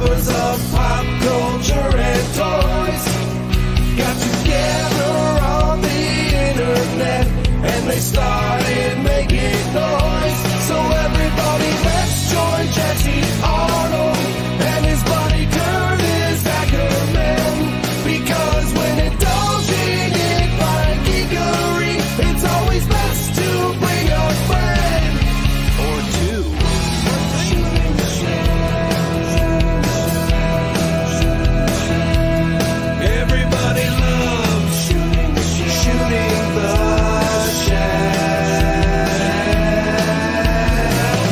lovers of pop culture and toys got together on the internet and they started making noise. So everybody, let's join Jesse Arnold and his buddy Curtis Ackerman, because when indulging in fine geekery, it's always best to bring a friend or two. Everybody loves shooting the shell.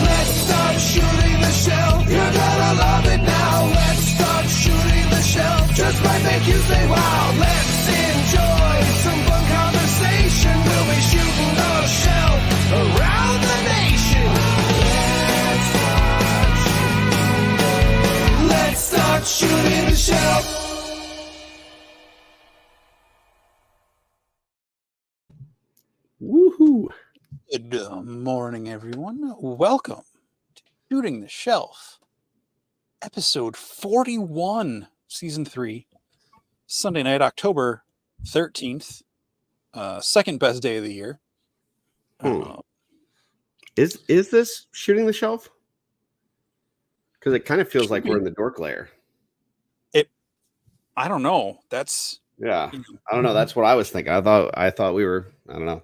Let's start shooting the shell. You're gonna love it now. Let's start shooting the shell. Just might make you say wow. Let's enjoy some fun conversation. We'll be shooting the shell around the nation. Let's start shooting the shell. Woohoo! Good morning, everyone. Welcome to Shooting the Shelf, episode 41, season 3, Sunday night, October 13th, second best day of the year. Is this shooting the shelf? Because it kind of feels like we're in the dork layer. I don't know. That's Yeah, I don't know. That's what I was thinking. I thought we were. I don't know.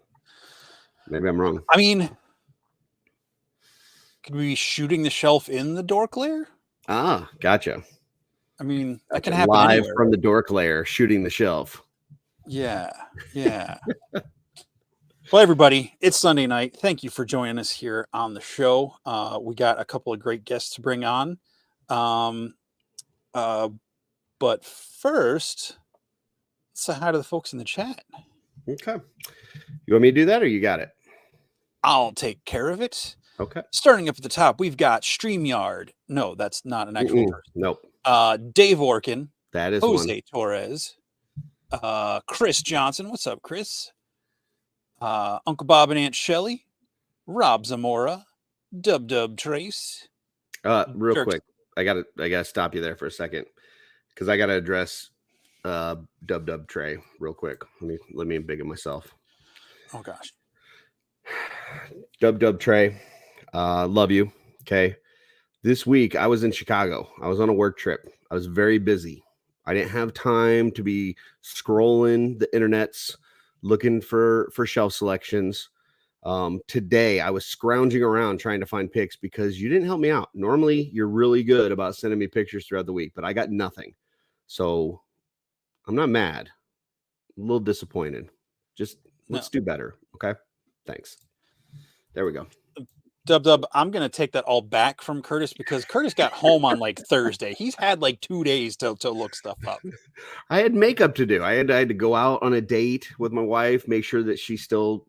Maybe I'm wrong. I mean, could we be shooting the shelf in the dork layer? Ah, gotcha. I mean, that can happen live anywhere. from the dork layer, shooting the shelf. Yeah. Well, everybody, it's Sunday night. Thank you for joining us here on the show. We got a couple of great guests to bring on. But first, let's say hi to the folks in the chat. Okay. You want me to do that, or you got it? I'll take care of it. Okay. Starting up at the top, we've got StreamYard. No, that's not an actual person. Nope. Dave Orkin. That is Jose one. Torres. Chris Johnson. What's up, Chris? Uncle Bob and Aunt Shelley. Rob Zamora. Dub Trace. Real quick, I gotta stop you there for a second, because I gotta address Dub Trey real quick. Let me embiggen myself. Oh gosh. Dub Trey, love you. Okay. This week I was in Chicago. I was on a work trip. I was very busy. I didn't have time to be scrolling the internets looking for shelf selections. Today I was scrounging around trying to find pics because you didn't help me out. Normally you're really good about sending me pictures throughout the week, but I got nothing. So I'm not mad. A little disappointed. Just let's do better. Okay. Thanks. There we go. Dub, I'm going to take that all back from Curtis, because Curtis got home on like Thursday. He's had like 2 days to look stuff up. I had makeup to do. I had to go out on a date with my wife, make sure that she still,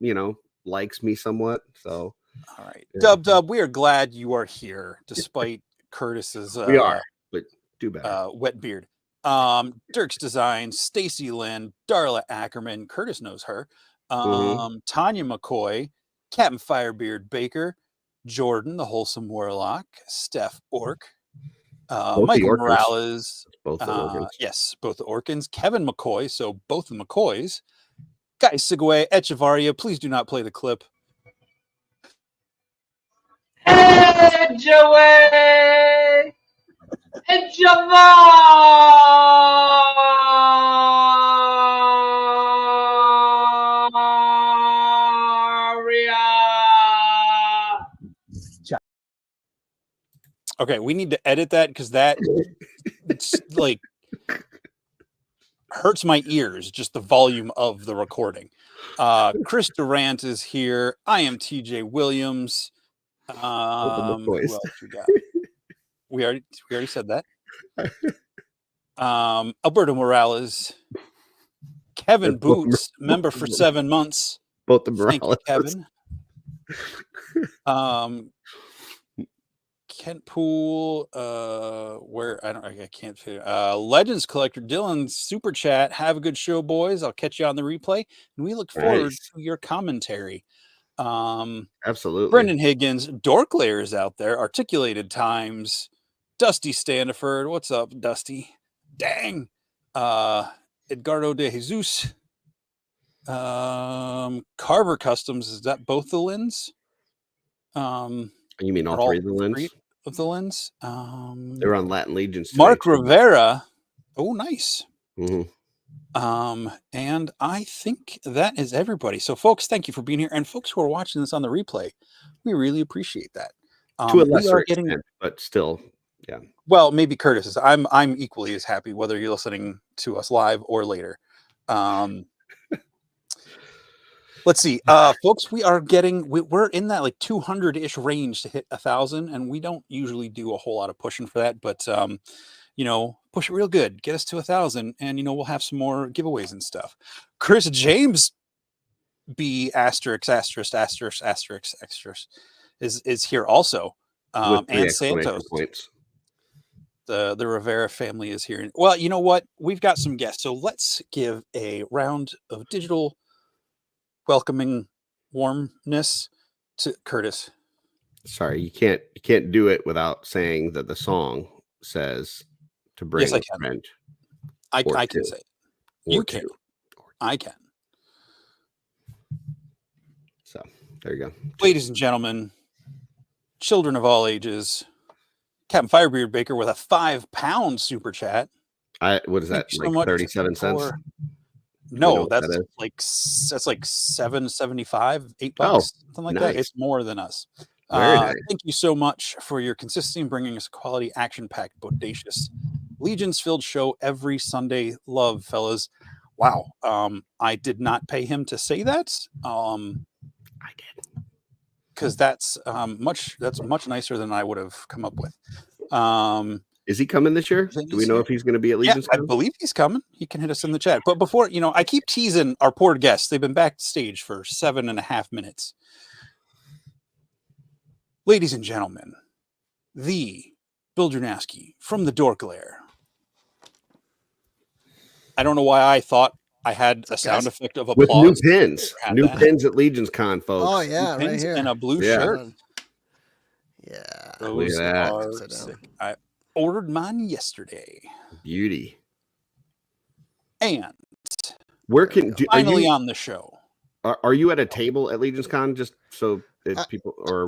likes me somewhat. So, all right. Yeah. Dub, we are glad you are here despite Curtis's we are, but do better. Wet beard. Dirk's Design, Stacy Lynn, Darla Ackerman, Curtis knows her. Tanya McCoy, Captain Firebeard Baker, Jordan, the Wholesome Warlock, Steph Ork, Michael Morales. Both the Orkins. Yes, both the Orkins. Kevin McCoy, so both the McCoys. Guy Sigway, Echevarria, please do not play the clip. Hey, Joey! Hey, Okay, we need to edit that, because that like hurts my ears, just the volume of the recording. Chris Durant is here. I am TJ Williams. Who else we got? We already said that. Alberto Morales. Kevin Boots, member for 7 months. Both the Morales. Thank you, Kevin. Kent Pool, I can't figure. Legends Collector Dylan, super chat. Have a good show, boys. I'll catch you on the replay, and we look forward to your commentary. Absolutely. Brendan Higgins, Dork Layers out there, Articulated Times, Dusty Standiford. What's up, Dusty? Dang. Edgardo de Jesus. Carver Customs. Is that both the Lins? You mean all three of the Lins? Of the Lins. They were on Latin Legions today, Mark too. Rivera. Oh, nice. Mhm. And I think that is everybody. So, folks, thank you for being here. And folks who are watching this on the replay, we really appreciate that. To a lesser extent, but still, yeah. Well, maybe Curtis is. I'm equally as happy whether you're listening to us live or later. Let's see, folks. We're in that like 200-ish range to hit 1,000, and we don't usually do a whole lot of pushing for that, but push it real good, get us to 1,000, and we'll have some more giveaways and stuff. Chris James B asterisk is here also, and Santos. Points. The Rivera family is here. Well, you know what? We've got some guests, so let's give a round of digital welcoming warmness to Curtis. Sorry, you can't do it without saying that the song says to bring Yes, I a can. friend. I can say it. You can. I can. So there you go. Ladies and gentlemen, children of all ages, Captain Firebeard Baker with a £5 super chat. What is that? Thank you so Like much 37 cents? for- No, that that's is? like $7.75, $8, Oh, something like that. nice. It's more than us. Very nice. Thank you so much for your consistency in bringing us a quality, action-packed, bodacious, Legions-filled show every Sunday. Love, fellas. Wow. I did not pay him to say that. I did. Because that's much nicer than I would have come up with. Is he coming this year? Do we know if he's going to be at Yeah, Legion's? I believe he's coming. He can hit us in the chat. But before, I keep teasing our poor guests. They've been backstage for 7.5 minutes. Ladies and gentlemen, the Bill Drewnowski from the Dork Lair. I don't know why I thought I had a sound effect of With applause. new pins. New pins at LegionsCon, folks. Oh yeah, New right pins here. and a blue Yeah. shirt. Yeah. Those Look at that. are Upside down. sick. I ordered mine yesterday. Beauty. And Where can are finally you, on the show. are you at a table at LegionsCon just so that people or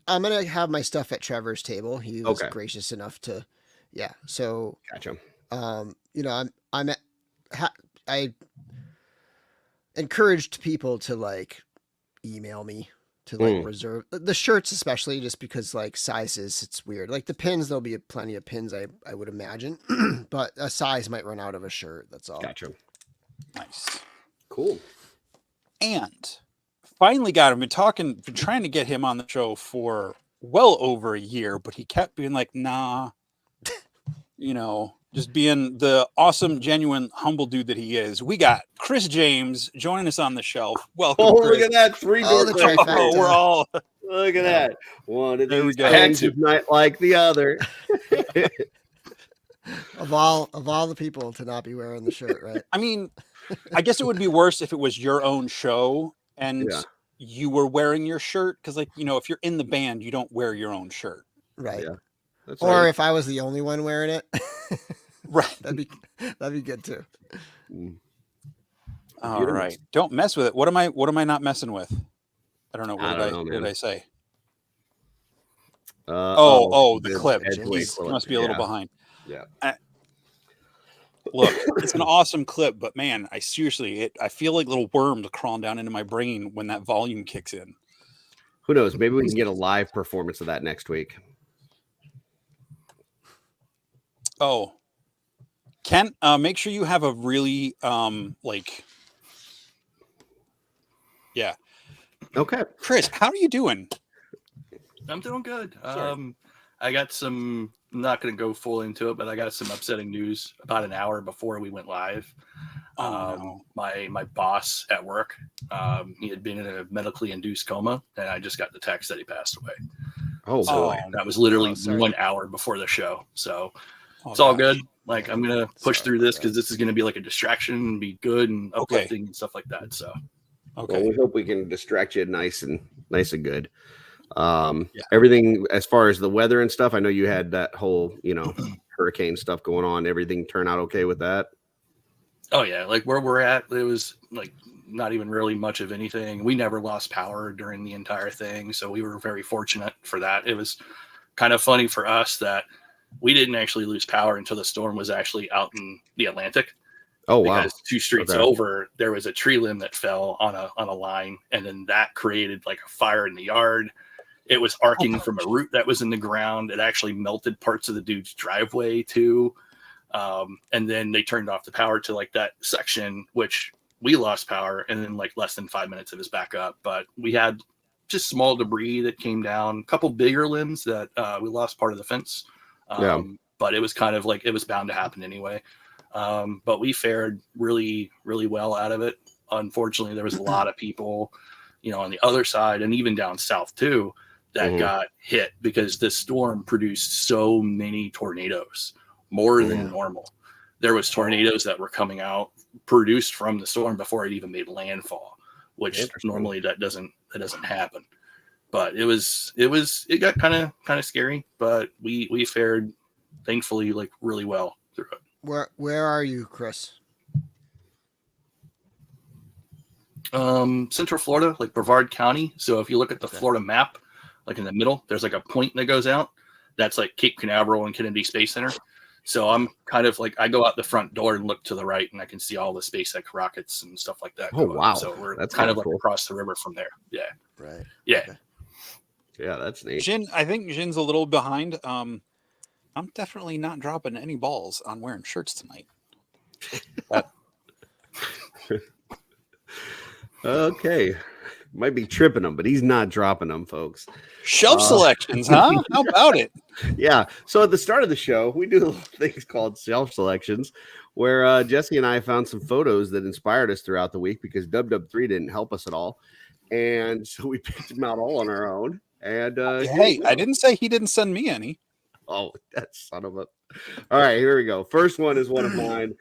I'm gonna have my stuff at Trevor's table. He was Okay. gracious enough to, yeah. So gotcha. I encouraged people to like email me to like reserve the shirts, especially just because like sizes, it's weird. Like the pins, there'll be plenty of pins, I would imagine, but a size might run out of a shirt. That's all. Gotcha. Nice. Cool. And finally got him. Been trying to get him on the show for well over a year, but he kept being like, nah, just being the awesome, genuine, humble dude that he is. We got Chris James joining us on the shelf. Welcome. Oh, Chris. look at that. Three Oh, the trifecta. Oh, we're all. Look at that. One of There we these go. things is not like the other. Of all the people to not be wearing the shirt, right? I mean, I guess it would be worse if it was your own show and Yeah. you were wearing your shirt. Because, if you're in the band, you don't wear your own shirt. Right. Yeah. That's Or right. if I was the only one wearing it, Right. that'd be good too. All right. Don't mess with it. What am I not messing with? I don't know. I don't know, What man. did I say? The The clip. heavyweight He clip. must be a little behind. Yeah. Look, it's an awesome clip, but man, I feel like little worms crawling down into my brain when that volume kicks in. Who knows? Maybe we can get a live performance of that next week. Oh, Kent, make sure you have a really yeah. Okay. Chris, how are you doing? I'm doing good. Sorry. I got some, I'm not going to go full into it, but I got some upsetting news about an hour before we went live. No. My boss at work, he had been in a medically induced coma, and I just got the text that he passed away. Oh, So boy. that was literally sorry. 1 hour before the show. So Oh, it's all gosh. good. Like, I'm going to push Sorry through this about because this is going to be like a distraction and be good and Okay. uplifting and stuff like that. So Okay. Well, we hope we can distract you nice and good. Everything as far as the weather and stuff. I know you had that whole, hurricane stuff going on. Everything turned out okay with that? Oh yeah, like where we're at, it was like not even really much of anything. We never lost power during the entire thing, so we were very fortunate for that. It was kind of funny for us that we didn't actually lose power until the storm was actually out in the Atlantic. Oh wow! Because 2 streets over, there was a tree limb that fell on a line, and then that created like a fire in the yard. It was arcing from a root that was in the ground. It actually melted parts of the dude's driveway too. And then they turned off the power to like that section, which we lost power. And then like less than 5 minutes it was back up. But we had just small debris that came down, a couple bigger limbs that we lost part of the fence. But it was kind of like, it was bound to happen anyway. But we fared really, really well out of it. Unfortunately, there was a lot of people, on the other side and even down south too, that got hit because this storm produced so many tornadoes, more than normal. There was tornadoes that were coming out produced from the storm before it even made landfall, which normally that doesn't happen. But it got kind of scary, but we fared thankfully like really well through it. Where are you, Chris? Central Florida, like Brevard County. So if you look at the Florida map, like in the middle, there's like a point that goes out. That's like Cape Canaveral and Kennedy Space Center. So I'm kind of like, I go out the front door and look to the right and I can see all the SpaceX rockets and stuff like that. Oh, wow. So we're That's kind of cool. like across the river from there. Yeah. Right. Yeah. Okay. Yeah, that's neat. Jin, I think Jin's a little behind. I'm definitely not dropping any balls on wearing shirts tonight. Okay. Might be tripping him, but he's not dropping them, folks. Shelf selections, huh? How about it? Yeah. So at the start of the show, we do little things called shelf selections where Jesse and I found some photos that inspired us throughout the week because Dub3 didn't help us at all. And so we picked them out all on our own. And hey, I didn't say he didn't send me any. Oh, that son of a. All right, here we go. First one is one of mine.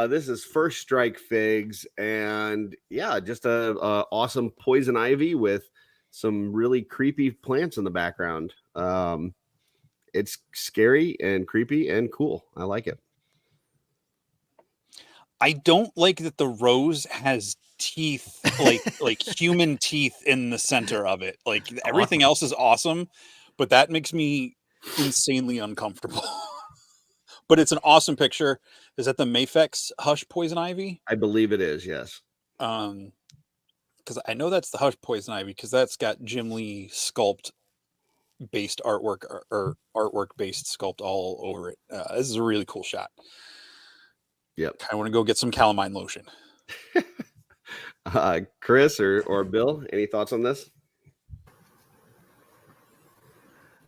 This is First Strike Figs, and yeah, just a awesome poison ivy with some really creepy plants in the background. It's scary and creepy and cool. I like it. I don't like that the rose has teeth, like human teeth in the center of it. Like everything else is awesome, but that makes me insanely uncomfortable. But it's an awesome picture. Is that the Mafex Hush Poison Ivy? I believe it is, yes. Because I know that's the Hush Poison Ivy because that's got Jim Lee sculpt based artwork or artwork based sculpt all over it. This is a really cool shot. Yep. I want to go get some calamine lotion. Chris or Bill, any thoughts on this?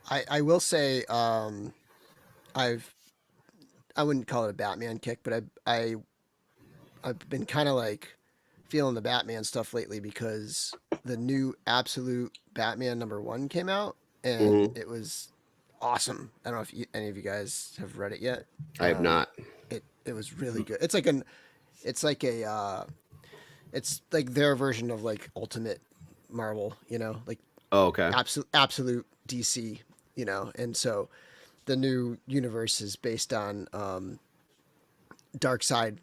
I will say I wouldn't call it a Batman kick, but I've been kind of like feeling the Batman stuff lately because the new Absolute Batman #1 came out and it was awesome. I don't know if any of you guys have read it yet. I have not. It was really good. It's like their version of like Ultimate Marvel, like okay, absolute DC, and so the new universe is based on Darkseid,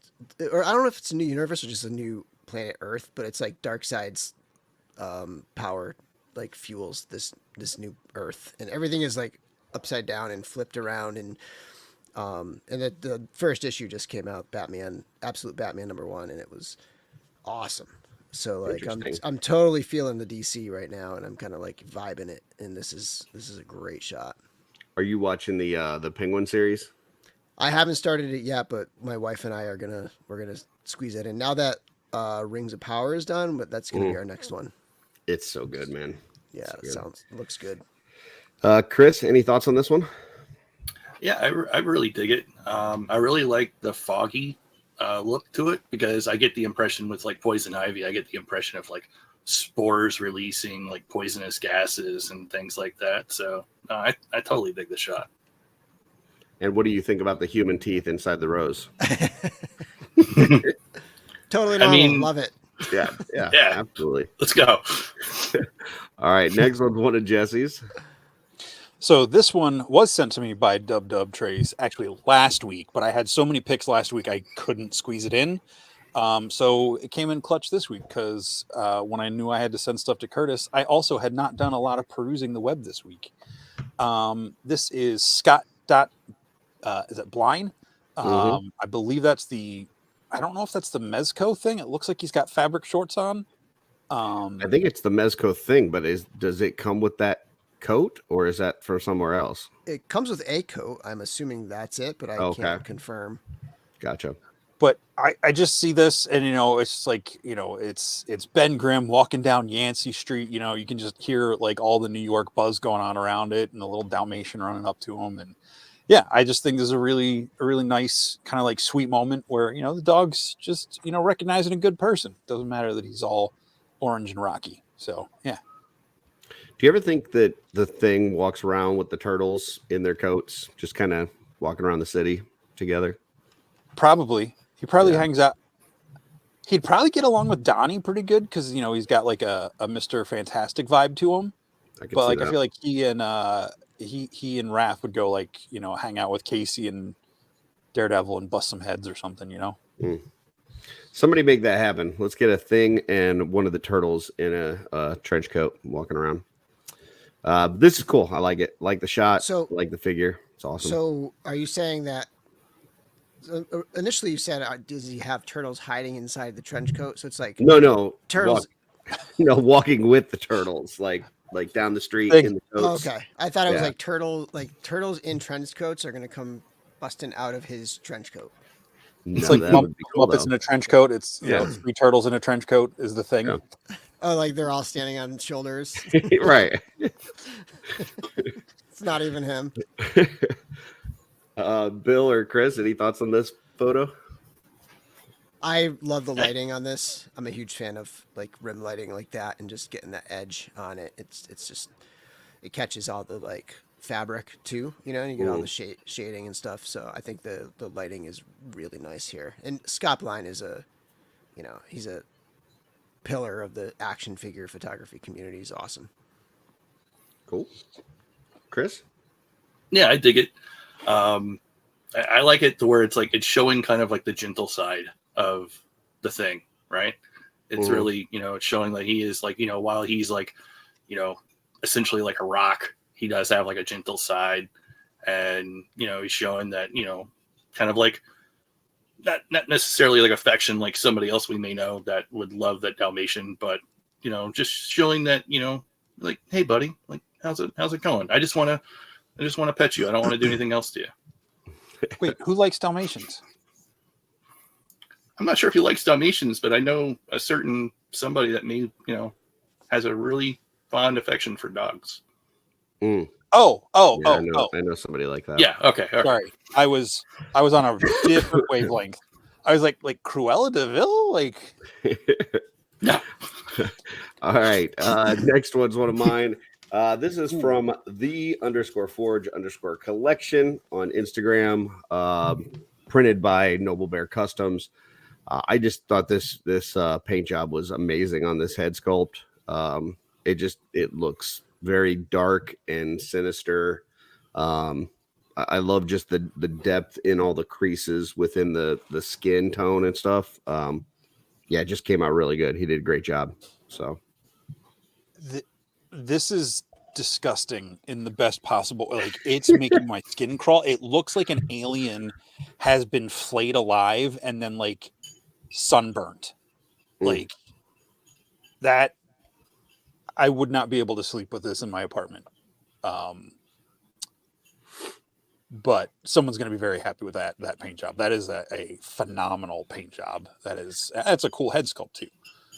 or I don't know if it's a new universe or just a new planet Earth, but it's like Darkseid's power like fuels this new Earth, and everything is like upside down and flipped around, and the first issue just came out, Absolute Batman #1, and it was awesome. So like I'm totally feeling the DC right now, and I'm kind of like vibing it, and this is a great shot. Are you watching the Penguin series? I haven't started it yet, but my wife and I we're gonna squeeze it in now that Rings of Power is done. But that's gonna be our next one. It's so good, man. Yeah, looks good. Chris, any thoughts on this one? Yeah, I really dig it. I really like the foggy look to it because I get the impression with like poison ivy, I get the impression of like spores releasing like poisonous gases and things like that. So I totally dig the shot. And what do you think about the human teeth inside the rose? Totally normal. Love it. Yeah, Yeah. absolutely. Let's go. All right, next one's one of Jesse's. So this one was sent to me by Dub Trace actually last week, but I had so many picks last week I couldn't squeeze it in. So it came in clutch this week because when I knew I had to send stuff to Curtis, I also had not done a lot of perusing the web this week. This is Scott. Is it Blind? I believe that's I don't know if that's the Mezco thing. It looks like he's got fabric shorts on. I think it's the Mezco thing, but does it come with that coat or is that for somewhere else? It comes with a coat. I'm assuming that's it, but I can't confirm. Gotcha. But I just see this and, it's like, it's Ben Grimm walking down Yancey Street. You can just hear like all the New York buzz going on around it and the little Dalmatian running up to him. And yeah, I just think this is a really nice kind of like sweet moment where, the dog's just, recognizing a good person. Doesn't matter that he's all orange and rocky. So, yeah. Do you ever think that the thing walks around with the turtles in their coats, just kind of walking around the city together? Probably. He probably hangs out. He'd probably get along with Donnie pretty good because, he's got like a Mr. Fantastic vibe to him. I feel like he and Raph would go like, hang out with Casey and Daredevil and bust some heads or something, Somebody make that happen. Let's get a thing and one of the turtles in a trench coat walking around. This is cool. I like it. Like the shot. So, like the figure. It's awesome. So are you saying that initially you said, does he have turtles hiding inside the trench coat? So it's like, no turtles. Walking with the turtles, like down the street in the coats. Okay. I thought it was like turtles in trench coats are going to come busting out of his trench coat. It's like Muppets in a trench coat. It's three turtles in a trench coat is the thing. Yeah. Oh, like they're all standing on shoulders. Right. It's not even him. Bill or Chris, any thoughts on this photo? I love the lighting on this. I'm a huge fan of like rim lighting like that and just getting that edge on it. It's just, it catches all the like fabric too, and you get all the shading and stuff. So I think the lighting is really nice here. And Scott Blind is he's a pillar of the action figure photography community. He's awesome. Cool. Chris? Yeah, I dig it. I like it to where it's like it's showing kind of like the gentle side of the thing, right? It's really, it's showing that he is like, while he's like, essentially like a rock, he does have like a gentle side, and he's showing that, kind of like not necessarily like affection like somebody else we may know that would love that Dalmatian, but just showing that, like, hey buddy, like how's it going? I just want to pet you. I don't want to do anything else to you. Wait, who likes Dalmatians? I'm not sure if he likes Dalmatians, but I know a certain somebody that may, has a really fond affection for dogs. Mm. I know somebody like that. Yeah. Okay. Sorry, I was on a different wavelength. I was like Cruella de Vil, like. No. All right. Next one's one of mine. This is from _forge_collection on Instagram, printed by Noble Bear Customs. I just thought this paint job was amazing on this head sculpt. It looks very dark and sinister. I love just the depth in all the creases within the skin tone and stuff. It just came out really good. He did a great job. So this is disgusting in the best possible, like it's making my skin crawl. It looks like an alien has been flayed alive and then like sunburned. Like that. I would not be able to sleep with this in my apartment. But someone's going to be very happy with that paint job. That is a phenomenal paint job. That's a cool head sculpt too.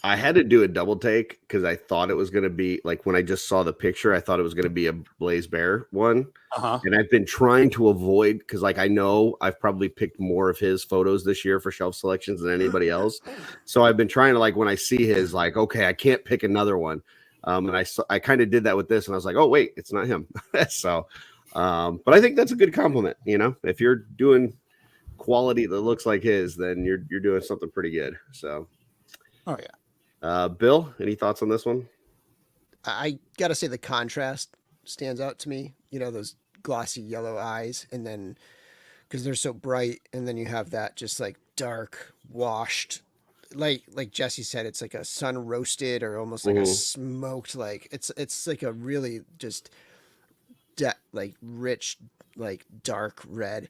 I had to do a double take because I thought it was going to be like when I just saw the picture, I thought it was going to be a Blaze Bear one. And I've been trying to avoid because like I know I've probably picked more of his photos this year for shelf selections than anybody else. So I've been trying to like when I see his like, okay, I can't pick another one. And I kind of did that with this and I was like, oh, wait, it's not him. So, but I think that's a good compliment. If you're doing quality that looks like his, then you're doing something pretty good. So, oh yeah. Bill, any thoughts on this one? I gotta say the contrast stands out to me. You know, those glossy yellow eyes, and then because they're so bright, and then you have that just like dark, washed, like Jesse said, it's like a sun roasted or almost like a smoked. Like it's like a really just like rich, like dark red.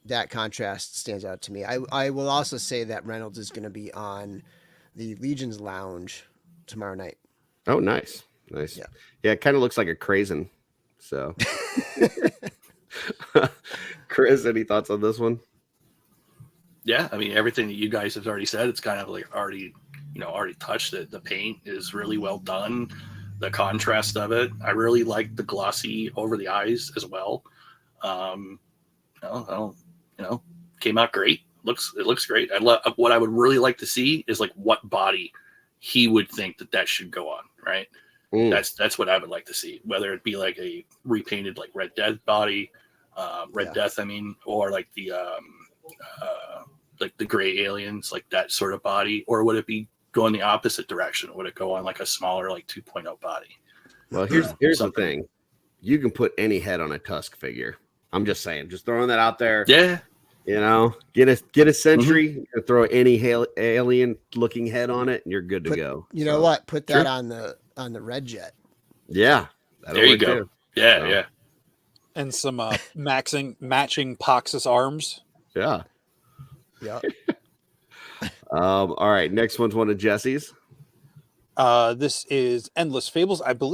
That contrast stands out to me. I will also say that Reynolds is going to be on the Legion's Lounge tomorrow night. Oh, nice. Yeah. Yeah, it kind of looks like a Krazen. So, Chris, any thoughts on this one? Yeah, I mean, everything that you guys have already said, it's kind of like already touched it. The paint is really well done. The contrast of it, I really like the glossy over the eyes as well. Came out great. It looks great. What I would really like to see is like what body he would think that should go on, right? That's what I would like to see. Whether it be like a repainted like Red Death body, Death, I mean, or like the gray aliens, like that sort of body, or would it be going the opposite direction? Would it go on like a smaller like 2.0 body? Well, here's the thing. You can put any head on a Tusk figure. I'm just saying, just throwing that out there. Yeah. You know, get a Sentry, throw any alien looking head on it, and you're good to go. You know what? Put that on the Red Jet. Yeah. There you go. Too. Yeah, so. Yeah. And some matching Poxus arms. Yeah. Yeah. All right. Next one's one of Jesse's. This is Endless Fables. I don't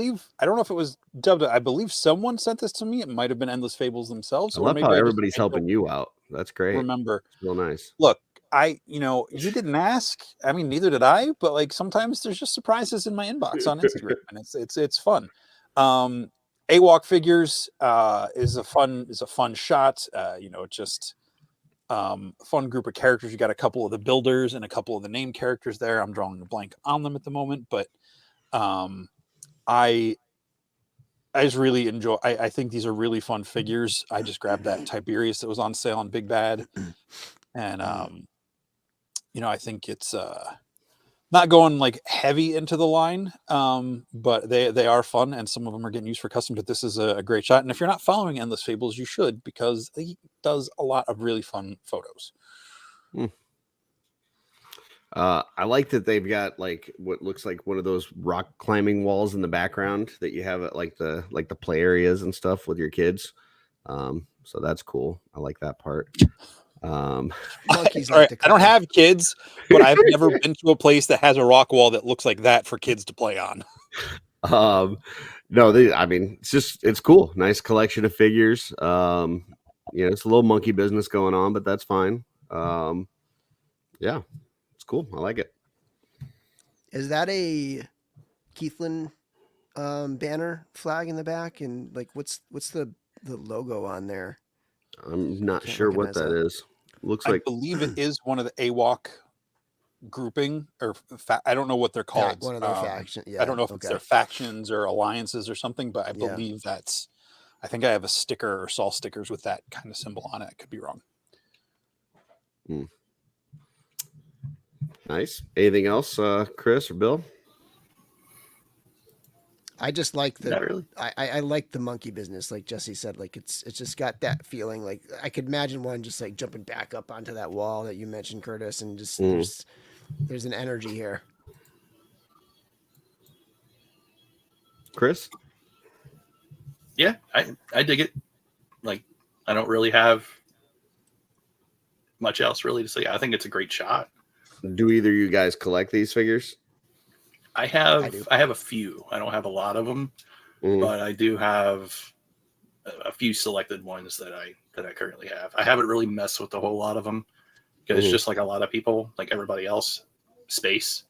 know if it was dubbed. I believe someone sent this to me. It might have been Endless Fables themselves. I love how everybody's helping you out. That's great. Remember. It's real nice. Look, you didn't ask. I mean, neither did I, but like sometimes there's just surprises in my inbox on Instagram and it's fun. AWOC figures is a fun shot. Just fun group of characters. You got a couple of the builders and a couple of the name characters there. I'm drawing a blank on them at the moment, but I just really enjoy. I think these are really fun figures. I just grabbed that Tiberius that was on sale on Big Bad, and I think it's not going like heavy into the line, but they are fun, and some of them are getting used for custom. But this is a great shot, and if you're not following Endless Fables, you should, because he does a lot of really fun photos. I like that they've got like what looks like one of those rock climbing walls in the background that you have at like the play areas and stuff with your kids. So that's cool. I like that part. I don't have kids, but I've never been to a place that has a rock wall that looks like that for kids to play on. No, it's cool. Nice collection of figures. It's a little monkey business going on, but that's fine. Yeah, it's cool. I like it. Is that a Keithlin banner flag in the back? And like, what's the logo on there? I'm not sure what that is. Looks like, I believe it is one of the AWOC grouping, or I don't know what they're called. One of their factions. Yeah, I don't know if it's their factions or alliances or something, but I believe I think I have a sticker or Saul stickers with that kind of symbol on it. I could be wrong. Nice. Anything else, Chris or Bill? I just like I like the monkey business, like Jesse said. Like it's just got that feeling. Like I could imagine one just like jumping back up onto that wall that you mentioned, Curtis, and just there's an energy here. Chris? Yeah, I dig it. Like I don't really have much else really to say. I think it's a great shot. Do either of you guys collect these figures? I have a few. I don't have a lot of them, but I do have a few selected ones that I currently have. I haven't really messed with a whole lot of them because it's just like a lot of people, like everybody else, space,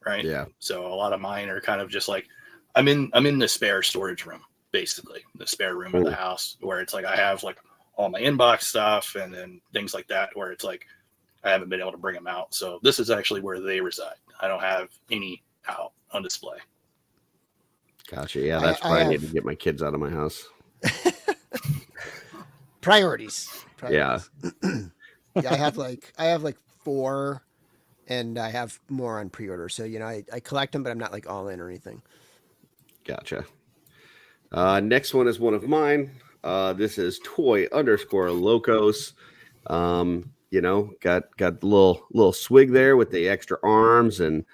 right? Yeah. So a lot of mine are kind of just like I'm in the spare storage room, basically the spare room of the house, where it's like I have like all my inbox stuff and then things like that, where it's like I haven't been able to bring them out. So this is actually where they reside. I don't have any out on display. Gotcha. Yeah, that's why I need to get my kids out of my house. Priorities. Yeah. Yeah, I have like 4 and I have more on pre-order. So I collect them, but I'm not like all in or anything. Gotcha. Next one is one of mine. This is toy_locos. Got the little swig there with the extra arms and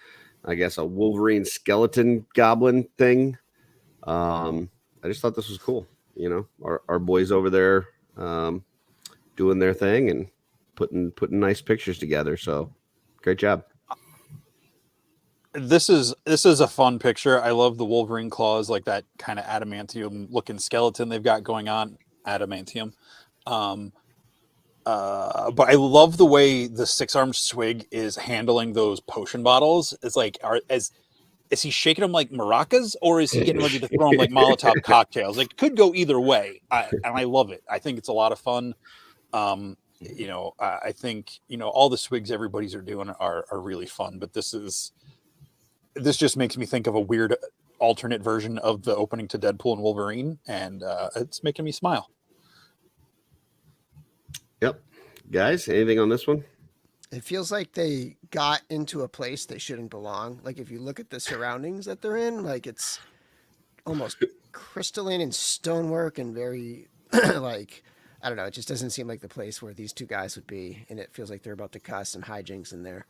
I guess a Wolverine skeleton goblin thing. I just thought this was cool. Our boys over there doing their thing and putting nice pictures together. So great job. This is a fun picture. I love the Wolverine claws, like that kind of adamantium looking skeleton they've got going on. Adamantium. But I love the way the 6-armed swig is handling those potion bottles. It's like, is he shaking them like maracas, or is he getting ready to throw them like Molotov cocktails? Like, could go either way. And I love it. I think it's a lot of fun. I think all the swigs everybody's are doing are really fun. But this just makes me think of a weird alternate version of the opening to Deadpool and Wolverine, and it's making me smile. Yep. Guys, anything on this one? It feels like they got into a place they shouldn't belong. Like if you look at the surroundings that they're in, like it's almost crystalline and stonework and very like, I don't know. It just doesn't seem like the place where these two guys would be. And it feels like they're about to cause some hijinks in there.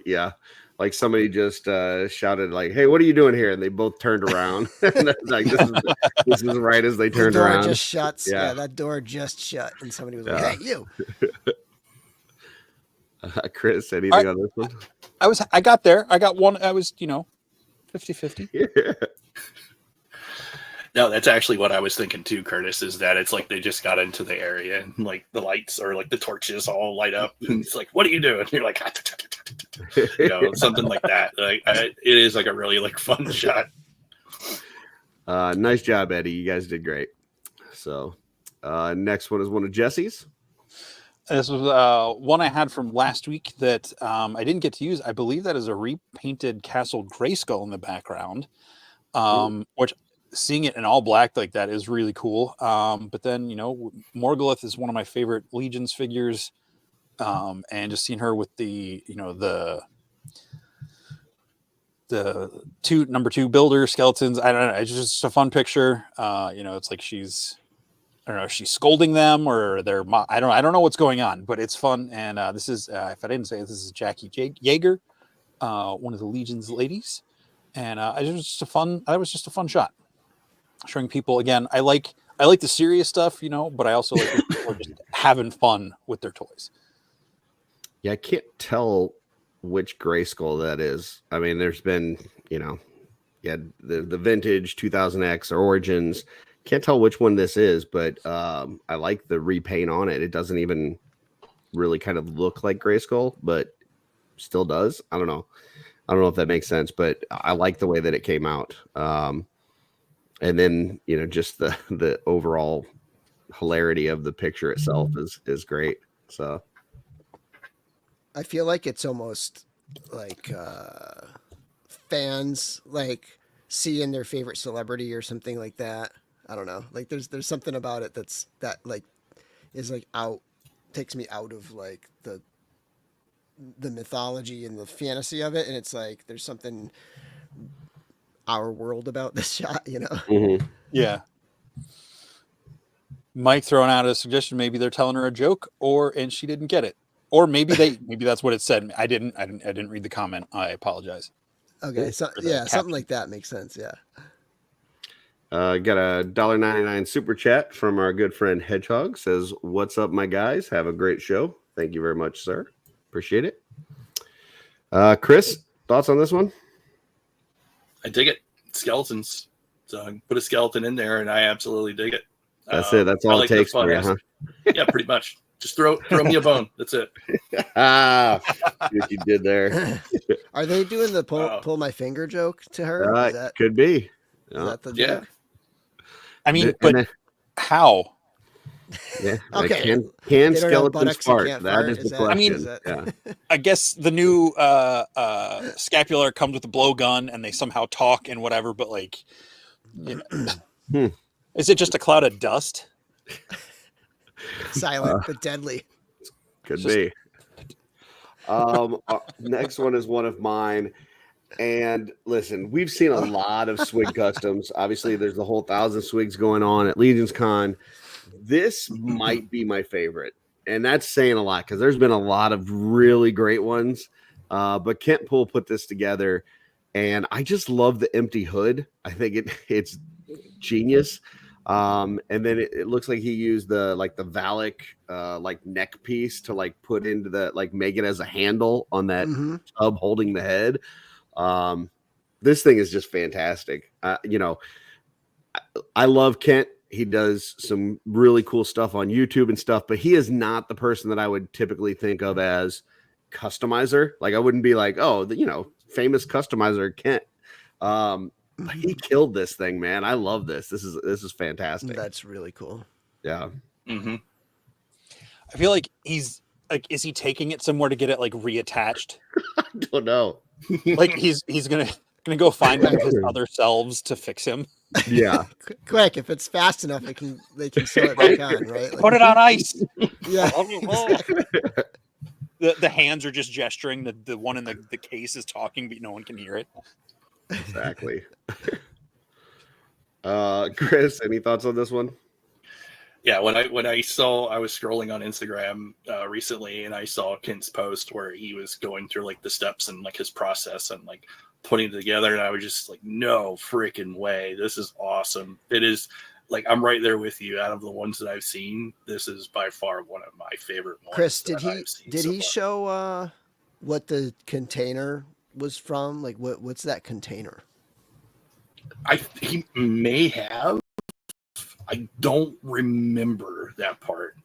Yeah. Like somebody just shouted like, "Hey, what are you doing here?" And they both turned around. Like this is right as they turned around. The door just shuts. Yeah. That door just shut. And somebody was like, "Hey, you." Chris, anything on this one? I got there. I got one. I was, 50-50. Yeah. No, that's actually what I was thinking too, Curtis, is that it's like they just got into the area and like the lights or like the torches all light up. And it's like, what are you doing? And you're like, something like that. Like it is like a really like fun shot. Nice job, Eddie. You guys did great. So next one is one of Jesse's. This was one I had from last week that I didn't get to use. I believe that is a repainted Castle Grayskull in the background, which seeing it in all black like that is really cool. But then, Morgulith is one of my favorite Legions figures. And just seeing her with the number 2 builder skeletons. I don't know. It's just a fun picture. It's like she's scolding them or I don't know what's going on, but it's fun. And this is, if I didn't say it, this is Jackie Yeager, one of the Legion's ladies. And it was just a fun shot. Showing people again. I like the serious stuff, but I also like when people are just having fun with their toys. Yeah, I can't tell which Grayskull that is. I mean, there's been, the vintage 2000X or Origins. Can't tell which one this is, but I like the repaint on it. It doesn't even really kind of look like Grayskull, but still does. I don't know if that makes sense, but I like the way that it came out. And then, just the overall hilarity of the picture itself is great. So I feel like it's almost like fans like seeing their favorite celebrity or something like that. I don't know. Like there's something about it that is like takes me out of like the mythology and the fantasy of it, and it's like there's something our world about this shot, Mm-hmm. Yeah. Mike throwing out a suggestion. Maybe they're telling her a joke, and she didn't get it, or maybe that's what it said. I didn't read the comment. I apologize. Okay, so yeah, something like that makes sense. Yeah. Got a $1.99 super chat from our good friend Hedgehog. Says, "What's up, my guys? Have a great show. Thank you very much, sir. Appreciate it." Chris, thoughts on this one? I dig it. Skeletons. So put a skeleton in there, and I absolutely dig it. That's it. That's all it takes for you, huh? Yeah, pretty much. Just throw me a bone. That's it. See what you did there. Are they doing the pull my finger joke to her? Could be. Is that the joke? Yeah. I mean, but how? Yeah. Okay. Can skeletons fart? That is the question. I mean, I guess the new scapular comes with a blowgun, and they somehow talk and whatever. But like, is it just a cloud of dust? Silent but deadly. Could be. Next one is one of mine. And listen, we've seen a lot of swig customs. Obviously, there's the whole 1,000 swigs going on at LegionsCon. This might be my favorite. And that's saying a lot because there's been a lot of really great ones. But Kent Poole put this together. And I just love the empty hood. I think it's genius. And then it looks like he used the Valak neck piece to put into the make it as a handle on that tub holding the head. This thing is just fantastic. I love Kent. He does some really cool stuff on YouTube and stuff, but he is not the person that I would typically think of as customizer. I wouldn't be like, oh, famous customizer Kent. But he killed this thing, man. I love this. This is fantastic. That's really cool. Yeah. I feel like is he taking it somewhere to get it reattached? I don't know. He's gonna go find one of his other selves to fix him. Yeah. Quick, if it's fast enough, they can sew it back on, right? Put it on ice. Yeah. Exactly. The hands are just gesturing. The one in the case is talking, but no one can hear it. Exactly. Chris, any thoughts on this one? Yeah, when I was scrolling on Instagram recently, and I saw Kent's post where he was going through the steps and his process and putting it together, and I was just no freaking way, this is awesome. It is I'm right there with you. Out of the ones that I've seen, this is by far one of my favorite ones. Chris, did he show what the container was from? What's that container? He may have. I don't remember that part.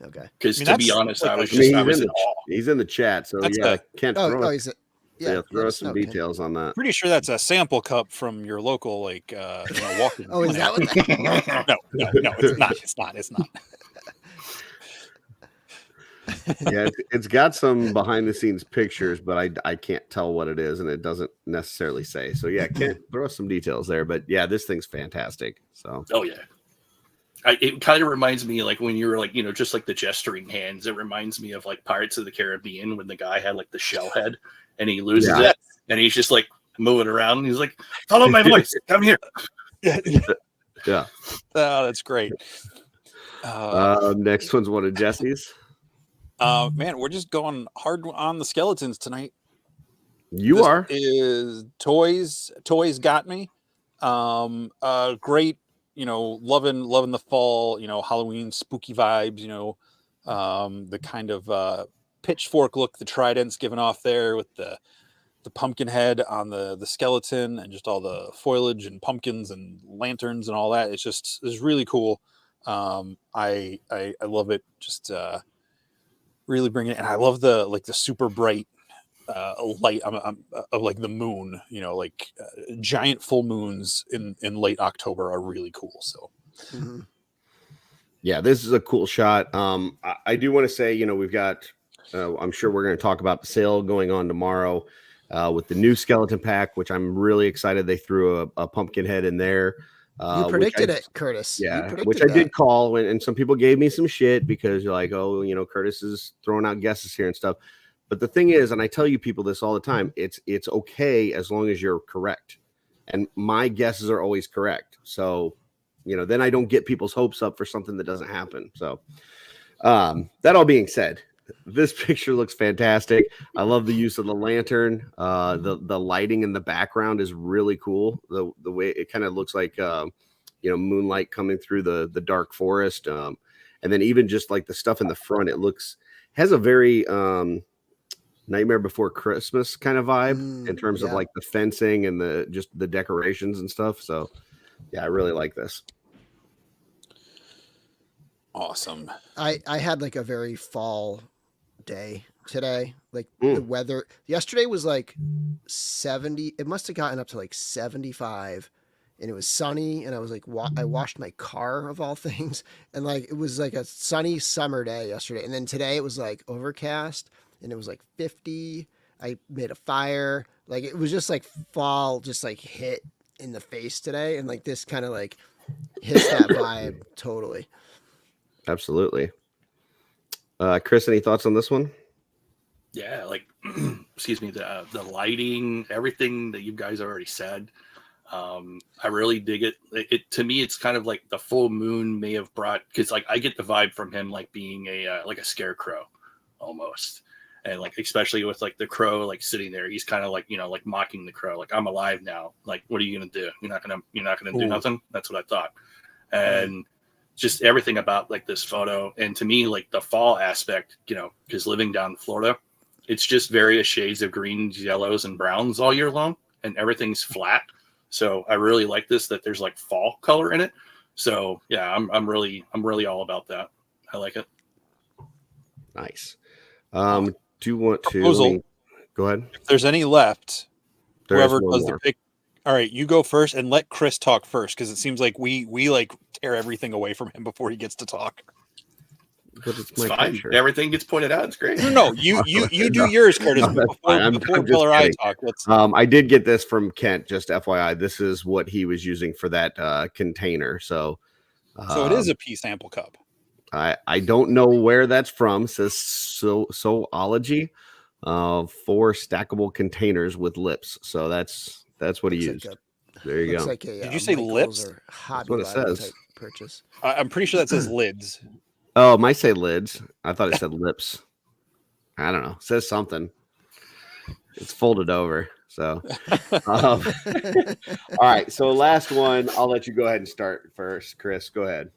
Okay. Because to be honest, I was in awe. He's in the chat, so Kent. Throw us some details on that. Pretty sure that's a sample cup from your local walking. Oh, is that what that? No, it's not. It's not. Yeah, it's got some behind the scenes pictures, but I can't tell what it is, and it doesn't necessarily say. So yeah, Kent, throw us some details there. But yeah, this thing's fantastic. So yeah. It kind of reminds me when you were just the gesturing hands. It reminds me of Pirates of the Caribbean when the guy had the shell head and he loses it and he's just moving around and he's like, follow my voice, come here. Yeah. Oh, that's great. Next one's one of Jesse's. Man, we're just going hard on the skeletons tonight. This are is toys got me. Great. Loving the fall, Halloween spooky vibes, the kind of pitchfork look the trident's given off there with the pumpkin head on the skeleton and just all the foliage and pumpkins and lanterns and all that. It's really cool. I love it. Just really bringing it. And I love the super bright light of the moon, giant full moons in late October are really cool. So yeah, this is a cool shot. I do want to say, we've got I'm sure we're going to talk about the sale going on tomorrow with the new skeleton pack, which I'm really excited they threw a pumpkin head in there. You predicted it, Curtis. Yeah, which I did call, and some people gave me some shit because you're like, oh, Curtis is throwing out guesses here and stuff. But the thing is, and I tell you people this all the time, it's okay as long as you're correct. And my guesses are always correct. So, then I don't get people's hopes up for something that doesn't happen. So that all being said, this picture looks fantastic. I love the use of the lantern. The lighting in the background is really cool. The way it kind of looks like, moonlight coming through the dark forest. And then even just the stuff in the front, has a very, Nightmare Before Christmas kind of vibe in terms of the fencing and the decorations and stuff. So yeah, I really like this. Awesome. I had a very fall day today. The weather yesterday was 70. It must have gotten up to 75 and it was sunny. And I was I washed my car of all things. And it was a sunny summer day yesterday. And then today it was overcast. And it was 50. I made a fire. It was just fall, just hit in the face today. And this kind of hits that vibe totally. Absolutely. Chris, any thoughts on this one? Yeah, excuse me, the lighting, everything that you guys already said. I really dig it. It to me, it's kind of like the full moon may have brought, because like I get the vibe from him like being a like a scarecrow almost, and like especially with like the crow like sitting there, he's kind of like, you know, like mocking the crow, like I'm alive now. Like what are you gonna do? You're not gonna do nothing. That's what I thought, and just everything about like this photo, and to me like the fall aspect, you know, because living down in Florida, it's just various shades of greens, yellows, and browns all year long, and everything's flat. So I really like this, that there's like fall color in it. So yeah, I'm really all about that. I like it. Nice. Do you want to Proposal. go ahead? If there's any left, There is whoever one does more. the pick. All right, you go first and let Chris talk first, because it seems like we like tear everything away from him before he gets to talk. But it's It's my fine. picture. Everything gets pointed out. It's great. No, you do yours, Curtis. No, that's before fine. I'm before just Bill or I kidding. talk. Let's. I did get this from Kent, just FYI. This is what he was using for that container. So So it is a pea sample cup. I don't know where that's from. It says Soology, 4 stackable containers with lips. So that's what he Looks used. like there you Looks go. like a, Did you say Michaels lips? or Hobby what it Lobby says. type purchase. I'm pretty sure that says lids. Oh, it might say lids. I thought it said lips. I don't know. It says something. It's folded over. So, all right. So last one, I'll let you go ahead and start first. Chris, go ahead.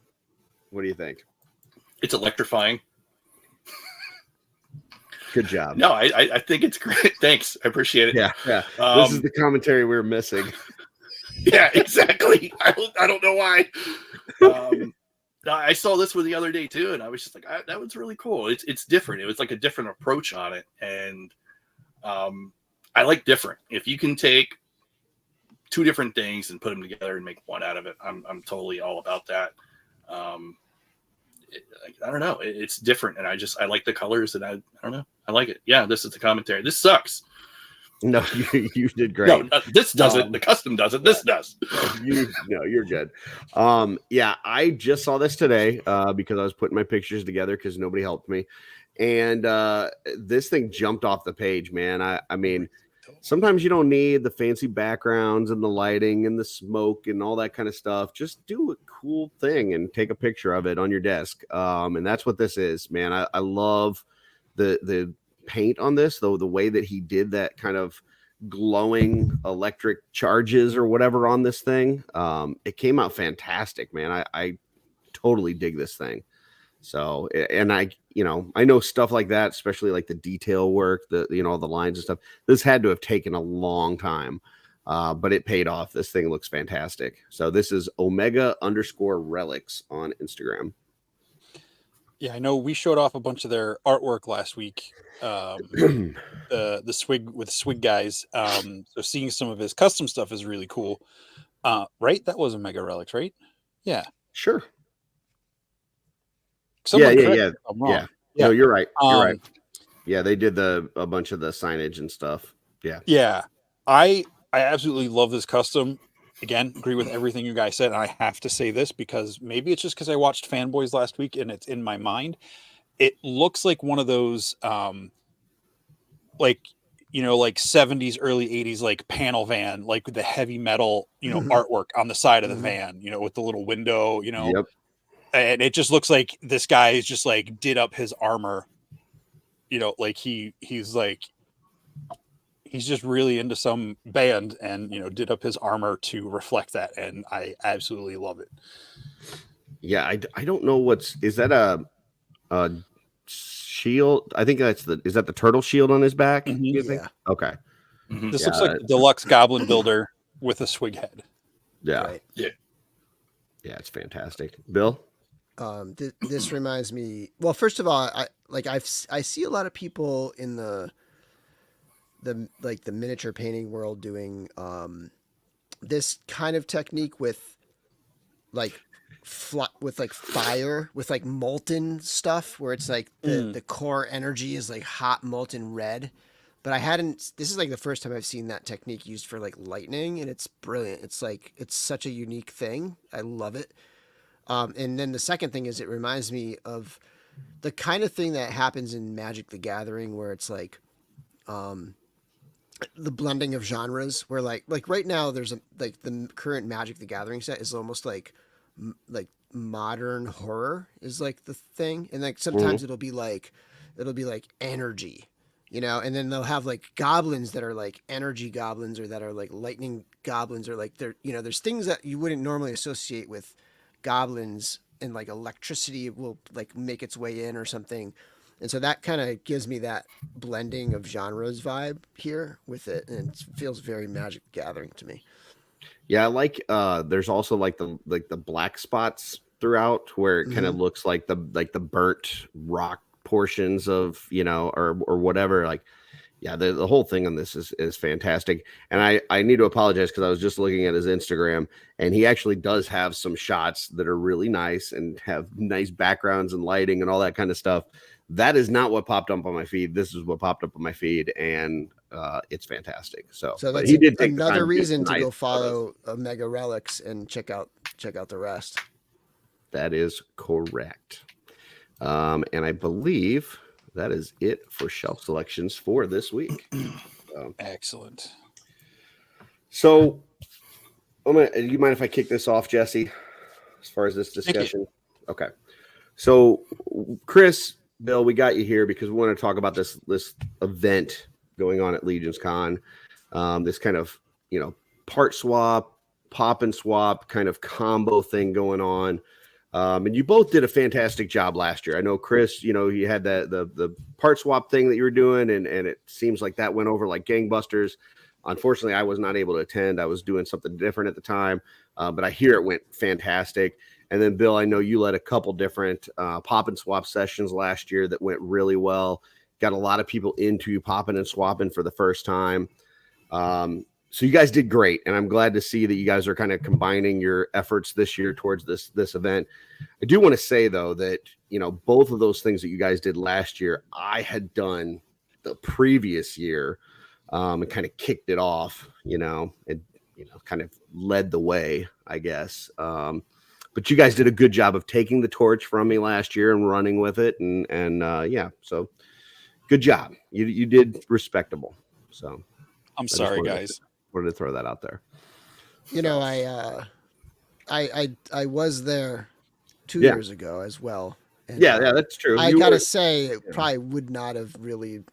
What do you think? It's electrifying. Good job. No, I think it's great. Thanks. I appreciate it. Yeah. This is the commentary we were missing. Yeah, exactly. I don't know why. I saw this one the other day too, and I was just like, that was really cool. It's different. It was like a different approach on it, and I like different. If you can take 2 different things and put them together and make one out of it, I'm totally all about that. I don't know. It's different, and I like the colors, and I don't know. I like it. Yeah, this is the commentary. This sucks. No, you did great. No, this doesn't. The custom doesn't. This does. You're good. Yeah, I just saw this today because I was putting my pictures together because nobody helped me, and this thing jumped off the page, man. I mean, sometimes you don't need the fancy backgrounds and the lighting and the smoke and all that kind of stuff. Just do a cool thing and take a picture of it on your desk, and that's what this is, man. I love the paint on this, though, the way that he did that kind of glowing electric charges or whatever on this thing. It came out fantastic, man. I totally dig this thing. So, and I know stuff like that, especially like the detail work, the lines and stuff. This had to have taken a long time, but it paid off. This thing looks fantastic. So this is Omega_relics on Instagram. Yeah, I know we showed off a bunch of their artwork last week. The swig with swig guys. So seeing some of his custom stuff is really cool. Right? That was Omega Relics, right? Yeah. Sure. Someone correct Yeah. me if I'm wrong. No, you're right. You're right. Um, Yeah, they did a bunch of the signage and stuff. Yeah. Yeah. I absolutely love this custom. Again, agree with everything you guys said. And I have to say this because maybe it's just because I watched Fanboys last week and it's in my mind. It looks like one of those like 70s, early 80s, like panel van, like with the heavy metal, artwork on the side of the van, with the little window, Yep. and it just looks like this guy is just like did up his armor, like he's just really into some band and, did up his armor to reflect that. And I absolutely love it. Yeah. I don't know is that a shield? I think is that the turtle shield on his back? Mhm. You think? Yeah. Okay. Mhm. This looks like the deluxe goblin builder with a swig head. Yeah. Right. Yeah. Yeah. It's fantastic. Bill? This reminds me. Well, first of all, I see a lot of people in the miniature painting world doing this kind of technique with fire, with like molten stuff, where it's like the core energy is like hot molten red. But this is like the first time I've seen that technique used for like lightning, and it's brilliant. It's such a unique thing. I love it. And then the second thing is, it reminds me of the kind of thing that happens in Magic the Gathering, where it's like the blending of genres where like right now there's like the current Magic the Gathering set is almost like modern horror is like the thing, and like sometimes it'll be like energy, and then they'll have like goblins that are like energy goblins or that are like lightning goblins, or like they're there's things that you wouldn't normally associate with goblins, and like electricity will like make its way in or something. And so that kind of gives me that blending of genres vibe here with it, and it feels very Magic the Gathering to me. Yeah, I like there's also like the black spots throughout where it kind of looks like the burnt rock portions of, or whatever. Like, yeah, the whole thing on this is fantastic. And I need to apologize because I was just looking at his Instagram, and he actually does have some shots that are really nice and have nice backgrounds and lighting and all that kind of stuff. That is not what popped up on my feed. This is what popped up on my feed, and it's fantastic. So that's he did take another reason to nice go follow Omega Relics and check out the rest. That is correct. And I believe that is it for shelf selections for this week. Excellent. So, you mind if I kick this off, Jesse, as far as this discussion? Okay. So, Chris, Bill, we got you here because we want to talk about this event going on at LegionsCon. This kind of, part swap, pop and swap kind of combo thing going on. And you both did a fantastic job last year. I know, Chris, you had the part swap thing that you were doing, and it seems like that went over like gangbusters. Unfortunately, I was not able to attend. I was doing something different at the time, but I hear it went fantastic. And then, Bill, I know you led a couple different pop and swap sessions last year that went really well. Got a lot of people into popping and swapping for the first time. So you guys did great, and I'm glad to see that you guys are kind of combining your efforts this year towards this event. I do want to say, though, that, both of those things that you guys did last year, I had done the previous year and kind of kicked it off, and, kind of led the way, I guess. But you guys did a good job of taking the torch from me last year and running with it. And yeah, so good job. You did respectable. So I'm sorry, guys. Wanted to throw that out there. I was there 2 years ago as well. And, yeah, that's true. I gotta say, it probably would not have really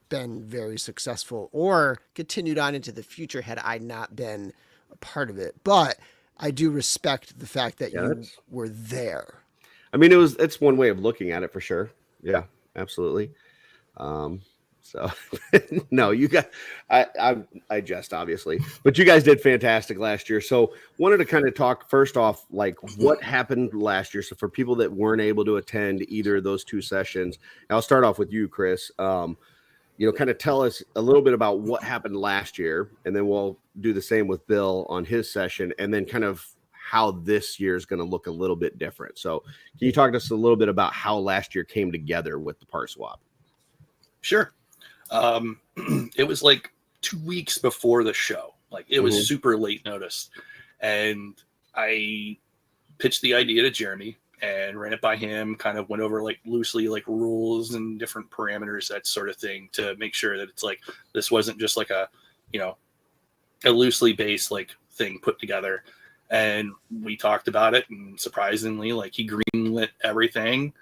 been very successful or continued on into the future had I not been a part of it. But I do respect the fact that you were there. I mean, it's one way of looking at it for sure. Yeah, absolutely. So no, you got, I jest obviously, but you guys did fantastic last year. So wanted to kind of talk first off, like what happened last year. So for people that weren't able to attend either of those two sessions, I'll start off with you, Chris. Kind of tell us a little bit about what happened last year, and then we'll do the same with Bill on his session, and then kind of how this year is going to look a little bit different. So can you talk to us a little bit about how last year came together with the part swap? Sure. It was like 2 weeks before the show. Like it was super late notice. And I pitched the idea to Jeremy and ran it by him, kind of went over like loosely like rules and different parameters, that sort of thing, to make sure that it's like, this wasn't just like a loosely based like thing put together. And we talked about it, and surprisingly, like he greenlit everything.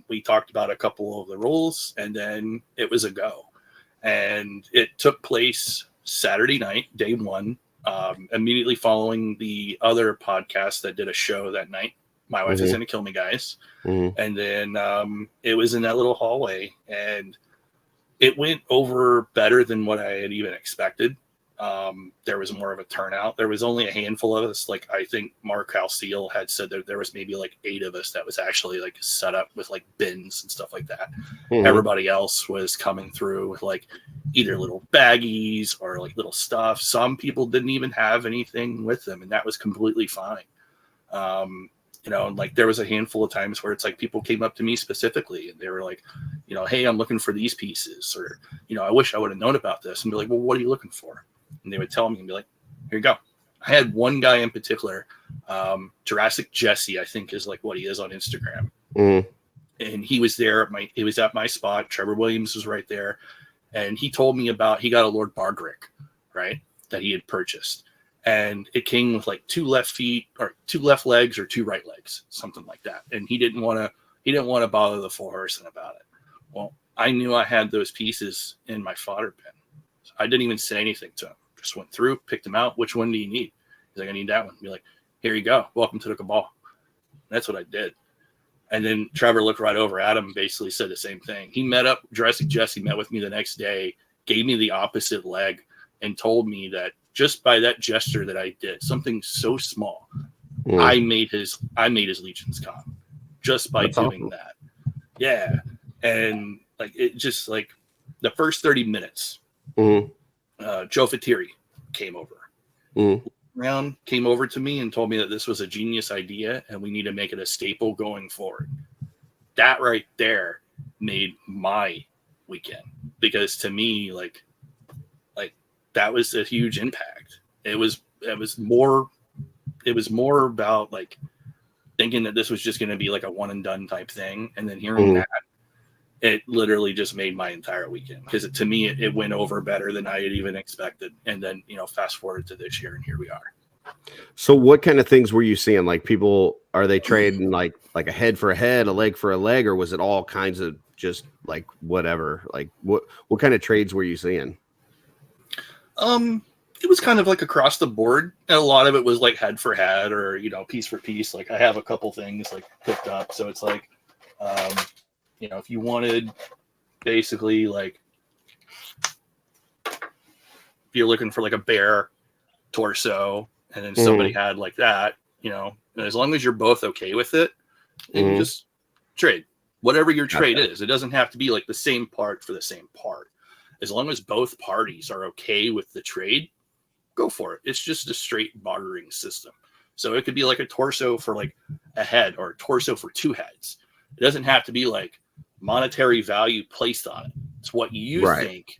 We talked about a couple of the rules, and then it was a go. And it took place Saturday night, day one, immediately following the other podcast that did a show that night. My wife is going to kill me, guys. And then it was in that little hallway, and it went over better than what I had even expected. There was more of a turnout. There was only a handful of us. Like, I think Mark Halsteele had said that there was maybe like 8 of us that was actually like set up with like bins and stuff like that. Everybody else was coming through with like either little baggies or like little stuff. Some people didn't even have anything with them, and that was completely fine. Like there was a handful of times where it's like people came up to me specifically and they were like, hey, I'm looking for these pieces, or, I wish I would have known about this, and be like, well, what are you looking for? And they would tell me and be like, here you go. I had one guy in particular, Jurassic Jesse, I think is like what he is on Instagram. And he was there at my spot. Trevor Williams was right there. and he told me about, he got a Lord Bargrick, right, that he had purchased, and it came with like 2 left feet or 2 left legs or 2 right legs, something like that. And he didn't want to bother the 4-horseman about it. Well, I knew I had those pieces in my fodder bin. So I didn't even say anything to him. Just went through, picked them out. Which one do you need? He's like, I need that one. Be like, here you go. Welcome to the Cabal. And that's what I did. And then Trevor looked right over at him and basically said the same thing. He met up, Jurassic Jesse met with me the next day, gave me the opposite leg, and told me that just by that gesture that I did, something so small, I made his LegionsCon just by doing that. Yeah. And like, it just like the first 30 minutes, Joe Fatiri came over. Came over to me and told me that this was a genius idea and we need to make it a staple going forward. That right there made my weekend, because to me, like that was a huge impact. It was more about like thinking that this was just going to be like a one and done type thing, and then hearing that, it literally just made my entire weekend, because to me it went over better than I had even expected. And then, you know, fast forward to this year and here we are. So what kind of things were you seeing? Like, people, are they trading like a head for a head, a leg for a leg, or was it all kinds of just like whatever? Like what kind of trades were you seeing? It was kind of like across the board, and a lot of it was like head for head, or, you know, piece for piece. Like I have a couple things like picked up, so it's like, you know, if you wanted basically like, if you're looking for like a bear torso, and then somebody had like that, you know, and as long as you're both okay with it, you just trade whatever your trade is. It doesn't have to be like the same part for the same part. As long as both parties are okay with the trade, go for it. It's just a straight bartering system. So it could be like a torso for like a head, or a torso for 2 heads. It doesn't have to be like monetary value placed on it. It's what you think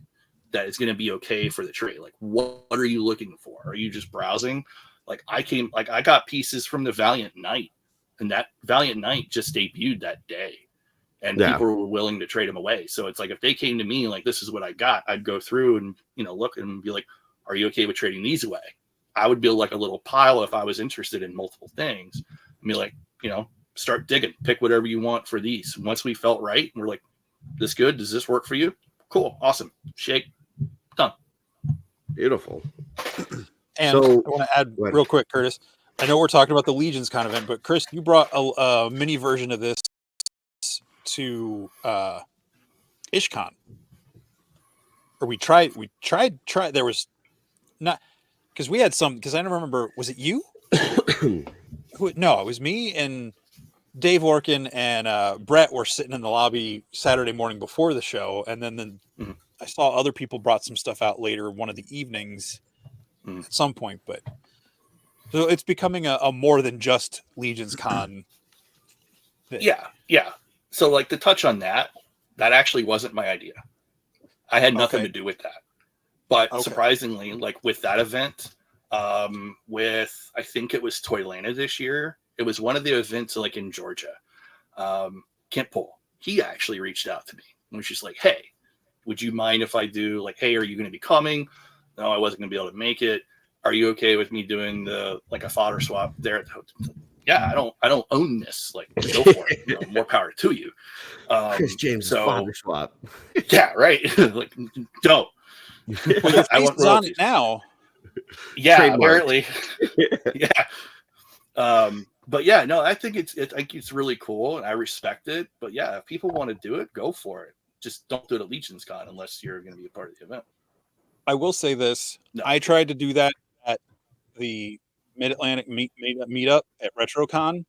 that is going to be okay for the trade. Like, what are you looking for? Are you just browsing? Like I got pieces from the Valiant Knight, and that Valiant Knight just debuted that day, and people were willing to trade them away. So it's like, if they came to me like, this is what I got, I'd go through and, you know, look and be like, are you okay with trading these away? I would build like a little pile if I was interested in multiple things, and be like, you know, start digging, pick whatever you want for these. Once we felt right, and we're like, this good? Does this work for you? Cool. Awesome. Shake. Done. Beautiful. And I want to add real quick, Curtis, I know we're talking about the LegionsCon event, but Chris, you brought a mini version of this to IshCon, or we tried. There was not, because we had some, because I don't remember, was it you? No, it was me and Dave Orkin and Brett were sitting in the lobby Saturday morning before the show, and then I saw other people brought some stuff out later one of the evenings at some point. But so it's becoming a more than just LegionsCon thing. Yeah. So like, to touch on that actually wasn't my idea. I had nothing to do with that. But surprisingly, like with that event, with, I think it was Toylanta this year, it was one of the events like in Georgia. Kent Poole, he actually reached out to me and was just like, hey, would you mind if I do, like, hey, are you going to be coming? No, I wasn't going to be able to make it. Are you okay with me doing the, like, a fodder swap there at the hotel? Yeah, I don't own this. Like, go for it. You know, more power to you. Chris James fodder swap. Yeah, right. Like, don't. Well, your face is on it now. Yeah, Trademark. apparently. Yeah. But yeah, no, I think it's really cool, and I respect it. But yeah, if people want to do it, go for it. Just don't do it at LegionsCon unless you're going to be a part of the event. I will say this. No. I tried to do that at the Mid-Atlantic meetup at RetroCon.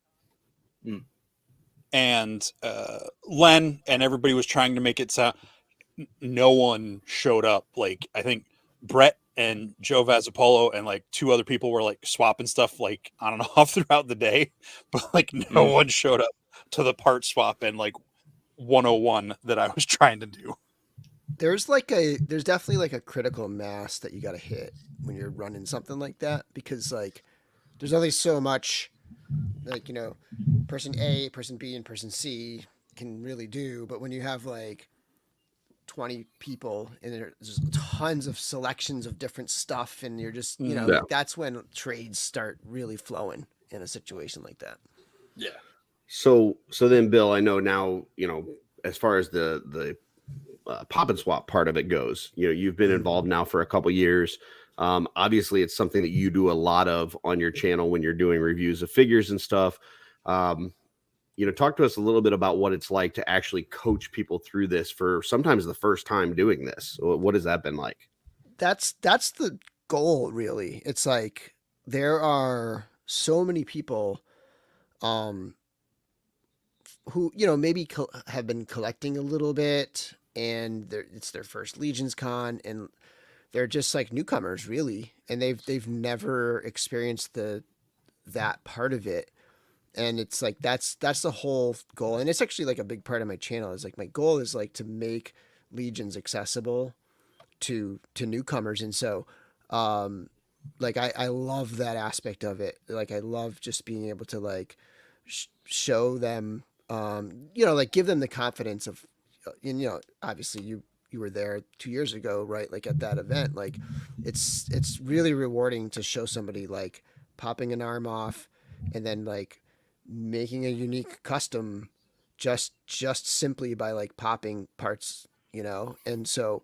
And Len and everybody was trying to make it sound, no one showed up. Like, I think Brett and Joe Vazzapolo and like 2 other people were like swapping stuff like on and off throughout the day, but like no one showed up to the part swap and like 101 that I was trying to do. There's definitely like a critical mass that you got to hit when you're running something like that, because like there's only so much, like, you know, person A, person B, and person C can really do. But when you have like 20 people and there's just tons of selections of different stuff. And you're just, you know, Yeah. like that's when trades start really flowing in a situation like that. Yeah. So then, Bill, I know now, you know, as far as the pop and swap part of it goes, you know, you've been involved now for a couple years. Obviously, it's something that you do a lot of on your channel when you're doing reviews of figures and stuff. You know, talk to us a little bit about what it's like to actually coach people through this for sometimes the first time doing this. What has that been like? That's the goal, really. It's like there are so many people who, you know, maybe have been collecting a little bit and it's their first LegionsCon and they're just like newcomers, really, and they've never experienced that part of it. And it's like that's the whole goal, and it's actually like a big part of my channel. Is like my goal is like to make Legions accessible to newcomers, and so like I love that aspect of it. Like I love just being able to like show them, you know, like give them the confidence of, and, you know, obviously you were there 2 years ago, right? Like at that event, like it's really rewarding to show somebody like popping an arm off and then like making a unique custom just simply by like popping parts, you know? And so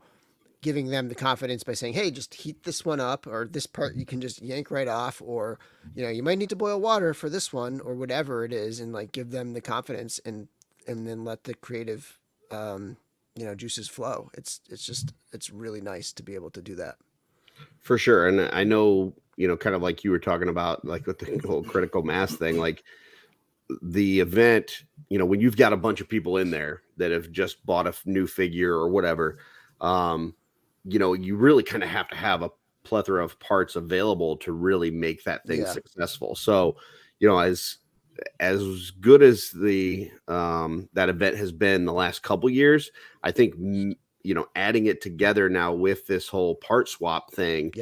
giving them the confidence by saying, hey, just heat this one up, or this part you can just yank right off, or, you know, you might need to boil water for this one, or whatever it is, and like give them the confidence and then let the creative you know, juices flow. It's really nice to be able to do that. For sure. And I know, you know, kind of like you were talking about, like with the whole critical mass thing, like the event, you know, when you've got a bunch of people in there that have just bought a new figure or whatever, you know, you really kind of have to have a plethora of parts available to really make that thing successful. So, you know, as good as the that event has been the last couple years, I think, you know, adding it together now with this whole part swap thing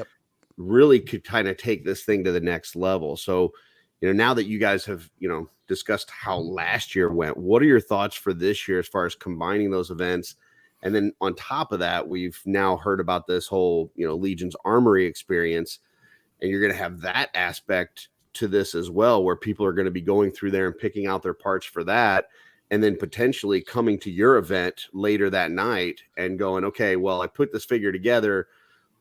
really could kind of take this thing to the next level. So, you know, now that you guys have, you know, discussed how last year went, what are your thoughts for this year as far as combining those events? And then on top of that, we've now heard about this whole, you know, Legion's Armory experience, and you're going to have that aspect to this as well, where people are going to be going through there and picking out their parts for that, and then potentially coming to your event later that night and going, okay, well, I put this figure together,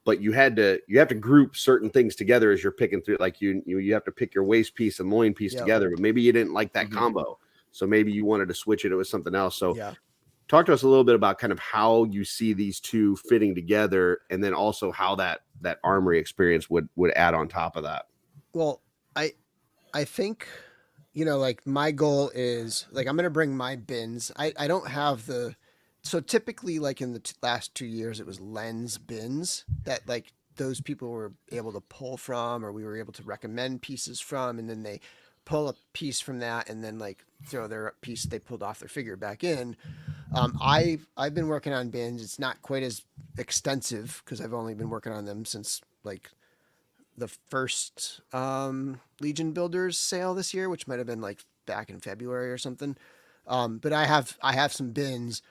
but you have to group certain things together as you're picking through. Like you have to pick your waist piece and loin piece together, but maybe you didn't like that combo, so maybe you wanted to switch it with something else. So talk to us a little bit about kind of how you see these two fitting together, and then also how that Armory experience would add on top of that. Well, I think, you know, like my goal is like, I'm going to bring my bins. I don't have so typically like in the last 2 years, it was lens bins that like those people were able to pull from, or we were able to recommend pieces from, and then they pull a piece from that and then like throw their piece they pulled off their figure back in. I've been working on bins. It's not quite as extensive because I've only been working on them since like the first Legion Builders sale this year, which might have been like back in February or something. But I have some bins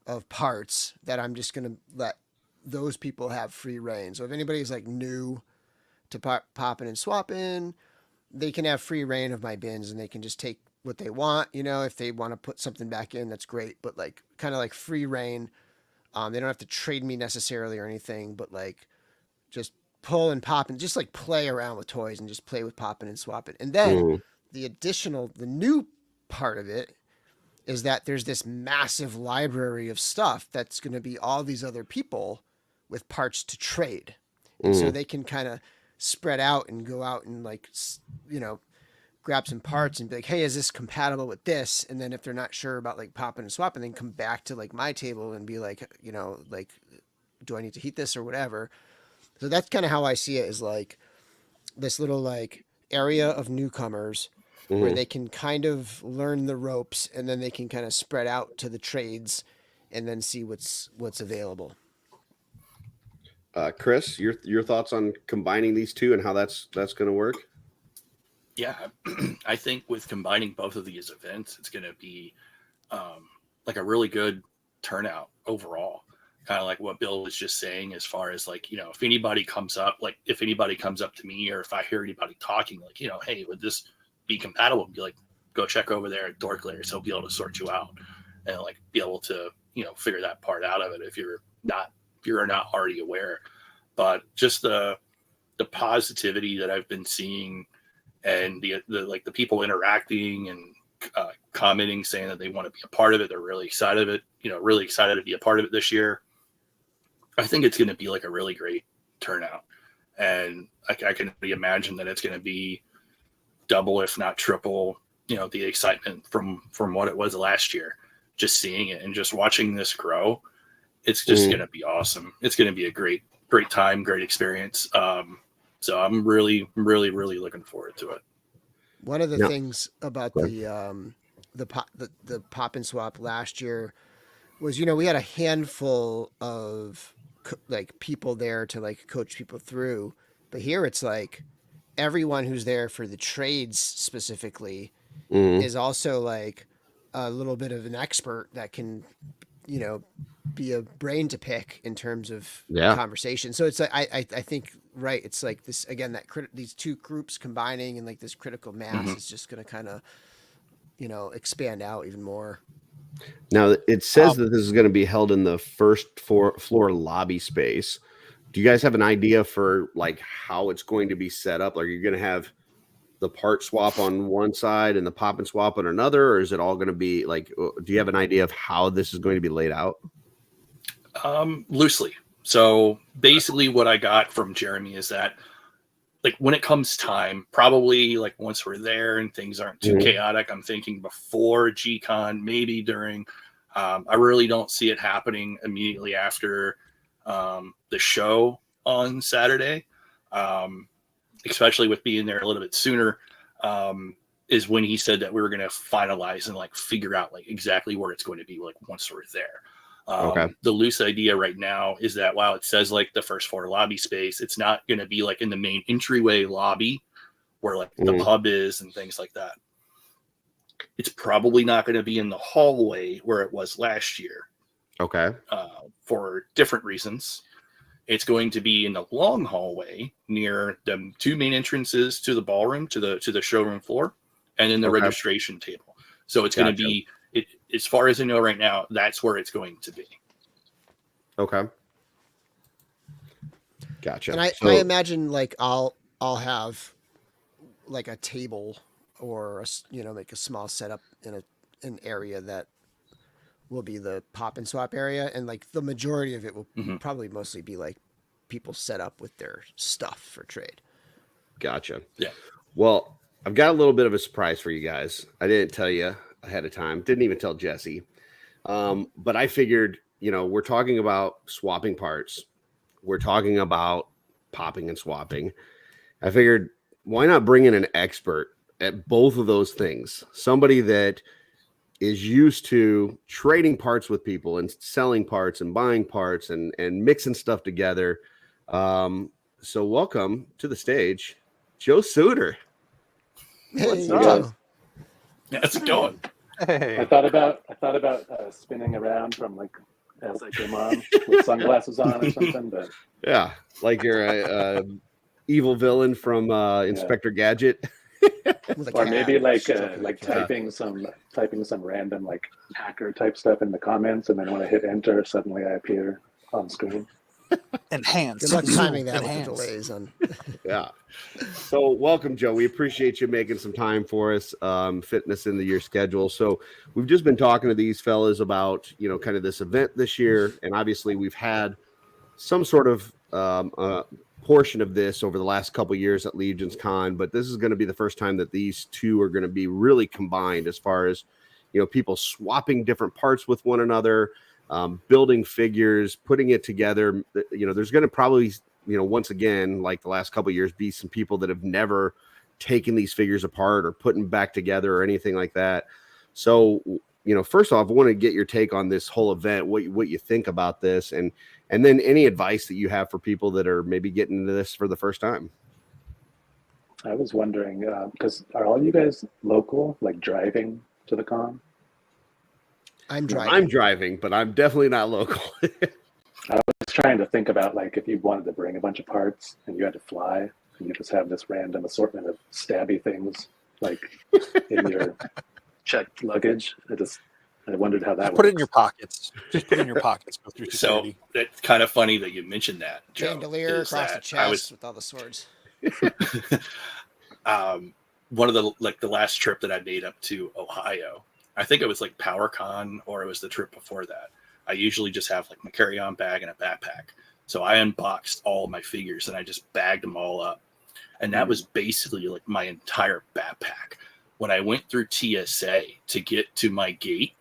of parts that I'm just gonna let those people have free reign. So if anybody's like new to popping and swapping, they can have free reign of my bins and they can just take what they want. You know, if they want to put something back in, that's great. But like kind of like free reign. They don't have to trade me necessarily or anything, but like just pull and pop and just like play around with toys and just play with popping and swapping. And then the new part of it is that there's this massive library of stuff that's going to be all these other people with parts to trade. And so they can kind of spread out and go out and like, you know, grab some parts and be like, hey, is this compatible with this? And then if they're not sure about like popping and swapping, then come back to like my table and be like, you know, like, do I need to heat this or whatever? So that's kind of how I see it, is like this little like area of newcomers where they can kind of learn the ropes, and then they can kind of spread out to the trades and then see what's available. Chris, your thoughts on combining these two and how that's going to work? Yeah, I think with combining both of these events, it's going to be like a really good turnout overall. kind of like what Bill was just saying, as far as like, if anybody comes up to me, or if I hear anybody talking, like, hey, would this be compatible? Be like, go check over there at Dork Layers. He'll be able to sort you out and like be able to, figure that part out of it if you're not already aware. But just the positivity that I've been seeing, and the people interacting and commenting, saying that they want to be a part of it. They're really excited to be a part of it this year. I think it's going to be like a really great turnout. And I can imagine that it's going to be double, if not triple, the excitement from what it was last year. Just seeing it and just watching this grow, it's just going to be awesome. It's going to be a great time, great experience. So I'm really, really, really looking forward to it. One of the things about the pop and swap last year was, we had a handful of like people there to like coach people through, but here it's like everyone who's there for the trades specifically is also like a little bit of an expert that can, be a brain to pick in terms of conversation. So it's like, I think, right. It's like this, again, these two groups combining and like this critical mass is just going to kind of, expand out even more. Now it says that this is going to be held in the first floor lobby space. Do you guys have an idea for like how it's going to be set up? Like, are you going to have the part swap on one side and the pop and swap on another, or is it all going to be like, do you have an idea of how this is going to be laid out? Loosely. So basically what I got from Jeremy is that, like, when it comes time, probably like once we're there and things aren't too chaotic, I'm thinking before GCon, maybe during, I really don't see it happening immediately after the show on Saturday, especially with being there a little bit sooner, is when he said that we were going to finalize and like figure out like exactly where it's going to be like once we're there. The loose idea right now is that while it says like the first floor lobby space, it's not going to be like in the main entryway lobby where like the pub is and things like that. It's probably not going to be in the hallway where it was last year. Okay. For different reasons. It's going to be in the long hallway near the two main entrances to the ballroom, to the showroom floor, and then the registration table. So it's going to be, as far as I know right now, that's where it's going to be. Okay. Gotcha. And I imagine like I'll have like a table or like a small setup in an area that will be the pop and swap area, and like the majority of it will probably mostly be like people set up with their stuff for trade. Gotcha. Yeah. Well, I've got a little bit of a surprise for you guys. I didn't tell you ahead of time. Didn't even tell Jesse. But I figured, we're talking about swapping parts. We're talking about popping and swapping. I figured, why not bring in an expert at both of those things? Somebody that is used to trading parts with people and selling parts and buying parts and mixing stuff together. So welcome to the stage, Joe Suter. Hey, Joe. How's it going? Hey. I thought about spinning around from like as I came on with sunglasses on or something, but yeah, like you're a evil villain from Inspector Gadget. Or maybe like typing some random like hacker type stuff in the comments, and then when I hit enter, suddenly I appear on screen. Enhance. Good luck timing that with the delays on. Yeah. So welcome, Joe. We appreciate you making some time for us, fitting us into your schedule. So we've just been talking to these fellas about, kind of this event this year. And obviously we've had some sort of portion of this over the last couple of years at LegionsCon, but this is going to be the first time that these two are going to be really combined as far as, people swapping different parts with one another, building figures, putting it together. There's going to probably, once again, like the last couple of years, be some people that have never taken these figures apart or put them back together or anything like that. So, first off, I want to get your take on this whole event, what you think about this, and then any advice that you have for people that are maybe getting into this for the first time. I was wondering, because are all you guys local, like driving to the con? I'm driving. I'm driving, but I'm definitely not local. trying to think about like if you wanted to bring a bunch of parts and you had to fly and you just have this random assortment of stabby things like in your checked luggage. I wondered how that Put it in works. your pockets. Just put it in your pockets. Go through So security. it's kind of funny that you mentioned that, Joe. Chandelier is across the that chest with all the swords. One of the last trip that I made up to Ohio, I think it was like PowerCon or it was the trip before that. I usually just have like my carry-on bag and a backpack. So I unboxed all my figures and I just bagged them all up. And that was basically like my entire backpack. When I went through TSA to get to my gate,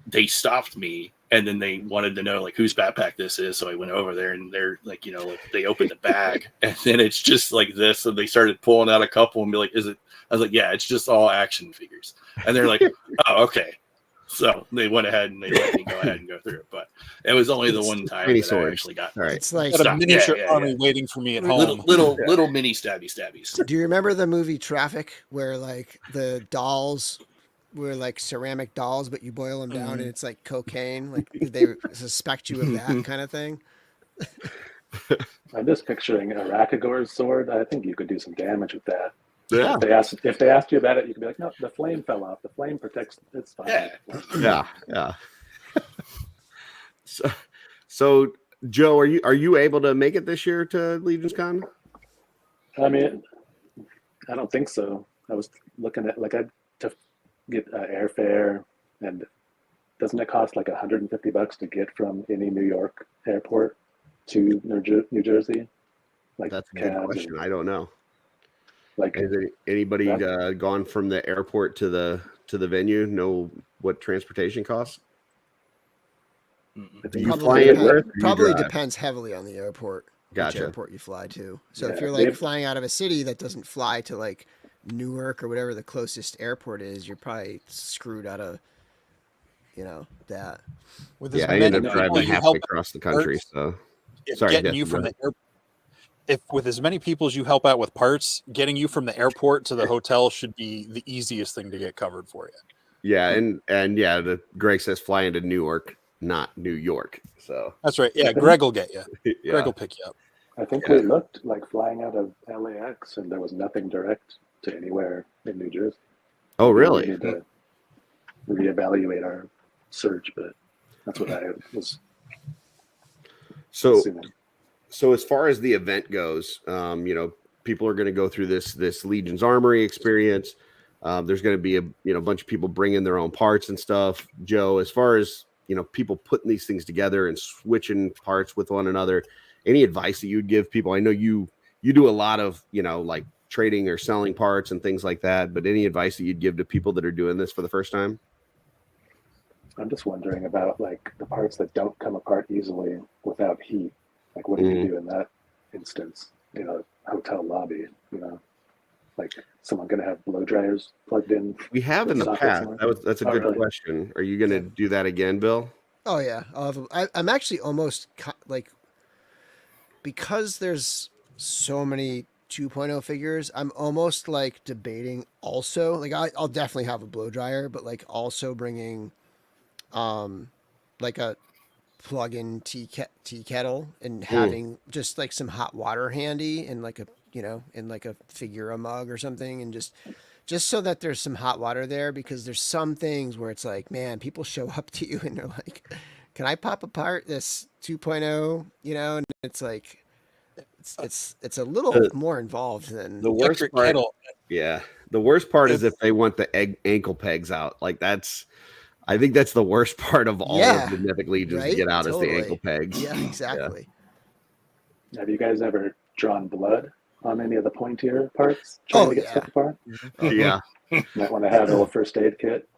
they stopped me and then they wanted to know like whose backpack this is. So I went over there and they're like, like they opened the bag and then it's just like this. And they started pulling out a couple and be like, is it? I was like, yeah, it's just all action figures. And they're like, oh, okay. So they went ahead and they let me go ahead and go through it. But it was only the one time that I actually got. All right. It's like, Got a miniature Yeah. army waiting for me at home. Little mini stabbies. do you remember the movie Traffic where like the dolls were like ceramic dolls, but you boil them down and it's like cocaine? Like did they suspect you of that kind of thing? I'm just picturing a Rakagor's sword. I think you could do some damage with that. Yeah. If they asked you about it, you could be like, no, the flame fell off. The flame protects. It's fine. Yeah. So Joe, are you able to make it this year to LegionsCon? I mean, I don't think so. I was looking at I to get airfare, and doesn't it cost like $150 to get from any New York airport to New Jersey? Like That's a good question. I don't know. Like, has anybody gone from the airport to the venue? Know what transportation costs? I think Probably depends heavily on the airport. Gotcha. Which airport you fly to. So Yeah, if you're like flying out of a city that doesn't fly to like Newark or whatever the closest airport is, you're probably screwed out of, that. With Yeah, I ended up driving halfway across the country. So sorry, getting you from the airport. If with as many people as you help out with parts, getting you from the airport to the hotel should be the easiest thing to get covered for you. Yeah, and yeah, Greg says fly into Newark, not New York. So that's right. Yeah, Greg will get you. Yeah. Greg will pick you up. I think we looked like flying out of LAX, and there was nothing direct to anywhere in New Jersey. Oh, really? We need to reevaluate our search, but that's what I was assuming. So as far as the event goes, people are going to go through this Legion's Armory experience. There's going to be a bunch of people bringing their own parts and stuff. Joe, as far as people putting these things together and switching parts with one another, any advice that you'd give people? I know you do a lot of like trading or selling parts and things like that, but any advice that you'd give to people that are doing this for the first time? I'm just wondering about like the parts that don't come apart easily without heat. Like, what do you do in that instance? Hotel lobby. Like someone going to have blow dryers plugged in. We have in the past. That's a good really? question. Are you going to do that again, Bill? Oh yeah, I'm actually almost like, because there's so many 2.0 figures, I'm almost like debating also, like I'll definitely have a blow dryer, but like also bringing like a plug-in tea kettle and having just like some hot water handy and like a in like a Figura mug or something, and just so that there's some hot water there, because there's some things where it's like, man, people show up to you and they're like, can I pop apart this 2.0, and it's like it's a little more involved than the worst part. Kettle. Yeah, the worst part is if they want the ankle pegs out. Like I think that's the worst part of all of the Mythic Legions to get out is the ankle pegs. Yeah, exactly. Yeah. Have you guys ever drawn blood on any of the pointier parts trying to get stuff apart? Yeah. Might want to have a little first aid kit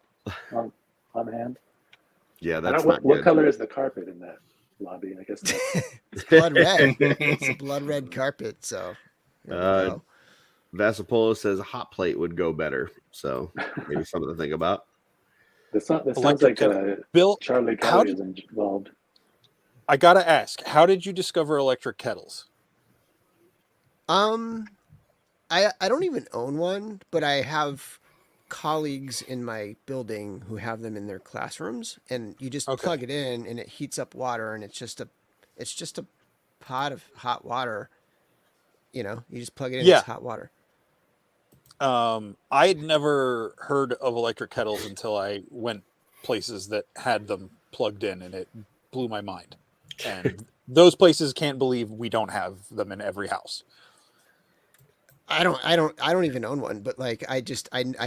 on hand. Yeah, that's what color is the carpet in that lobby? I guess it's blood red. It's a blood red carpet. So Vasapolo says a hot plate would go better. So maybe something to think about. This sounds like Bill, Charlie Kelly is involved. I gotta ask, how did you discover electric kettles? I don't even own one, but I have colleagues in my building who have them in their classrooms, and you just plug it in and it heats up water, and it's It's just a pot of hot water. You know, you just plug it in. Yeah. It's hot water. I had never heard of electric kettles until I went places that had them plugged in, and it blew my mind. And those places can't believe we don't have them in every house. I don't even own one, but like I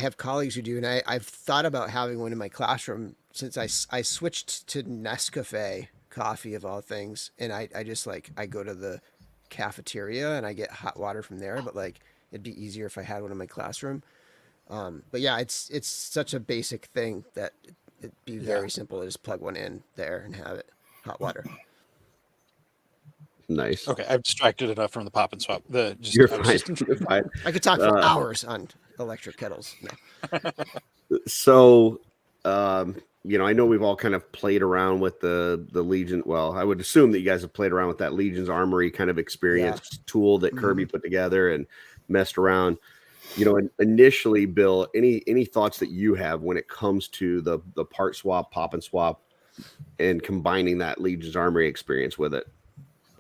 have colleagues who do, and I've thought about having one in my classroom since I switched to Nescafe coffee of all things, and I just like I go to the cafeteria and I get hot water from there, but like it'd be easier if I had one in my classroom. But yeah, it's such a basic thing that it'd be very simple to just plug one in there and have it hot water. Nice. Okay, I've distracted enough from the pop and swap. You're fine. You're fine. I could talk for hours on electric kettles. No. So, you know, I know we've all kind of played around with the Legion. Well, I would assume that you guys have played around with that Legion's Armory kind of experience tool that Kirby put together and messed around. You know, initially, Bill, any thoughts that you have when it comes to the part swap, pop and swap, and combining that Legion's Armory experience with it?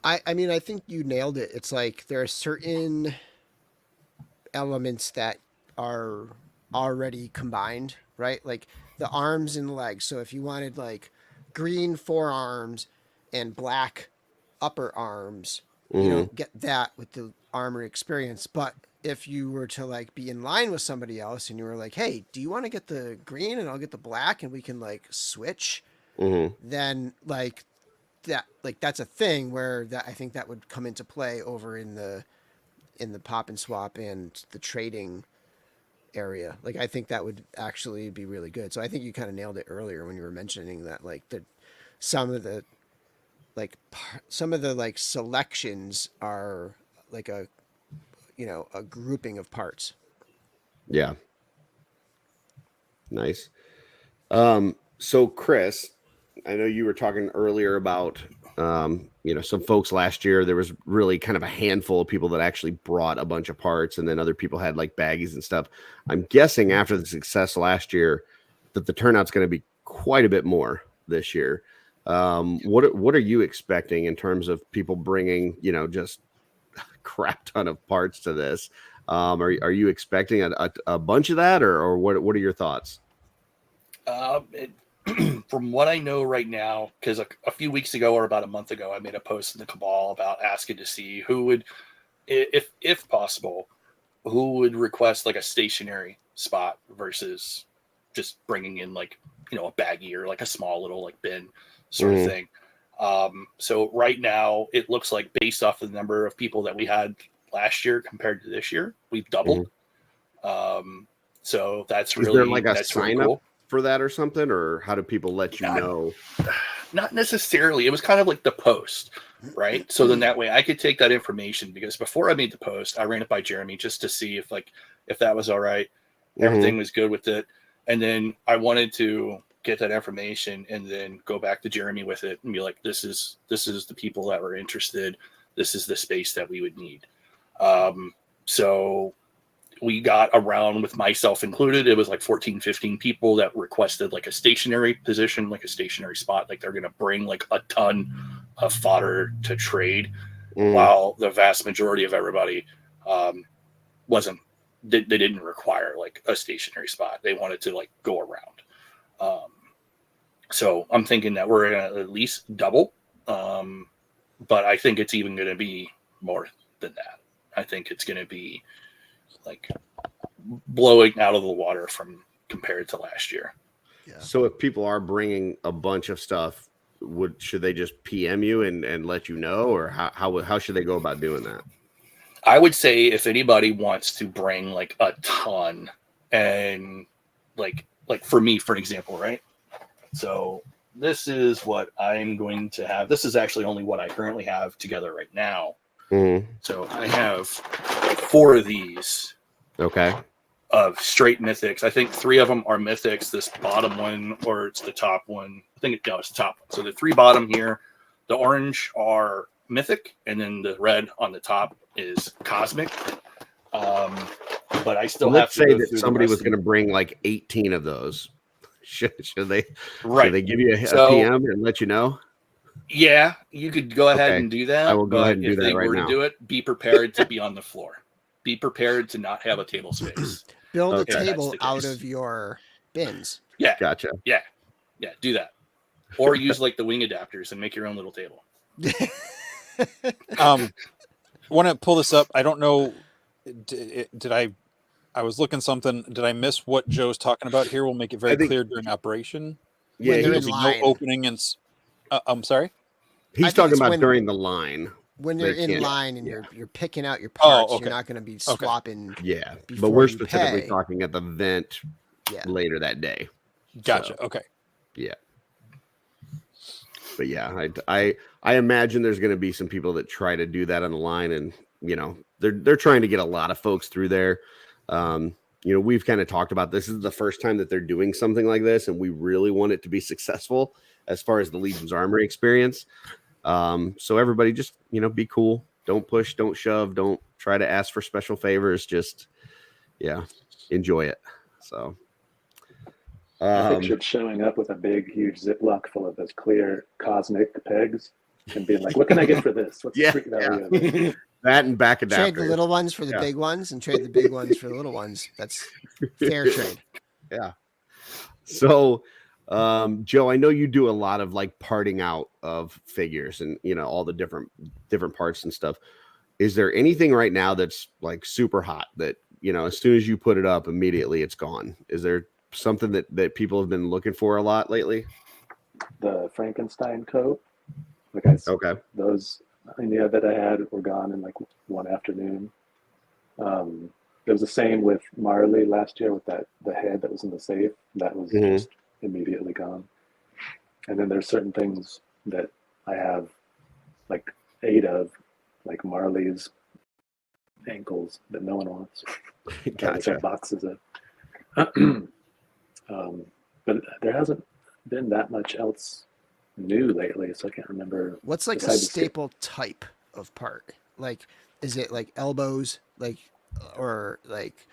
I mean, I think you nailed it. It's like there are certain elements that are already combined, right? Like the arms and legs. So if you wanted like green forearms and black upper arms, you don't get that with the Armory experience. But if you were to like be in line with somebody else and you were like, hey, do you want to get the green and I'll get the black and we can like switch, then like that, like that's a thing where that I think that would come into play over in the pop and swap and the trading area. Like I think that would actually be really good. So I think you kind of nailed it earlier when you were mentioning that like some of the selections are like a grouping of parts. Yeah. Nice. So Chris, I know you were talking earlier about, you know, some folks last year, there was really kind of a handful of people that actually brought a bunch of parts, and then other people had like baggies and stuff. I'm guessing after the success last year that the turnout's going to be quite a bit more this year. What are you expecting in terms of people bringing, you know, just crap ton of parts to this? Are you expecting a bunch of that, or what are your thoughts? From what I know right now, because a few weeks ago or about a month ago, I made a post in the Cabal about asking to see who would, if possible, who would request like a stationary spot versus just bringing in like, you know, a baggie or like a small little like bin sort of thing. So right now it looks like based off the number of people that we had last year compared to this year, we've doubled. So that's really, there like a that's sign really cool. up for that or something, or how do people let you know? Not necessarily. It was kind of like the post, right? So then that way I could take that information, because before I made the post, I ran it by Jeremy just to see if that was all right. Everything was good with it. And then I wanted to get that information and then go back to Jeremy with it and be like, this is the people that were interested. This is the space that we would need. So we got around, with myself included, it was like 14, 15 people that requested like a stationary position, like a stationary spot. Like they're going to bring like a ton of fodder to trade, while the vast majority of everybody they didn't require like a stationary spot. They wanted to like go around. So I'm thinking that we're going to at least double. But I think it's even going to be more than that. I think it's going to be like blowing out of the water from compared to last year. Yeah. So if people are bringing a bunch of stuff, should they just PM you and let you know, or how should they go about doing that? I would say if anybody wants to bring like a ton, and like for me, for example, right? So this is what I'm going to have. This is actually only what I currently have together right now. So I have 4 of these. Okay. Of straight mythics. I think 3 of them are mythics. This bottom one, or it's the top one. I think it's the top one. So the 3 bottom here, the orange are mythic, and then the red on the top is cosmic. But I still have to say that somebody was going to bring like 18 of those. Should they give you a PM and let you know? Yeah, you could go ahead Okay. and do that. I will go but ahead and do if that they right were now. to do it, be prepared to be on the floor. Be prepared to not have a table space. Build Okay. a That's table the out case. of your bins. Yeah, Gotcha. yeah, do that. Or use like the wing adapters and make your own little table. Want to pull this up? I don't know. Did I was looking something. Did I miss what Joe's talking about here? We'll make it very I think- clear during operation. Yeah, When they're There'll in be no line. opening and. I'm sorry. I he's think talking it's about when- during the line. When you're They in can't- line and yeah. you're picking out your Oh, parts, okay. you're not going to be swapping. Yeah, but before we're you specifically pay. talking at the vent Yeah. later that day. Gotcha. So, Okay. yeah. But yeah, I imagine there's going to be some people that try to do that on the line, and they're trying to get a lot of folks through there. We've kind of talked about this is the first time that they're doing something like this, and we really want it to be successful as far as the Legion's Armory experience. So everybody just be cool. Don't push, don't shove, don't try to ask for special favors. Just enjoy it. So I pictured showing up with a big, huge Ziploc full of those clear cosmic pegs and being like, what can I get for this? What's the street value of it? that and back adapters. Trade the little ones for the big ones, and trade the big ones for the little ones. That's fair trade. Yeah. So, Joe, I know you do a lot of like parting out of figures and all the different parts and stuff. Is there anything right now that's like super hot that as soon as you put it up, immediately it's gone? Is there something that people have been looking for a lot lately? The Frankenstein coat. Okay. Those that I had were gone in like one afternoon. It was the same with Marley last year with the head that was in the safe. That was just immediately gone. And then there's certain things that I have like 8 of, like Marley's ankles that no one wants. Gotcha. Boxes of. But there hasn't been that much else new lately, so I can't remember. What's like a besides the staple type of part? Like, is it like elbows, like, or like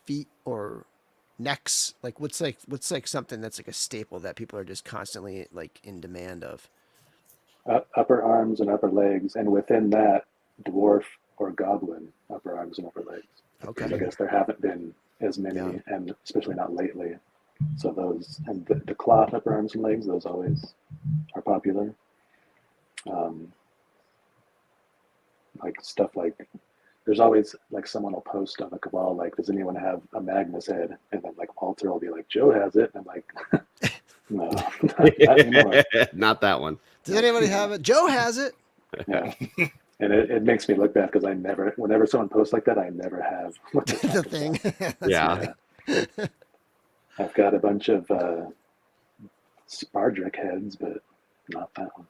feet or necks? Like, what's like something that's like a staple that people are just constantly like in demand of? upper arms and upper legs, and within that, dwarf or goblin upper arms and upper legs. Okay. So I guess there haven't been as many, and especially not lately. So those, and the cloth upper arms and legs, those always are popular. Like stuff like, there's always like someone will post on the wall like, does anyone have a Magnus head? And then like Alter will be like, Joe has it. And I'm like, no, not anymore. Not that one. Does anybody have it? Joe has it. Yeah. And it makes me look bad because whenever someone posts like that, I never have what they're The talking thing. about. Yeah. Yeah. I've got a bunch of Spardrick heads, but not that one.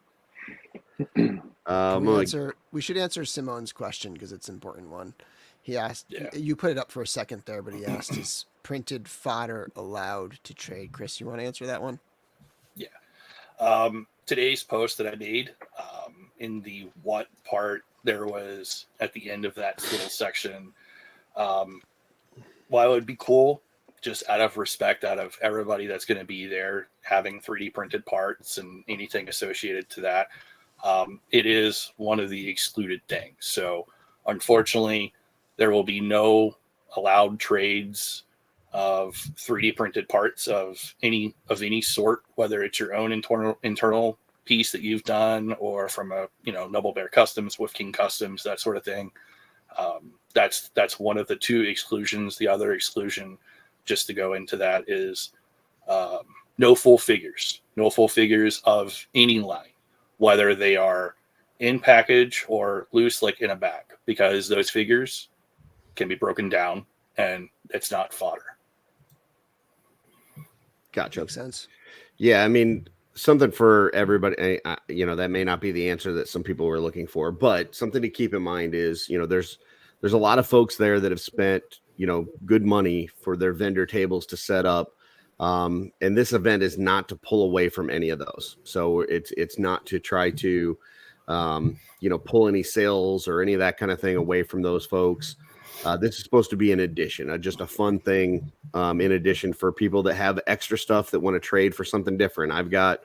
We should answer Simone's question because it's an important one. He asked, Yeah. you put it up for a second there, but he asked, is printed fodder allowed to trade? Chris, you want to answer that one? Yeah. Today's post that I made, in the what part, there was at the end of that little section, while it would be cool, just out of respect, out of everybody that's going to be there having 3D printed parts and anything associated to that, it is one of the excluded things. So unfortunately, there will be no allowed trades of 3D printed parts of any sort, whether it's your own internal piece that you've done or from a Noble Bear Customs, with King Customs, that sort of thing. That's one of the 2 exclusions. The other exclusion, just to go into that, is no full figures of any line, whether they are in package or loose, like in a bag, because those figures can be broken down and it's not fodder. Gotcha. Makes sense. Yeah, I mean, something for everybody. That may not be the answer that some people were looking for, but something to keep in mind is, there's a lot of folks there that have spent, good money for their vendor tables to set up. And this event is not to pull away from any of those. So it's not to try to, pull any sales or any of that kind of thing away from those folks. This is supposed to be an addition, just a fun thing, in addition for people that have extra stuff that want to trade for something different. I've got,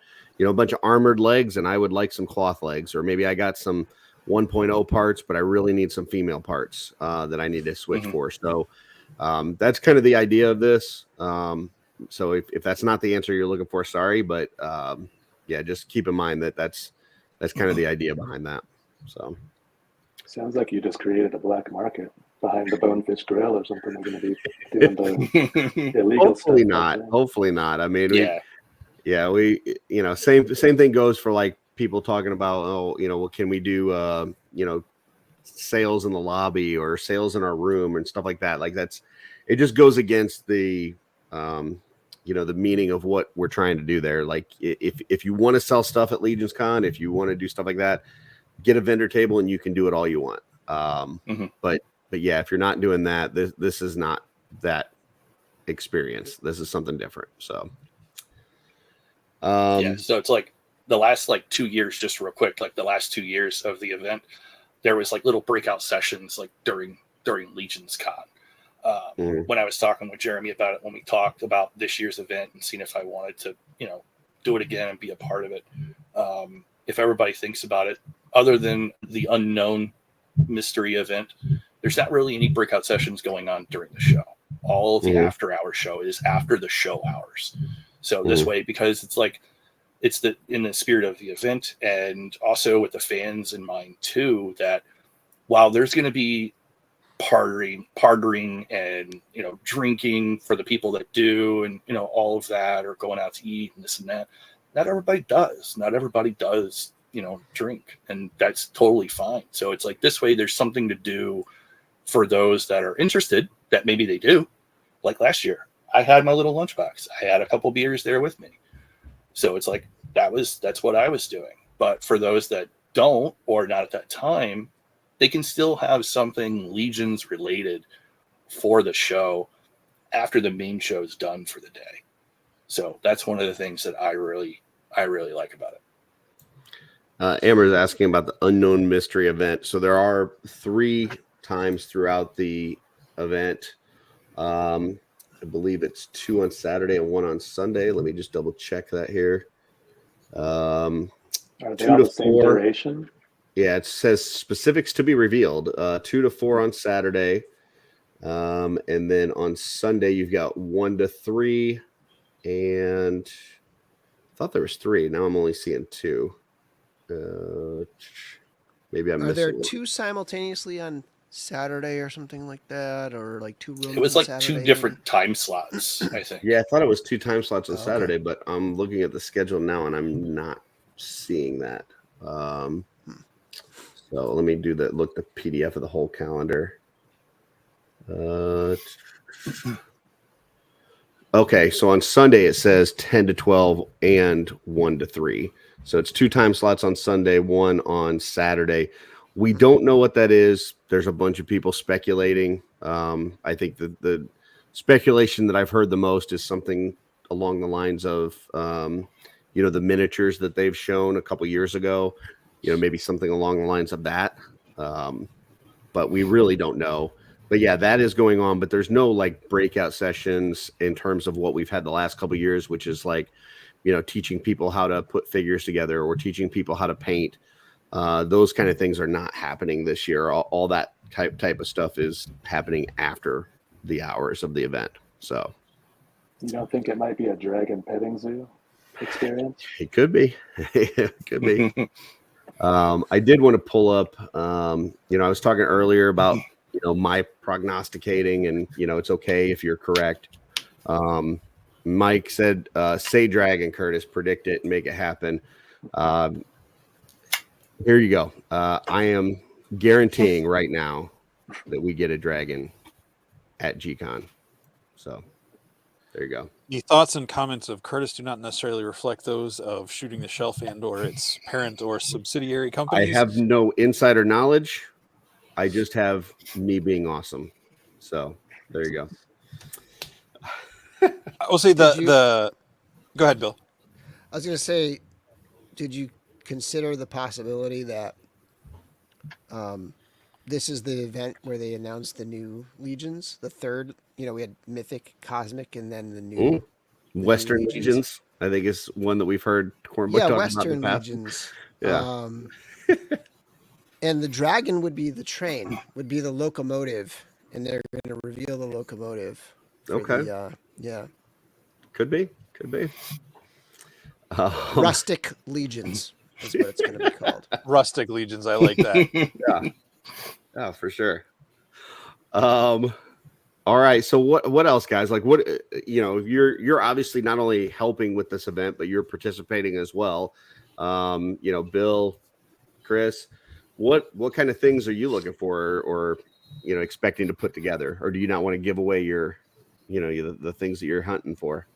a bunch of armored legs and I would like some cloth legs, or maybe I got some 1.0 parts, but I really need some female parts that I need to switch for. So that's kind of the idea of this. So if that's not the answer you're looking for, sorry, but yeah, just keep in mind that that's kind of the idea behind that. So sounds like you just created a black market behind the Bonefish Grill or something. They're going to be doing the illegal hopefully stuff. not. Hopefully not. I mean, Yeah. we same thing goes for like people talking about, oh, well, can we do sales in the lobby or sales in our room and stuff like that. Like it just goes against the the meaning of what we're trying to do there. Like if you want to sell stuff at LegionsCon, if you want to do stuff like that, get a vendor table and you can do it all you want. But yeah, if you're not doing that, this is not that experience. This is something different. So so it's like the last 2 years, just real quick, like the last 2 years of the event, there was like little breakout sessions like during LegionsCon. When I was talking with Jeremy about it, when we talked about this year's event and seeing if I wanted to, do it again and be a part of it. If everybody thinks about it, other than the unknown mystery event, there's not really any breakout sessions going on during the show. All of the after hour show is after the show hours. So this way, because it's like, it's in the spirit of the event, and also with the fans in mind too, that while there's going to be partying and drinking for the people that do, and all of that, or going out to eat and this and that, not everybody does drink, and that's totally fine. So it's like this way, there's something to do for those that are interested, that maybe they do. Like last year, I had my little lunchbox. I had a couple beers there with me. So it's like that's what I was doing. But for those that don't, or not at that time, they can still have something Legions related for the show after the main show is done for the day. So that's one of the things that I really like about it. Amber is asking about the unknown mystery event. So there are 3 times throughout the event. I believe it's 2 on Saturday and 1 on Sunday. Let me just double check that here. Are they all the same duration? Yeah, it says specifics to be revealed. 2 to 4 on Saturday. And then on Sunday, you've got 1 to 3. And I thought there was 3. Now I'm only seeing 2. Maybe I'm missing. Are there one. 2 simultaneously on Saturday or something like that, or like 2 rooms? It was like Saturday 2 different time slots, I think. Yeah, I thought it was 2 time slots on Saturday, but I'm looking at the schedule now and I'm not seeing that. So let me look the PDF of the whole calendar. Okay, so on Sunday it says 10 to 12 and 1 to 3. So it's 2 time slots on Sunday, 1 on Saturday. We don't know what that is. There's a bunch of people speculating. I think the speculation that I've heard the most is something along the lines of, the miniatures that they've shown a couple years ago, maybe something along the lines of that. But we really don't know. But yeah, that is going on. But there's no like breakout sessions in terms of what we've had the last couple of years, which is like, teaching people how to put figures together or teaching people how to paint. Those kind of things are not happening this year. All that type of stuff is happening after the hours of the event. So you don't think it might be a dragon petting zoo experience? It could be. It could be. I did want to pull up, I was talking earlier about, my prognosticating and, it's okay if you're correct. Mike said, say dragon, Curtis, predict it and make it happen. Here you go. I am guaranteeing right now that we get a dragon at GCon. So there you go. The thoughts and comments of Curtis do not necessarily reflect those of Shooting the Shelf and or its parent or subsidiary companies. I have no insider knowledge. I just have me being awesome. So there you go. I will say go ahead, Bill. I was going to say, did you consider the possibility that this is the event where they announced the new Legions, the third, we had Mythic, Cosmic, and then the new Western Legions. I think is one that we've heard Cornbook Yeah, talk Western about in the Legions. Yeah. And the dragon would be the train, would be the locomotive, and they're going to reveal the locomotive. For Okay. The, yeah. Could be. Rustic Legions is what it's going to be called. Rustic Legions. I like that. Yeah, for sure. All right. So what else, guys? Like, what you're obviously not only helping with this event, but you're participating as well. Bill, Chris, what kind of things are you looking for, or expecting to put together, or do you not want to give away your, the things that you're hunting for?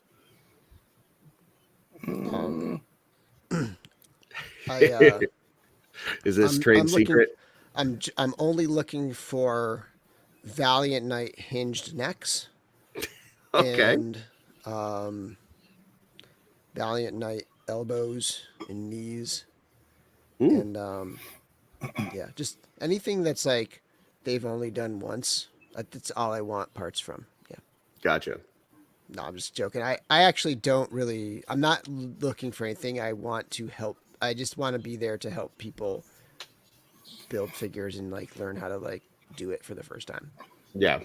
Is this trade secret? I'm only looking for Valiant Knight hinged necks. Okay. And Valiant Knight elbows and knees. And yeah, just anything that's like they've only done once. That's all I want parts from. Yeah. Gotcha. No, I'm just joking. I actually don't really. I'm not looking for anything. I want to help. I just want to be there to help people build figures and like learn how to like do it for the first time. Yeah.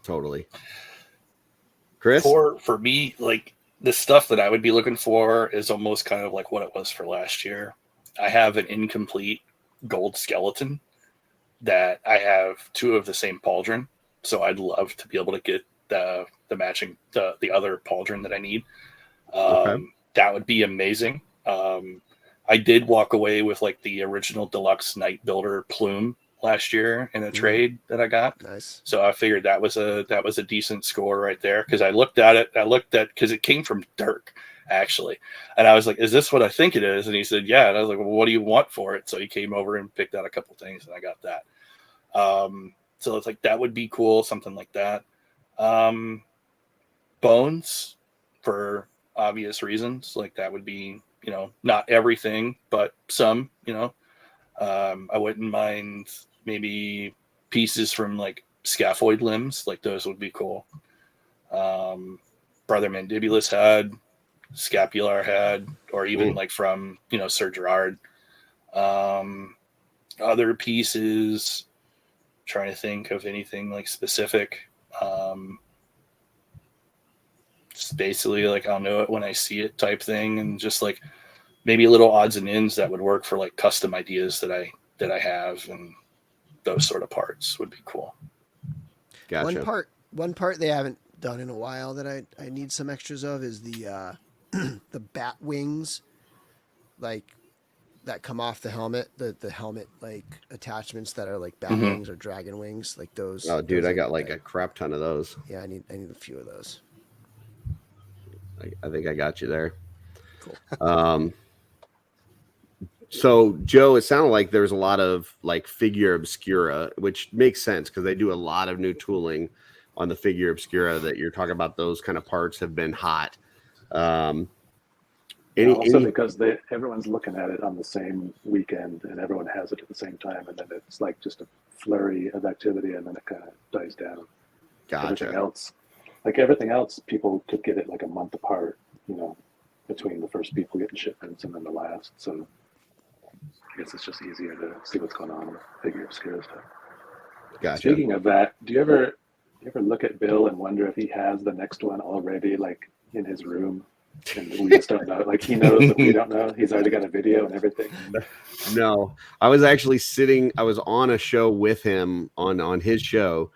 Totally. Chris? For me, like the stuff that I would be looking for is almost kind of like what it was for last year. I have an incomplete gold skeleton that I have 2 of the same pauldron. So I'd love to be able to get the matching, the other pauldron that I need. Okay. That would be amazing. I did walk away with like the original deluxe Night Builder plume last year in a trade that I got. Nice. So I figured that was a decent score right there, because I looked at because it came from Dirk actually, and I was like, is this what I think it is? And he said, yeah. And I was like, well, what do you want for it? So he came over and picked out a couple things, and I got that. So it's like that would be cool, something like that. Bones, for obvious reasons, like that would be, not everything, but some, I wouldn't mind maybe pieces from like scaphoid limbs, like those would be cool. Brother Mandibulus head, scapular head, or even like from, Sir Gerard. Other pieces, trying to think of anything like specific. Just basically like I'll know it when I see it type thing, and just like maybe little odds and ends that would work for like custom ideas that I have, and those sort of parts would be cool. Gotcha. One part they haven't done in a while that I need some extras of is the the bat wings, like that come off the helmet, the helmet like attachments that are like bat wings or dragon wings, like those. Oh, dude, those I got like a crap ton of those. Yeah, I need a few of those. I think I got you there. Cool. So Joe, it sounded like there's a lot of like figure obscura, which makes sense because they do a lot of new tooling on the figure obscura that you're talking about. Those kind of parts have been hot. Because everyone's looking at it on the same weekend, and everyone has it at the same time, and then it's like just a flurry of activity, and then it kind of dies down. Gotcha. Everything else, people could get it like a month apart, between the first people getting shipments and then the last. So I guess it's just easier to see what's going on with figure obscura stuff. Gotcha. Speaking of that, do you ever look at Bill and wonder if he has the next one already like in his room? And we just don't know. Like he knows, but we don't know. He's already got a video and everything. No, I was actually I was on a show with him on his show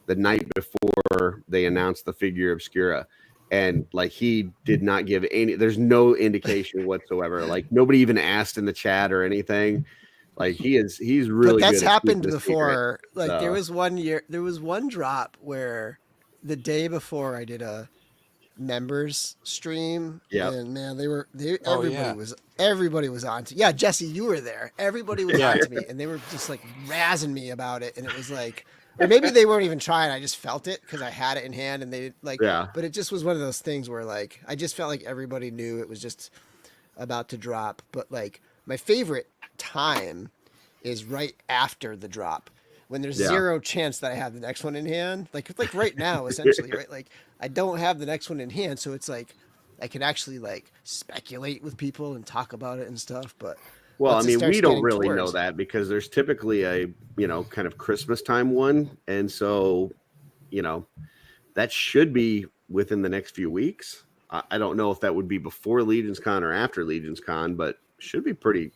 the night before they announced the figure obscura, and like he did not give there's no indication whatsoever. Like nobody even asked in the chat or anything. Like he's really. But that's good at happened keeping a before. secret. Like there was one drop where the day before I did a members stream, and man, everybody was on to. Yeah, Jesse, you were there. Everybody was on to me, and they were just like razzing me about it, and it was like, or maybe they weren't even trying. I just felt it because I had it in hand, and they like. Yeah. But it just was one of those things where like I just felt like everybody knew it was just about to drop. But like my favorite time is right after the drop, when there's zero chance that I have the next one in hand. Like right now, essentially, right? Like I don't have the next one in hand, so it's like I can actually like speculate with people and talk about it and stuff. But Well, once I it mean, starts we don't getting really know towards- that because there's typically a, kind of Christmas time one. And so, that should be within the next few weeks. I don't know if that would be before LegionsCon or after LegionsCon, but should be pretty,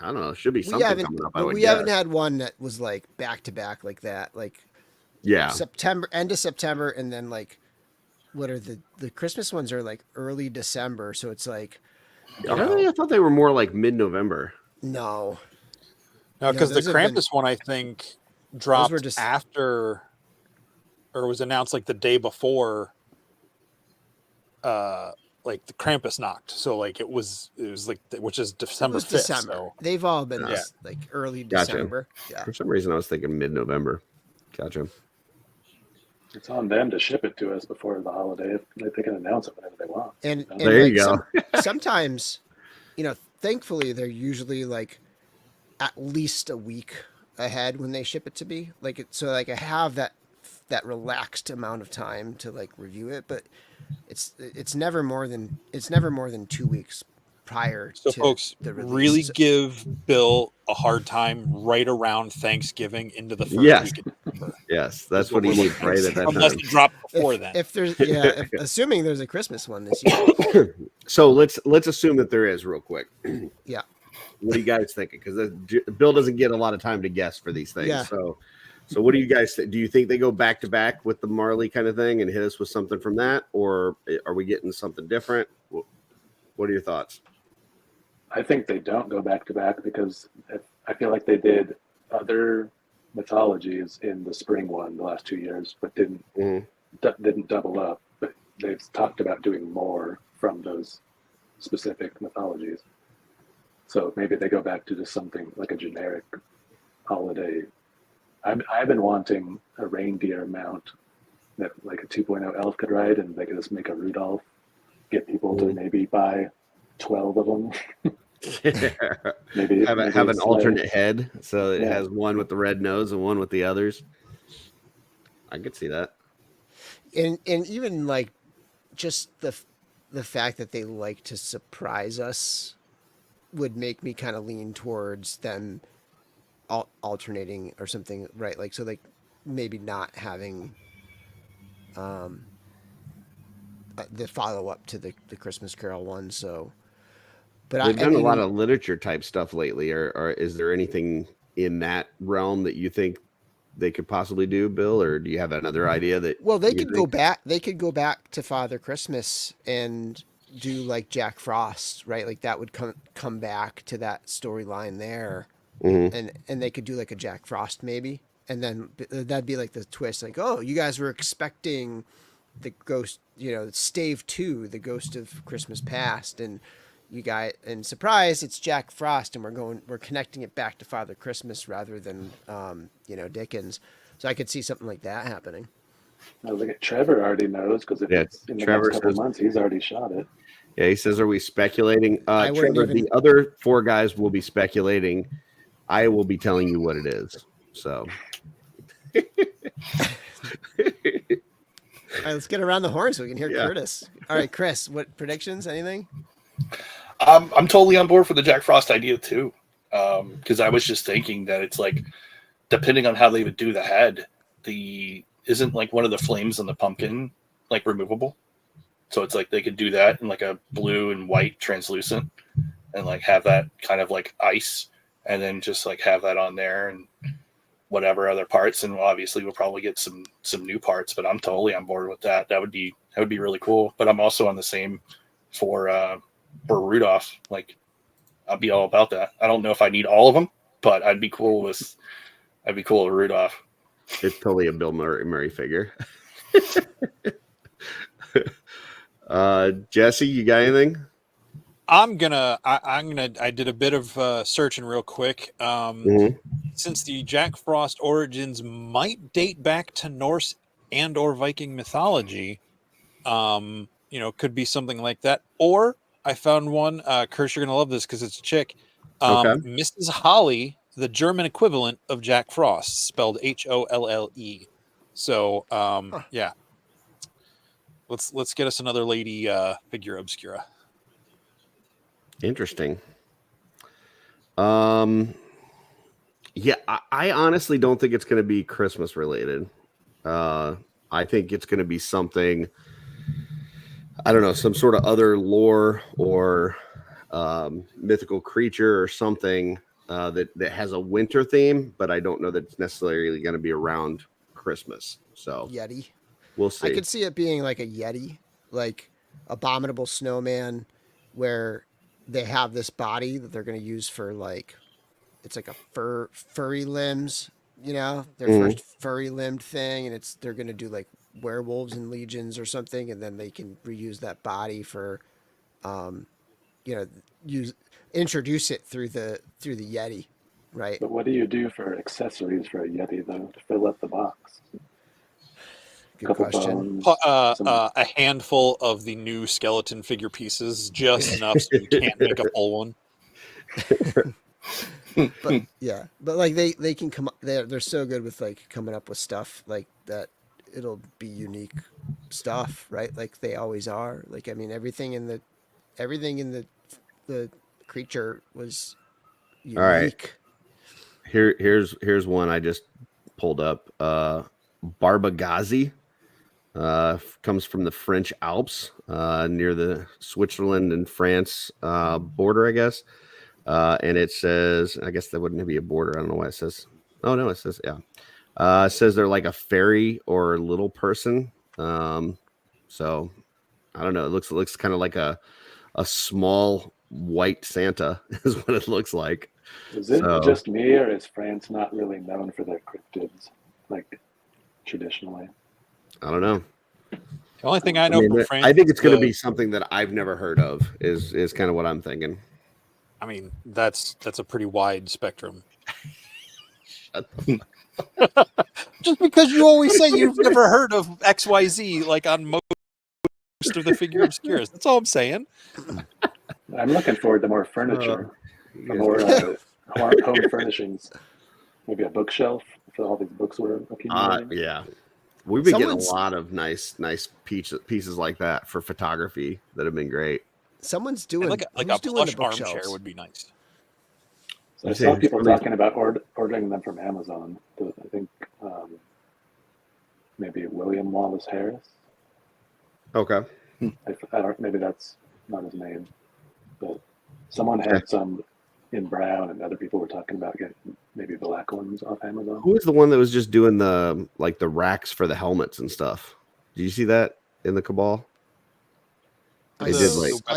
I don't know, should be we something haven't, coming up. I but would we guess. haven't had one that was like back to back like that. Like Yeah. September, end of September, and then like what are the Christmas ones are like early December, so it's like Are they? I thought they were more like mid-November. no. No, because the those have been- Krampus one, I think, dropped were just- after, or was announced like the day before, like the Krampus knocked. So like it was like, which is It December was 5th. December. So They've all been Yeah. like early Gotcha. December. Yeah. For some reason, I was thinking mid-November. Gotcha. It's on them to ship it to us before the holiday. They can announce it whenever they want. And There you like, go. sometimes, thankfully they're usually like at least a week ahead when they ship it to me. Like so like I have that relaxed amount of time to like review it, but it's never more than 2 weeks prior So to folks, the release. really So- give Bill a hard time right around Thanksgiving into the first Yes. week of December. Yes, that's what he needs right at that Unless time. it dropped before then. if there's assuming there's a Christmas one this year. So let's assume that there is real quick. Yeah. What are you guys thinking? Because Bill doesn't get a lot of time to guess for these things. Yeah. So what do you guys think? Do you think they go back to back with the Marley kind of thing and hit us with something from that, or are we getting something different? What are your thoughts? I think they don't go back to back because I feel like they did other mythologies in the spring one the last 2 years, but didn't double up. But they've talked about doing more from those specific mythologies. So maybe they go back to just something like a generic holiday. I've been wanting a reindeer mount that like a 2.0 elf could ride, and they could just make a Rudolph, get people to maybe buy 12 of them. maybe have maybe an it's alternate head, so it Yeah. has one with the red nose and one with the others. I could see that. And even like just the fact that they like to surprise us would make me kind of lean towards them alternating or something, right? Like so, like maybe not having the follow up to the Christmas Carol one. So, but They've done a lot of literature type stuff lately. Or is there anything in that realm that you think they could possibly do, Bill? Or do you have another idea that? Well, they you could go back. They could go back to Father Christmas and do like Jack Frost, right? Like that would come back to that storyline there, and they could do like a Jack Frost maybe, and then that'd be like the twist, like, oh, you guys were expecting the ghost, Stave 2, the Ghost of Christmas Past, and you guys, and surprise, it's Jack Frost, and we're connecting it back to Father Christmas rather than Dickens. So I could see something like that happening. I look at Trevor already knows because it's in the Trevor next couple says- months he's already shot it. Yeah, he says, "Are we speculating?" I wouldn't Trevor, even- the other four guys will be speculating. I will be telling you what it is. So, All right, let's get around the horn so we can hear Yeah. Curtis. All right, Chris, what predictions? Anything? I'm totally on board for the Jack Frost idea too, because I was just thinking that it's like, depending on how they would do the head, isn't like one of the flames on the pumpkin like removable? So it's like they could do that in like a blue and white translucent, and like have that kind of like ice, and then just like have that on there and whatever other parts. And obviously we'll probably get some new parts, but I'm totally on board with that. That would be really cool. But I'm also on the same for Rudolph. Like I'll be all about that. I don't know if I need all of them, but I'd be cool with Rudolph. it's totally a Bill Murray figure. Jesse, you got anything? I did a bit of searching real quick. Since the Jack Frost origins might date back to Norse and or Viking mythology, could be something like that. Or I found one, Kirsch, you're gonna love this because it's a chick. Okay. Mrs. Holly, the German equivalent of Jack Frost, spelled Holle. So yeah. let's get us another lady figure obscura. Interesting. Yeah, I honestly don't think it's going to be Christmas related. I think it's going to be something, I don't know, some sort of other lore or mythical creature or something that has a winter theme, but I don't know that it's necessarily going to be around Christmas. So Yeti. we'll see. I could see it being like a Yeti, like Abominable Snowman, where they have this body that they're going to use for like, it's like a furry limbs, you know, their first furry limbed thing, and they're going to do like werewolves and legions or something, and then they can reuse that body for, introduce it through the Yeti, right? But what do you do for accessories for a Yeti though to fill up the box? Good question. A handful of the new skeleton figure pieces, just enough so you can't make a full one. But yeah, but like they can come, they're so good with like coming up with stuff like that. It'll be unique stuff, right? Like they always are. Like, I mean, everything in the creature was unique. All right. Here's one I just pulled up. Barbagazi comes from the French Alps, near the Switzerland and France border, I guess. And it says, I guess that wouldn't be a border. I don't know why it says. Oh no, it says, yeah. It says they're like a fairy or little person. So I don't know. It looks kind of like a small white Santa is what it looks like. Is it just me, or is France not really known for their cryptids, like traditionally? I don't know. The only thing I know from France, I think it's going to be something that I've never heard of. Is kind of what I'm thinking. I mean, that's a pretty wide spectrum. Just because you always say you've never heard of XYZ, like on most of the figure obscuras. That's all I'm saying. I'm looking forward to more furniture, more home furnishings. Maybe a bookshelf for all these books we're accumulating. Yeah, we've been getting a lot of nice pieces like that for photography that have been great. Someone's doing like a plush armchair would be nice. So I saw people talking about ordering them from Amazon. I think maybe William Wallace Harris. Okay. I don't. Maybe that's not his name, but someone had some in brown, and other people were talking about getting maybe black ones off Amazon. Who was the one that was just doing the racks for the helmets and stuff? Did you see that in the Cabal? I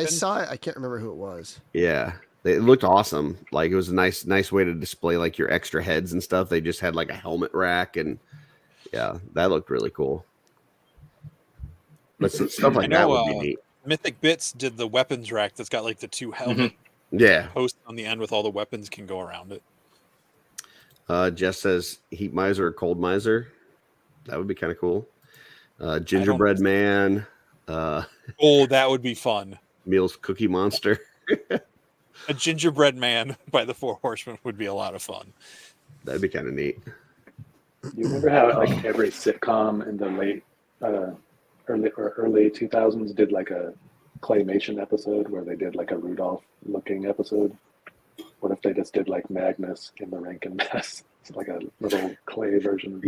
saw it. I can't remember who it was. Yeah, it looked awesome. Like it was a nice way to display like your extra heads and stuff. They just had like a helmet rack, and yeah, that looked really cool. But stuff like that would be neat. Mythic Bits did the weapons rack that's got like the two helmet posts on the end with all the weapons can go around it. Jess says Heat Miser or Cold Miser. That would be kind of cool. Gingerbread Man. That would be fun. Meals Cookie Monster. A gingerbread man by the Four Horsemen would be a lot of fun. That'd be kind of neat. You remember how like every sitcom in the early 2000s did like a claymation episode where they did like a Rudolph looking episode? What if they just did like Magnus in the Rankin Mess? It's like a little clay version.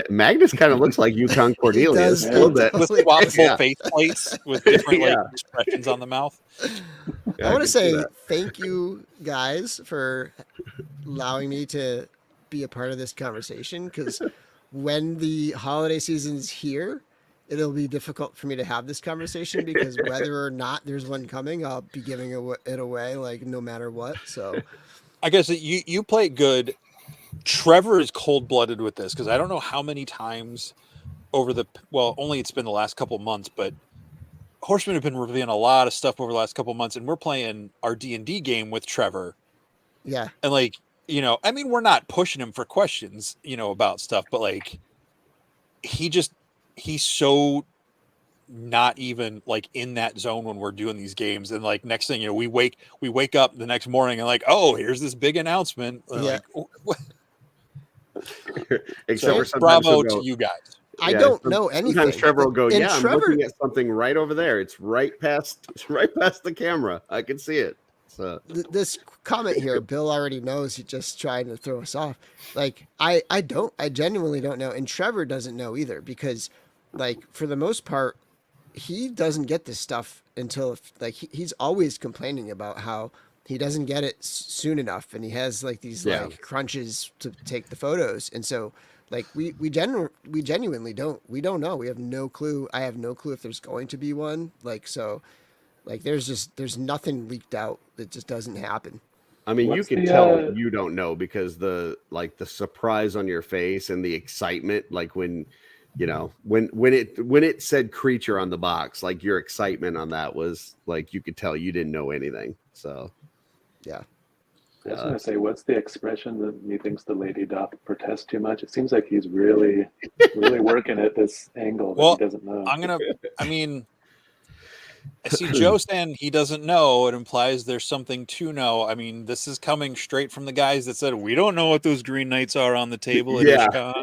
Magnus kind of looks like Yukon Cornelius a little bit. With swappable face plates with different expressions on the mouth. I want to say thank you guys for allowing me to be a part of this conversation, because when the holiday season is here, it'll be difficult for me to have this conversation, because whether or not there's one coming, I'll be giving it away like no matter what. So I guess you play it good. Trevor is cold-blooded with this, because I don't know how many times only it's been the last couple months, but Horsemen have been revealing a lot of stuff over the last couple months, and we're playing our D&D game with Trevor. Yeah. And like, I mean, we're not pushing him for questions, about stuff, but like he's so not even like in that zone when we're doing these games. And like next thing, we wake up the next morning and like, oh, here's this big announcement. Yeah. Like, Except for bravo to you guys. I don't know anything. Sometimes Trevor will go, And I'm looking at something right over there. It's right past the camera. I can see it. So this comment here, Bill already knows. He's just trying to throw us off. Like I genuinely don't know, and Trevor doesn't know either, because like for the most part, he doesn't get this stuff until like he's always complaining about how he doesn't get it soon enough, and he has like these like crunches to take the photos, and so like we genuinely don't know. We have no clue. I have no clue if there's going to be one. Like so, like there's nothing leaked out. That just doesn't happen. I mean, What's you can the, tell you don't know, because the surprise on your face and the excitement, like when it said creature on the box, like your excitement on that was like, you could tell you didn't know anything. So yeah. I was going to say, what's the expression that he thinks the lady doth protest too much? It seems like he's really, really working at this angle that he doesn't know. I see Joe saying he doesn't know. It implies there's something to know. I mean, this is coming straight from the guys that said, we don't know what those green knights are on the table at IshCon.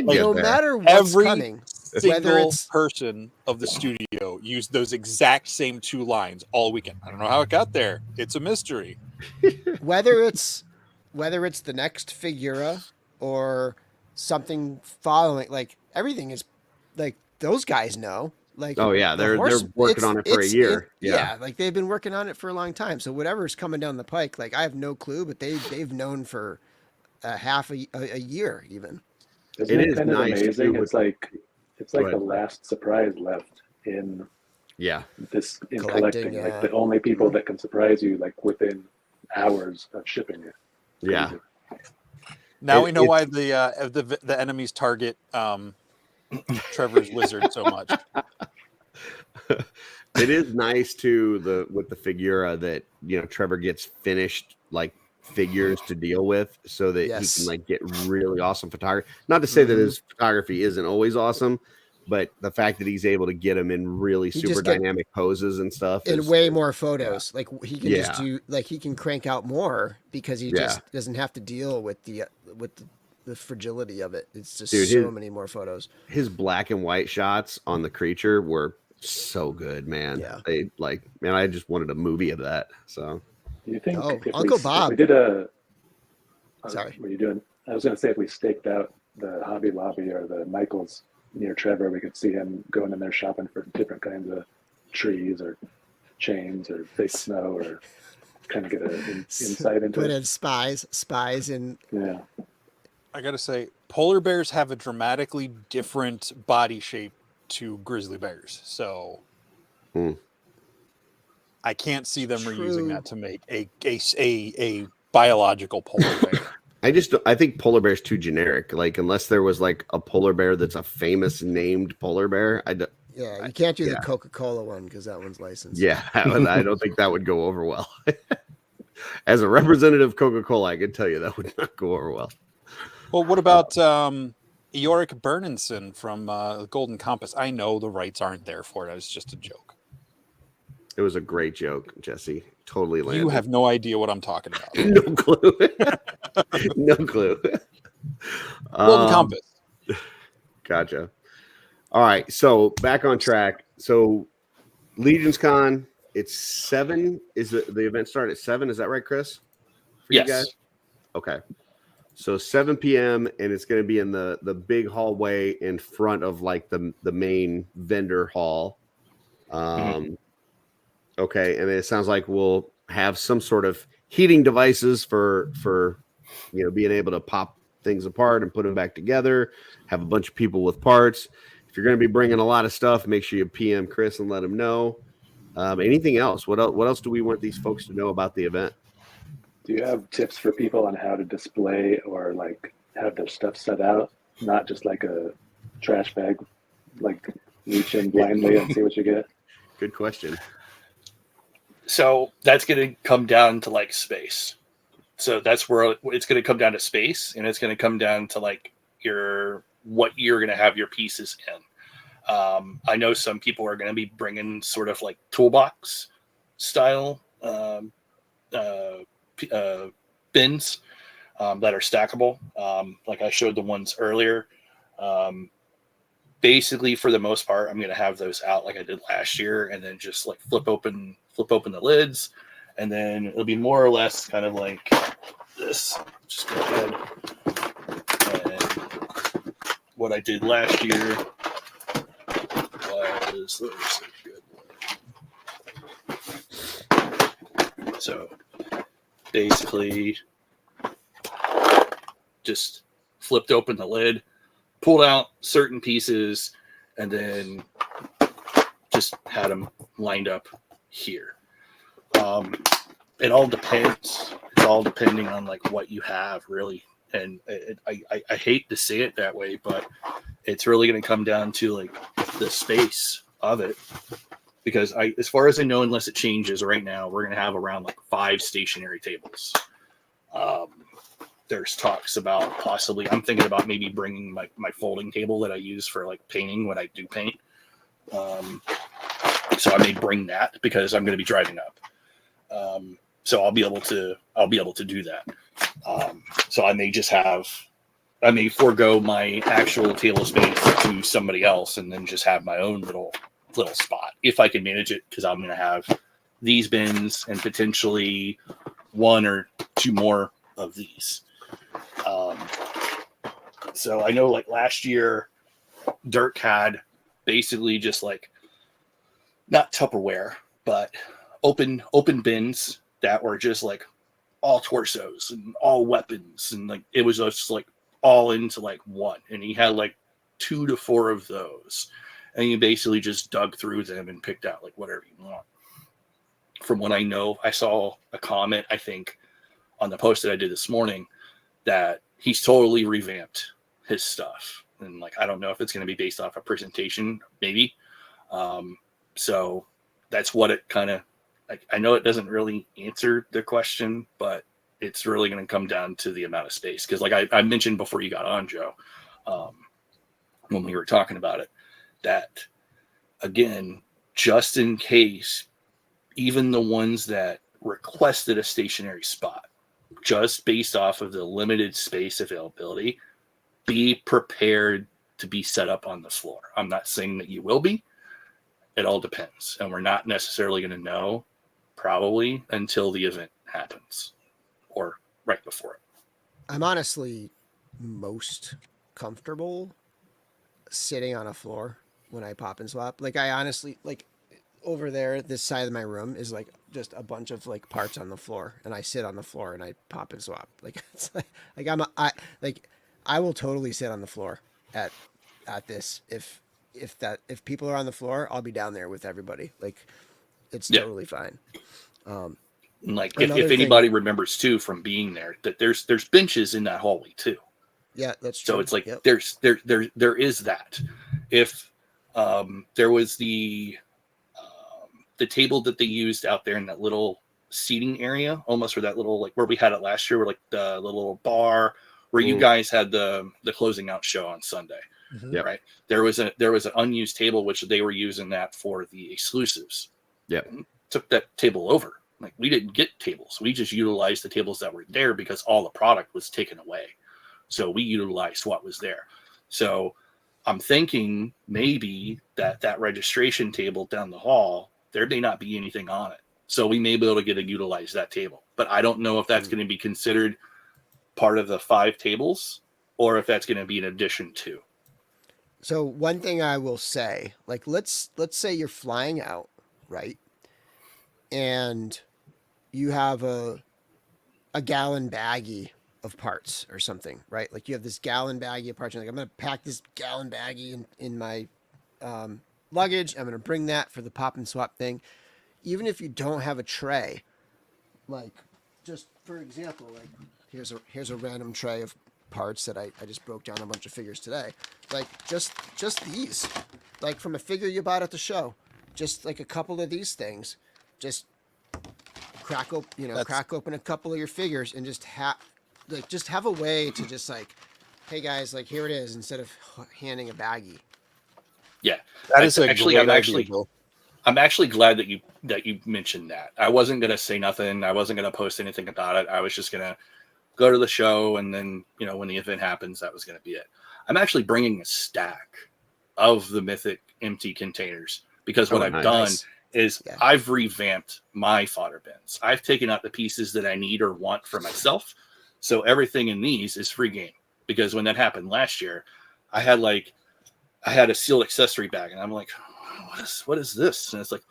Well, no matter what's coming, Single person of the studio used those exact same two lines all weekend. I don't know how it got there. It's a mystery. Whether it's the next Figura or something following, like everything is like those guys know. Like, oh yeah, they're working on it for a year. Yeah, like they've been working on it for a long time. So whatever's coming down the pike, like I have no clue, but they've known for half a year even. Isn't it kind of amazing? It's like the last surprise left in collecting. Like the only people that can surprise you like within hours of shipping it. Yeah. Now we know why the enemies target Trevor's wizard so much. It is nice too with the Figura that Trevor gets finished like figures to deal with, so that he can like get really awesome photography. Not to say that his photography isn't always awesome, but the fact that he's able to get them in really super dynamic poses and stuff, and way more photos. Like he can just do, like he can crank out more because he just doesn't have to deal with the fragility of it. It's just so many more photos. His black and white shots on the creature were so good, man. Yeah, they I just wanted a movie of that. So do you think Uncle Bob, if we did a sorry, what are you doing? I was going to say, if we staked out the Hobby Lobby or the Michaels near Trevor, we could see him going in there shopping for different kinds of trees or chains or fake snow, or kind of get an insight into put it. in spies and I gotta say, polar bears have a dramatically different body shape to grizzly bears, so I can't see them reusing that to make a biological polar bear. I think polar bear's too generic. Like, unless there was like a polar bear that's a famous named polar bear, you can't do the Coca-Cola one because that one's licensed. Yeah, I don't think that would go over well. As a representative of Coca-Cola, I can tell you that would not go over well. Well, what about Eoric Bernenson from Golden Compass? I know the rights aren't there for it. It was just a joke. It was a great joke, Jesse. Totally landed. You have no idea what I'm talking about. No clue. No clue. Golden Compass. Gotcha. All right. So back on track. So LegionsCon, it's 7. Is the event start at 7? Is that right, Chris? For you guys? Okay. So 7 p.m. and it's going to be in the big hallway in front of like the main vendor hall. Okay, and it sounds like we'll have some sort of heating devices for being able to pop things apart and put them back together. Have a bunch of people with parts. If you're going to be bringing a lot of stuff, make sure you PM Chris and let him know. Anything else? What else do we want these folks to know about the event? Do you have tips for people on how to display or like have their stuff set out, not just like a trash bag, like reach in blindly and see what you get? Good question. So that's going to come down to like space. So that's where it's going to come down to space, and it's going to come down to like what you're going to have your pieces in. I know some people are going to be bringing sort of like toolbox style bins that are stackable. Like I showed the ones earlier. Basically, for the most part, I'm going to have those out like I did last year, and then just like flip open the lids, and then it'll be more or less kind of like this. Just go ahead. And what I did last year was, let's see, good. So basically, just flipped open the lid, pulled out certain pieces, and then just had them lined up here. It all depends. It's all depending on like what you have, really. And I hate to say it that way, but it's really going to come down to like the space of it. Because as far as I know, unless it changes right now, we're going to have around like 5 stationary tables. There's talks about possibly, I'm thinking about maybe bringing my folding table that I use for like painting when I do paint. So I may bring that because I'm going to be driving up. So I'll be able to do that. So I may forego my actual table space to somebody else and then just have my own little spot if I can manage it, because I'm going to have these bins and potentially 1 or 2 more of these. So I know like last year, Dirk had basically just like not Tupperware, but open bins that were just like all torsos and all weapons, and like it was just like all into like one, and he had like 2 to 4 of those, and you basically just dug through them and picked out like whatever you want. From what I know, I saw a comment, I think, on the post that I did this morning, that he's totally revamped his stuff. And like, I don't know if it's going to be based off a presentation, maybe. So that's what it kind of, I know it doesn't really answer the question, but it's really going to come down to the amount of space. Cause like I mentioned before you got on, Joe, when we were talking about it, that again, just in case, even the ones that requested a stationary spot, just based off of the limited space availability, be prepared to be set up on the floor. I'm not saying that you will be. It all depends. And we're not necessarily going to know probably until the event happens or right before it. I'm honestly most comfortable sitting on a floor when I pop and swap. Like I honestly, like over there, this side of my room is like just a bunch of like parts on the floor, and I sit on the floor and I pop and swap. Like it's like I will totally sit on the floor at this. If people are on the floor, I'll be down there with everybody. Like it's totally fine. Like if anybody remembers too from being there, that there's benches in that hallway too. Yeah, that's true. So it's like there is that. If there was the table that they used out there in that little seating area, almost where that little, like where we had it last year, where like the little bar where you guys had the closing out show on Sunday. Mm-hmm. Right. There was an unused table, which they were using that for the exclusives. Yeah. Took that table over. Like we didn't get tables. We just utilized the tables that were there because all the product was taken away. So we utilized what was there. So I'm thinking maybe that registration table down the hall, there may not be anything on it. So we may be able to utilize that table. But I don't know if that's going to be considered part of the 5 tables or if that's going to be an addition to. So one thing I will say, like let's say you're flying out, right? And you have a gallon baggie of parts or something, right? Like you have this gallon baggie of parts. You're like, I'm going to pack this gallon baggie in my luggage. I'm going to bring that for the pop and swap thing. Even if you don't have a tray, like just for example, like here's a random tray of parts that I just broke down a bunch of figures today. Like just these, like from a figure you bought at the show, just like a couple of these things, just crack open a couple of your figures and just have a way to just like, hey guys, like here it is, instead of handing a baggie. Yeah, that is I'm actually glad that you mentioned that. I wasn't gonna say nothing. I wasn't gonna post anything about it. I was just gonna go to the show, and then when the event happens, that was gonna be it. I'm actually bringing a stack of the Mythic empty containers, because what I've nice. done is I've revamped my fodder bins. I've taken out the pieces that I need or want for myself. So everything in these is free game, because when that happened last year, I had a sealed accessory bag, and I'm like, what is this? And it's like,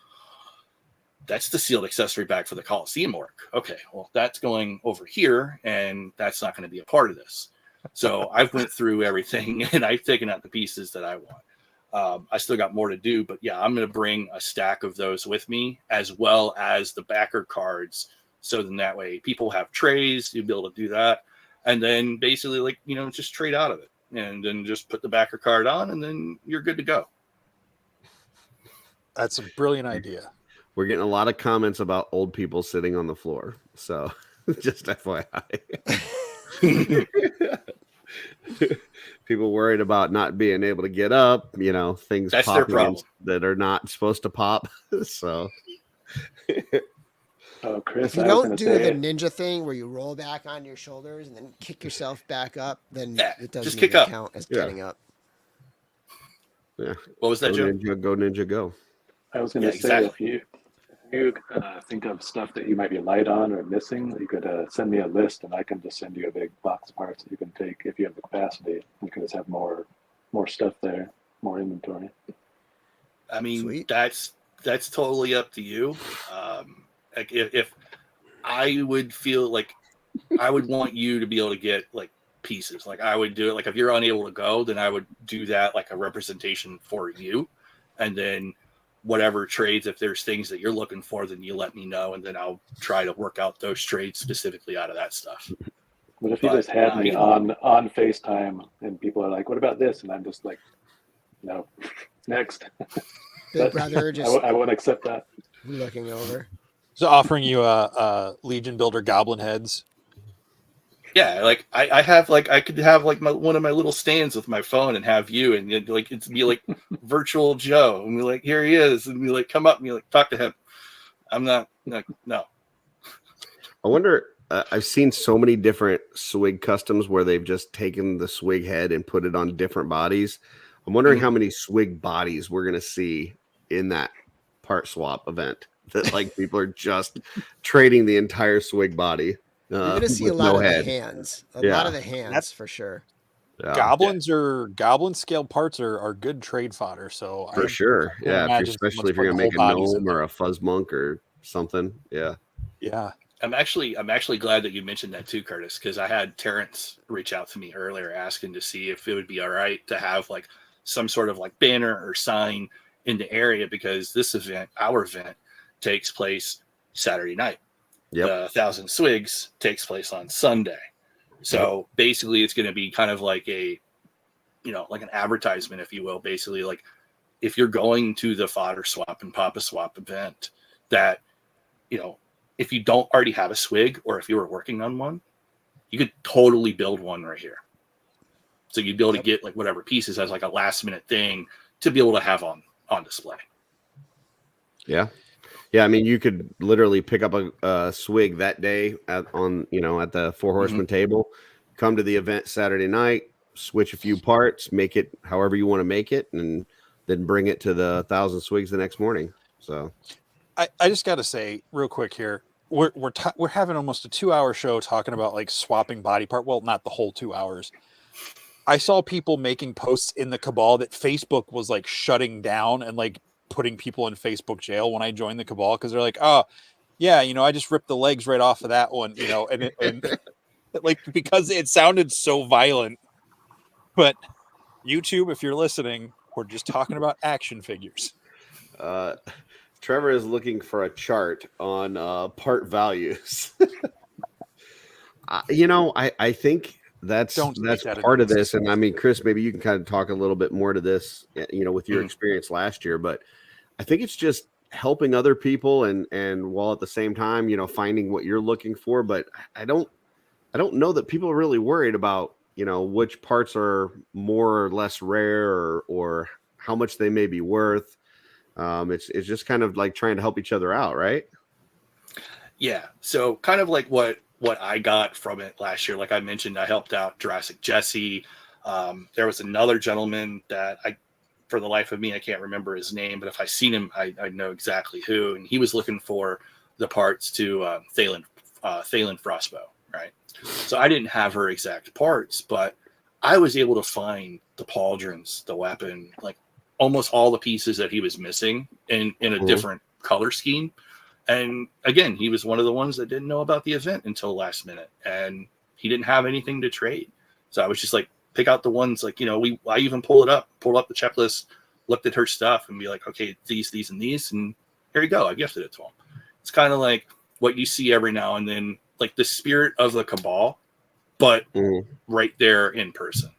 that's the sealed accessory bag for the Coliseum orc. Okay, well, that's going over here, and that's not going to be a part of this. So I've went through everything, and I've taken out the pieces that I want. I still got more to do, but yeah, I'm going to bring a stack of those with me, as well as the backer cards. So then that way people have trays, you'll be able to do that. And then basically just trade out of it, and then just put the backer card on, and then you're good to go. That's a brilliant idea. We're getting a lot of comments about old people sitting on the floor. So just FYI. People worried about not being able to get up, things That's popping their problem. that are not supposed to pop. So Chris, If you I was don't gonna do say, the ninja thing where you roll back on your shoulders and then kick yourself back up, then it doesn't just kick even up. count as Yeah. getting up. yeah, What was that, go Joe? ninja, go ninja, go. I was going to Yeah, say, exactly. if you think of stuff that you might be light on or missing, you could send me a list, and I can just send you a big box of parts that you can take if you have the capacity. You can just have more stuff there, more inventory. I mean, Sweet. that's totally up to you. Like if I would feel like I would want you to be able to get like pieces, like I would do it. Like if you're unable to go, then I would do that, like a representation for you, and then whatever trades, if there's things that you're looking for, then you let me know, and then I'll try to work out those trades specifically out of that stuff. But if you But, just had me you on FaceTime and people are like, "What about this?" and I'm just like, "No, next." Big brother just I won't accept that. looking over. So offering you a Legion Builder goblin heads. Yeah, like I could have like one of my little stands with my phone and have you, and it's be like virtual Joe, and be like, here he is, and be like, come up and be like, talk to him. I'm not like, no. I wonder, I've seen so many different swig customs where they've just taken the swig head and put it on different bodies. I'm wondering how many swig bodies we're going to see in that part swap event, that like people are just trading the entire swig body. You're going to see a with lot no of head. the hands. A Yeah. lot of the hands That's- for sure. Yeah, Goblins or goblin scale parts are good trade fodder. So for sure. can't Yeah, imagine especially if someone's you're going to putting make a whole bodies in gnome or there. a fuzz monk or something. Yeah. Yeah. I'm actually glad that you mentioned that too, Curtis, because I had Terrence reach out to me earlier asking to see if it would be all right to have like some sort of like banner or sign in the area, because this event, our event, takes place Saturday night. Yep. The 1,000 Swigs takes place on Sunday. So basically it's going to be kind of like a, like an advertisement, if you will. Basically, like if you're going to the fodder swap and papa swap event, that, if you don't already have a swig, or if you were working on one, you could totally build one right here. So you'd be able to get like whatever pieces as like a last minute thing to be able to have on display. Yeah. Yeah. I mean, you could literally pick up a swig that day at the Four Horsemen table, come to the event Saturday night, switch a few parts, make it however you want to make it, and then bring it to the 1,000 Swigs the next morning. So I just got to say real quick here, we're having almost a 2-hour show talking about like swapping body part. Well, not the whole 2 hours. I saw people making posts in the Cabal that Facebook was like shutting down and like putting people in Facebook jail when I joined the Cabal, because they're like, oh yeah, I just ripped the legs right off of that one, and like, because it sounded so violent. But YouTube, if you're listening, we're just talking about action figures. Trevor is looking for a chart on part values. I think that's part of this. And I mean, Chris, maybe you can kind of talk a little bit more to this, with your experience last year, but I think it's just helping other people and while at the same time, finding what you're looking for. But I don't know that people are really worried about, which parts are more or less rare or how much they may be worth. It's just kind of like trying to help each other out, right? Yeah. So kind of like what I got from it last year. Like I mentioned, I helped out Jurassic Jesse. There was another gentleman that for the life of me, I can't remember his name, but if I seen him, I know exactly who. And he was looking for the parts to Thalen Frostbow, right? So I didn't have her exact parts, but I was able to find the pauldrons, the weapon, like almost all the pieces that he was missing in a different color scheme. And again, he was one of the ones that didn't know about the event until last minute, and he didn't have anything to trade. So I was just like, pick out the ones, like, I even pulled up the checklist, looked at her stuff and be like, okay, these, and these, and here you go. I gifted it to him. It's kind of like what you see every now and then, like the spirit of the Cabal, but right there in person.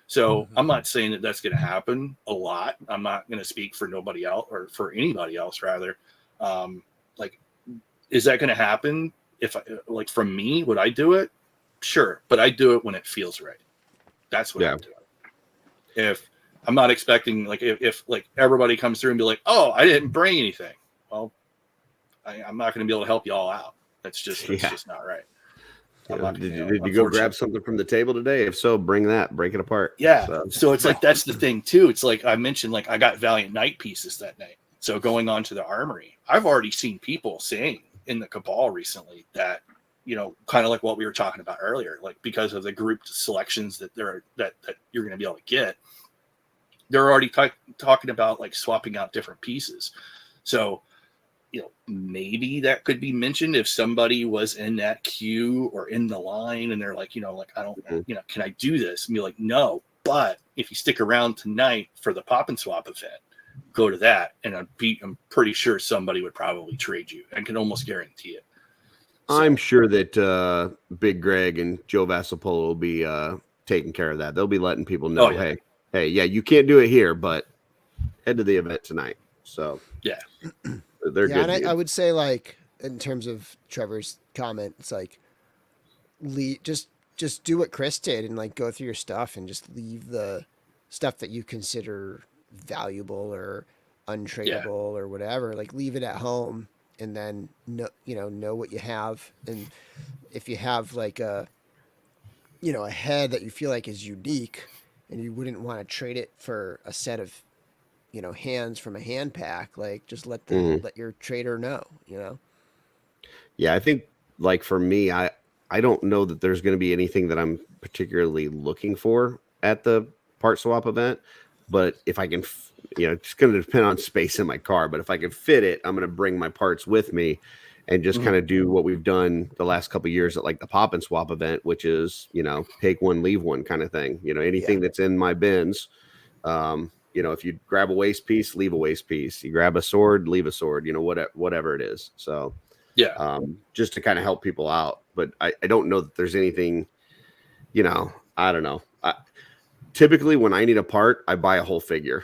So I'm not saying that that's going to happen a lot. I'm not going to speak for nobody else, or for anybody else rather. Like, is that going to happen? If like from me, would I do it? Sure. But I do it when it feels right. That's what I'm doing. If I'm not expecting, like, if like everybody comes through and be like, oh, I didn't bring anything. Well, I'm not going to be able to help you all out. That's just not right. Did you go grab something from the table today? If so, bring that, break it apart. Yeah. So it's like, that's the thing too. It's like I mentioned, like I got Valiant Knight pieces that night. So going on to the armory, I've already seen people saying in the Cabal recently that, kind of like what we were talking about earlier, like because of the grouped selections that that you're going to be able to get, they're already talking about like swapping out different pieces. So, maybe that could be mentioned if somebody was in that queue or in the line and they're like, I don't, can I do this? And be like, no, but if you stick around tonight for the pop and swap event, go to that. And I'm pretty sure somebody would probably trade you. I can almost guarantee it. So, I'm sure that Big Greg and Joe Vassapolo will be taking care of that. They'll be letting people know, hey, you can't do it here, but head to the event tonight. So yeah. They're good. And I would say, like, in terms of Trevor's comment, it's like, just do what Chris did and like go through your stuff and just leave the stuff that you consider valuable or untradeable or whatever. Like, leave it at home, and then know what you have. And if you have like a head that you feel like is unique, and you wouldn't want to trade it for a set of hands from a hand pack, like, just let your trader know, Yeah, I think, like, for me, I don't know that there's going to be anything that I'm particularly looking for at the part swap event, but if I can, it's going to depend on space in my car, but if I can fit it, I'm going to bring my parts with me and just kind of do what we've done the last couple of years at like the pop and swap event, which is, take one, leave one kind of thing, anything that's in my bins. If you grab a waste piece, leave a waste piece. You grab a sword, leave a sword, whatever it is. So, just to kind of help people out. But I don't know that there's anything, I don't know. Typically, when I need a part, I buy a whole figure.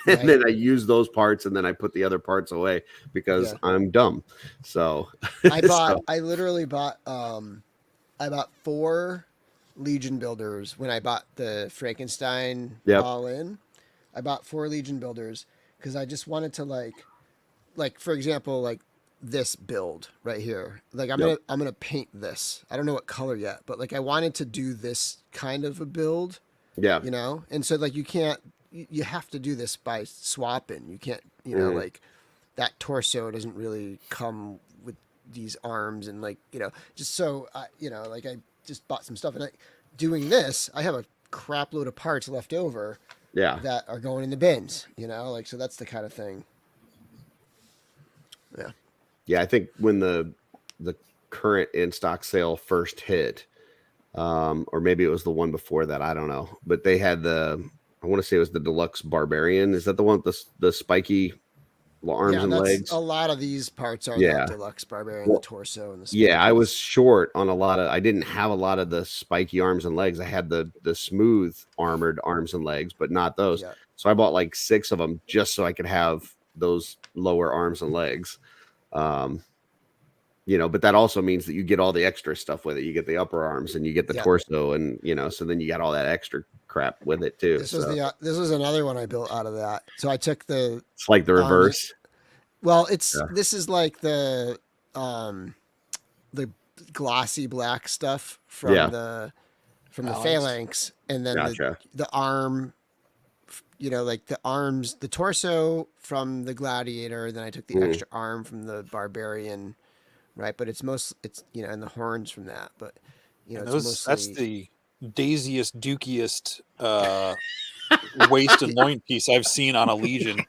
and then I use those parts, and then I put the other parts away because I'm dumb. So I literally bought, I bought 4 Legion builders when I bought the Frankenstein all in. I bought 4 Legion builders because I just wanted to like for example, like this build right here. Like I'm gonna paint this. I don't know what color yet, but like I wanted to do this kind of a build. Yeah. And so like you have to do this by swapping. You can't, like that torso doesn't really come with these arms and like, just so like I just bought some stuff, and doing this, I have a crap load of parts left over. Yeah. That are going in the bins, like, so that's the kind of thing. Yeah. Yeah. I think when the current in-stock sale first hit, or maybe it was the one before that, I don't know, but they had I want to say it was the Deluxe Barbarian. Is that the one with the spiky arms and legs? A lot of these parts are the Deluxe Barbarian, the torso and the spikes. Yeah, I was short on I didn't have a lot of the spiky arms and legs. I had the smooth armored arms and legs, but not those. Yeah. So I bought like 6 of them just so I could have those lower arms and legs. But that also means that you get all the extra stuff with it. You get the upper arms and you get the torso, and so then you got all that extra crap with it too. This was another one I built out of that. So I took it's like the reverse. This is like the glossy black stuff from from the Alex. phalanx, and then Gotcha. the arm, you know, like the arms, the torso from the gladiator. Then I took the extra arm from the barbarian, right? But it's you know, and the horns from that. But you know, And it's those, mostly that's the daisiest, dukiest waist and loin piece I've seen on a Legion.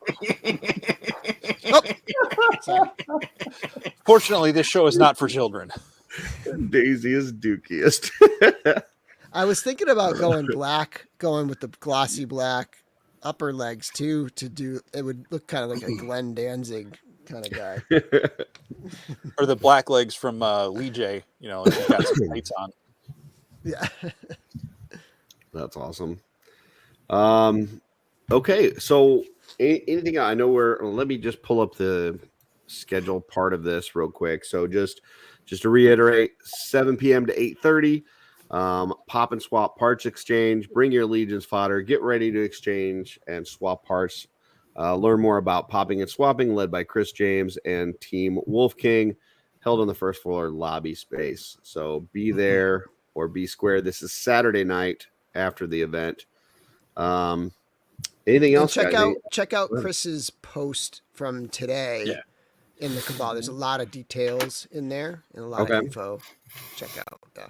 Sorry. Fortunately, this show is not for children. Daisy is dookiest. I was thinking about going with the glossy black upper legs too. To do it would look kind of like a Glenn Danzig kind of guy. Or the black legs from Lee J. You know, if you got some tights on. Yeah. That's awesome. Okay, so anything I know let me just pull up the schedule part of this real quick. So just to reiterate, 7 p.m. to 8:30, pop and swap parts exchange. Bring your Legions fodder. Get ready to exchange and swap parts. Learn more about popping and swapping, led by Chris James and Team Wolf King, held on the first floor lobby space. So be there or be square. This is Saturday night after the event. Anything else? Check out Chris's post from today in the Cabal. There's a lot of details in there and a lot of info. Check out. Yeah.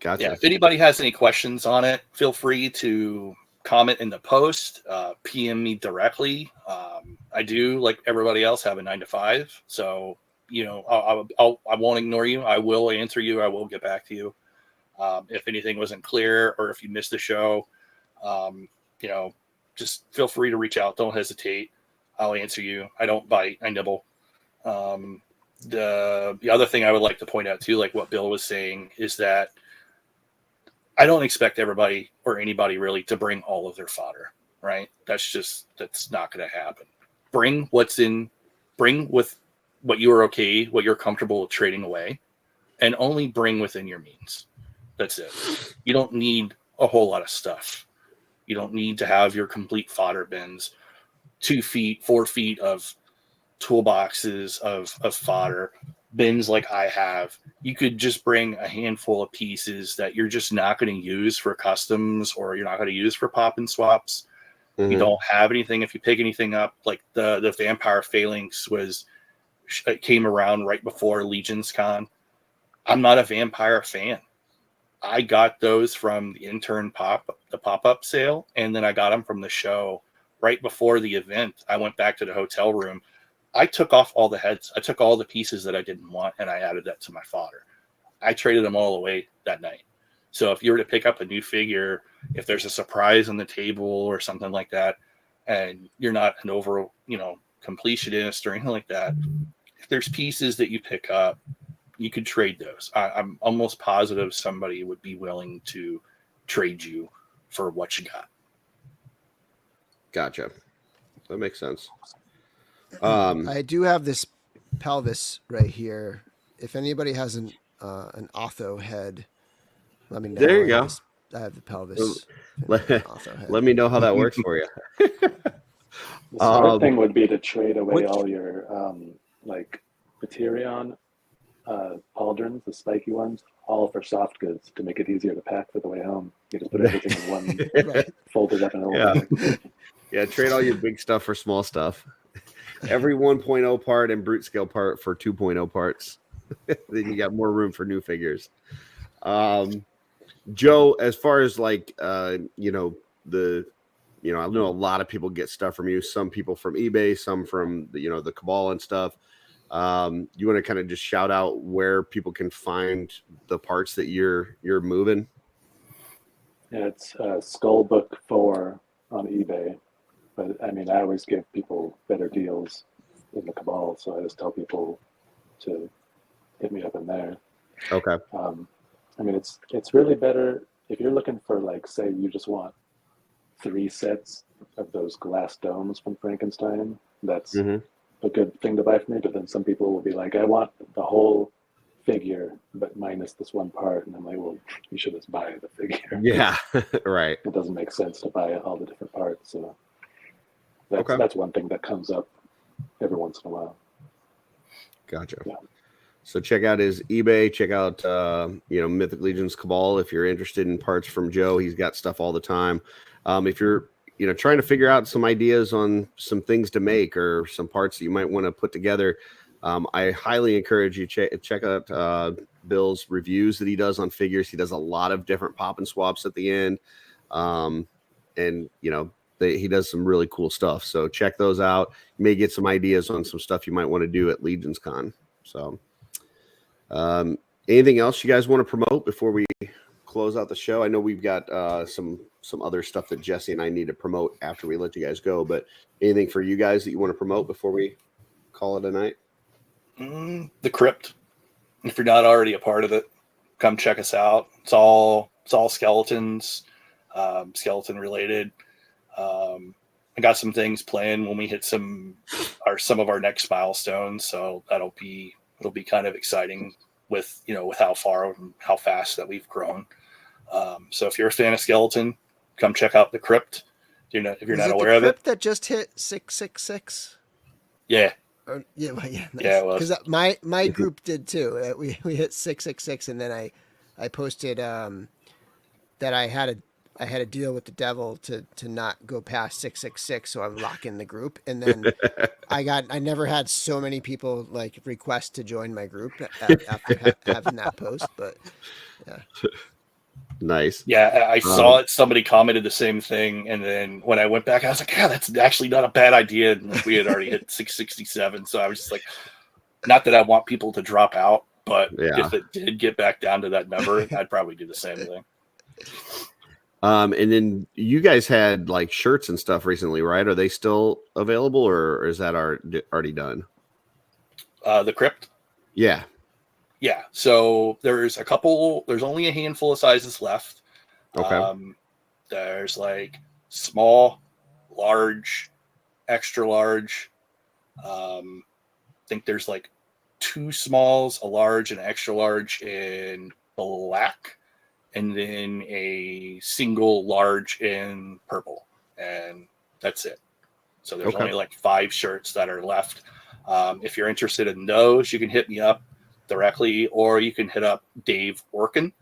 Gotcha. Yeah. If anybody has any questions on it, feel free to comment in the post, PM me directly. I do, like everybody else, have a 9 to 5. So, you know, I won't ignore you. I will answer you. I will get back to you. If anything wasn't clear or if you missed the show, you know, just feel free to reach out. Don't hesitate. I'll answer you. I don't bite. I nibble. The other thing I would like to point out too, like what Bill was saying, is that I don't expect everybody or anybody really to bring all of their fodder, right? That's not going to happen. Bring with what you are okay, what you're comfortable with trading away, and only bring within your means. That's it. You don't need a whole lot of stuff. You don't need to have your complete fodder bins, 2 feet, 4 feet of toolboxes of fodder, bins like I have. You could just bring a handful of pieces that you're just not going to use for customs or you're not going to use for pop and swaps. You don't have anything. If you pick anything up, like the Vampire Phalanx it came around right before LegionsCon. I'm not a Vampire fan. I got those from the intern pop-up sale, and then I got them from the show right before the event. I went back to the hotel room. I took off all the heads. I took all the pieces that I didn't want, and I added that to my fodder. I traded them all away that night. So if you were to pick up a new figure, if there's a surprise on the table or something like that, and you're not an completionist or anything like that, if there's pieces that you pick up, you could trade those. I'm almost positive somebody would be willing to trade you for what you got. Gotcha. That makes sense. I do have this pelvis right here. If anybody has an Otho head, let me know. There you go. I have the pelvis. Let me know how that works for you. The smart thing would be to trade away all your like Materion pauldrons, the spiky ones, all for soft goods to make it easier to pack for the way home. You just put everything in one folded up in a order. Yeah, trade all your big stuff for small stuff. Every 1.0 part and brute scale part for 2.0 parts. Then you got more room for new figures. Joe, as far as like I know a lot of people get stuff from you, some people from eBay, some from the Cabal and stuff. You want to kind of just shout out where people can find the parts that you're moving? Yeah, it's Skullbook 4 on eBay. But I mean, I always give people better deals in the Cabal, so I just tell people to hit me up in there. Okay. I mean, it's really better if you're looking for, like, say you just want 3 sets of those glass domes from Frankenstein. That's a good thing to buy for me. But then some people will be like, I want the whole figure, but minus this one part. And I'm like, well, you should just buy the figure. Yeah, right. It doesn't make sense to buy all the different parts. So that's one thing that comes up every once in a while. Gotcha. Yeah. So check out his eBay. Check out Mythic Legions Cabal if you're interested in parts from Joe. He's got stuff all the time. If you're trying to figure out some ideas on some things to make or some parts that you might want to put together, I highly encourage you check out Bill's reviews that he does on figures. He does a lot of different pop and swaps at the end, and he does some really cool stuff. So check those out. You may get some ideas on some stuff you might want to do at LegionsCon. So anything else you guys want to promote before we close out the show? I know we've got some other stuff that Jesse and I need to promote after we let you guys go, but anything for you guys that you want to promote before we call it a night? The Crypt. If you're not already a part of it, come check us out. It's all skeletons, skeleton related. I got some things planned when we hit some of our next milestones, so it'll be kind of exciting with how far and how fast that we've grown. So if you're a fan of skeleton, come check out the Crypt. If you're not aware of it, that just hit 666. Yeah. Yeah, nice. Yeah, it was. Because my group did too. We hit 666, and then I posted that I had a deal with the devil to not go past 666, so I'm locking the group. And then I never had so many people like request to join my group after having that post. But yeah. Nice. Yeah, I saw it. Somebody commented the same thing, and then when I went back, I was like, "Yeah, that's actually not a bad idea." And we had already hit 667, so I was just like, "Not that I want people to drop out, but if it did get back down to that number, I'd probably do the same thing." And then you guys had like shirts and stuff recently, right? Are they still available, or is that already done? The Crypt. Yeah. Yeah, so there's only a handful of sizes left. Okay. There's like small, large, extra large. I think there's like 2 smalls, a large and an extra large in black, and then a single large in purple. And that's it. So there's only like 5 shirts that are left. If you're interested in those, you can hit me up directly, or you can hit up Dave Orkin,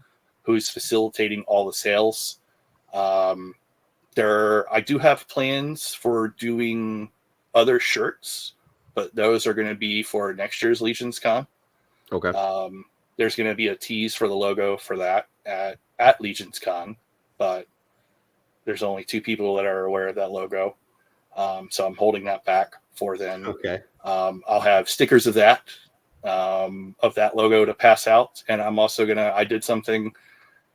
who's facilitating all the sales. I do have plans for doing other shirts, but those are going to be for next year's LegionsCon. Okay. There's going to be a tease for the logo for that at LegionsCon, but there's only 2 people that are aware of that logo. So I'm holding that back for then. Okay. I'll have stickers of that logo to pass out, and I'm also I did something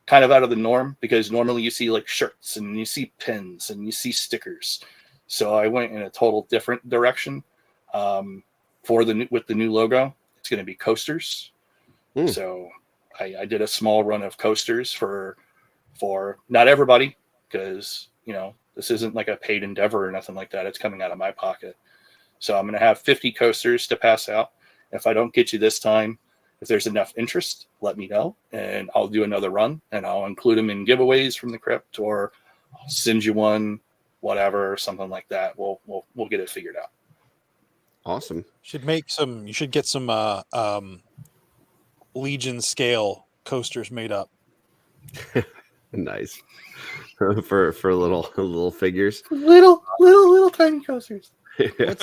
kind of out of the norm, because normally you see like shirts and you see pins and you see stickers. So I went in a total different direction. With the new logo, it's going to be coasters. So I did a small run of coasters for not everybody, because this isn't like a paid endeavor or nothing like that. It's coming out of my pocket. So I'm going to have 50 coasters to pass out. If I don't get you this time, if there's enough interest, let me know, and I'll do another run, and I'll include them in giveaways from the Crypt, or I'll send you one, whatever, something like that. We'll get it figured out. Awesome. You should get some Legion scale coasters made up. Nice. for little figures. Little tiny coasters.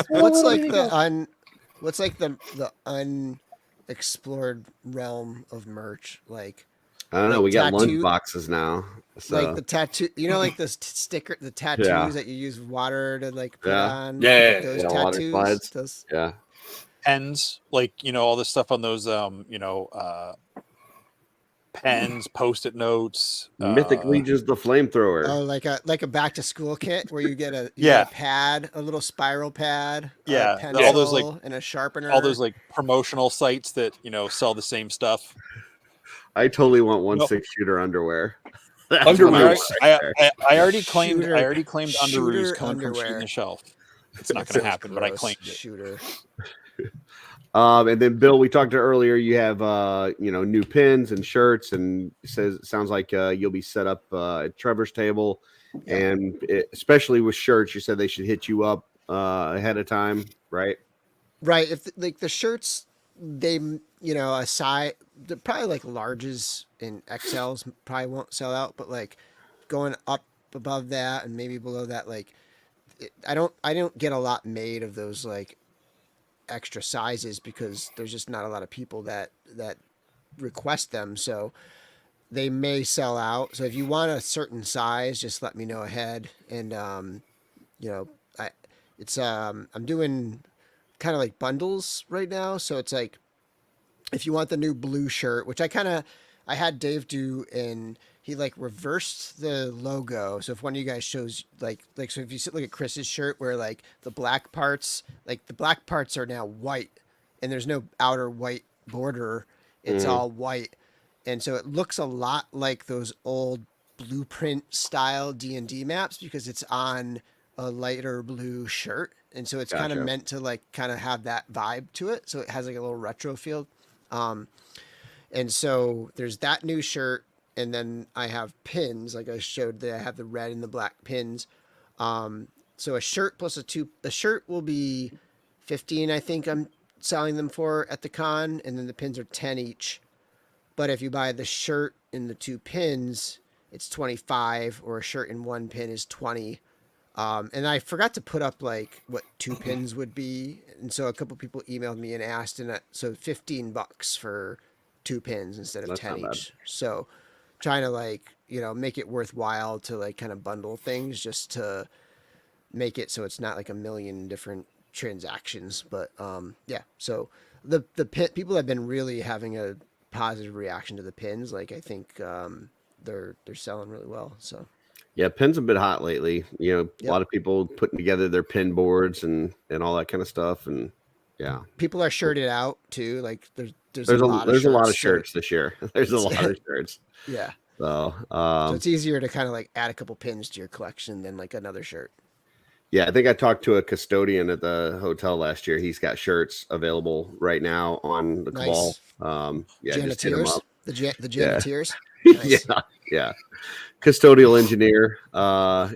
What's like the unexplored realm of merch? Like, I don't know. We got lunch boxes now. So. Like the tattoo, like the sticker, the tattoos that you use water to like put on. Yeah, those tattoos. Those, pens, like all this stuff on those pens, post-it notes. Mythic Legions, the flamethrower. Oh, like a back to school kit where you get a pad, a little spiral pad, a pencil, all those like and a sharpener. All those like promotional sites that sell the same stuff. I totally want 6-shooter underwear. Underwear. I already claimed Underoos coming from Shooting the Shelf. It's not going to happen, but I claimed it. Shooter. And then Bill, we talked to earlier. You have new pins and shirts, and sounds like you'll be set up at Trevor's table, and especially with shirts, you said they should hit you up ahead of time, right? Right. If like the shirts, they, you know, a size, probably like larges and XLs probably won't sell out, but like going up above that and maybe below that, like I don't get a lot made of those like extra sizes because there's just not a lot of people that request them. So they may sell out. So if you want a certain size, just let me know ahead. And you know, I'm doing kind of like bundles right now. So it's like if you want the new blue shirt, which I had Dave do, and he like reversed the logo. So if one of you guys shows so if you look at Chris's shirt where like the black parts are now white and there's no outer white border. It's all white. And so it looks a lot like those old blueprint style D&D maps because it's on a lighter blue shirt. And so it's kind of meant to like kind of have that vibe to it. So it has like a little retro feel. And so there's that new shirt. And then I have pins, like I showed that I have the red and the black pins. So a shirt plus a shirt will be 15, I think I'm selling them for at the con. And then the pins are 10 each. But if you buy the shirt and the 2 pins, it's 25, or a shirt and 1 pin is 20. And I forgot to put up like what 2 pins would be. And so a couple people emailed me and asked, and so $15 for 2 pins instead of That's 10 not bad. each. So trying to like, you know, make it worthwhile to like kind of bundle things just to make it so it's not like a million different transactions. But yeah, so the people have been really having a positive reaction to the pins. Like I think they're selling really well. So yeah, pins have been hot lately. You know, a lot of people putting together their pin boards and all that kind of stuff. And yeah, people are shirted out too. Like there's a lot of shirts this year. There's a lot of shirts. Yeah. So it's easier to kind of like add a couple pins to your collection than like another shirt. Yeah, I think I talked to a custodian at the hotel last year. He's got shirts available right now on the Cabal. Yeah, just hit him Janiteers, up. the janiteers. Nice. Yeah. Custodial engineer.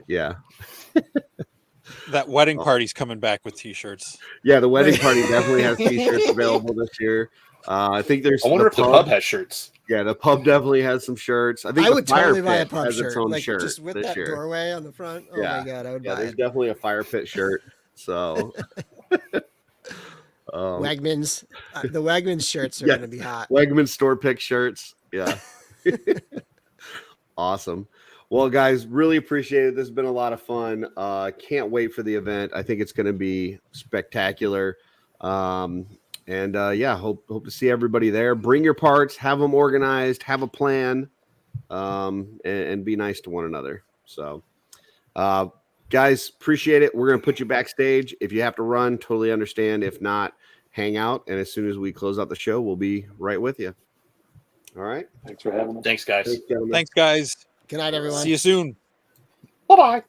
Yeah. That wedding party's coming back with t-shirts. Yeah, the wedding party definitely has t-shirts available this year. I think there's. I wonder if the pub has shirts. Yeah, the pub definitely has some shirts. I think I would totally buy a pit pub has its shirt, own like shirt just with this that year. doorway on the front. Oh my god, I would buy there's it. definitely a fire pit shirt. So Wegmans, the Wegmans shirts are going to be hot. Wegmans store pick shirts. Yeah. Awesome. Well, guys, really appreciate it. This has been a lot of fun. Can't wait for the event. I think it's going to be spectacular. Yeah, hope to see everybody there. Bring your parts, have them organized, have a plan, and be nice to one another. So, guys, appreciate it. We're going to put you backstage. If you have to run, totally understand. If not, hang out. And as soon as we close out the show, we'll be right with you. All right. Thanks for having me. Thanks, guys. Thanks, gentlemen. Thanks, guys. Good night, everyone. See you soon. Bye-bye.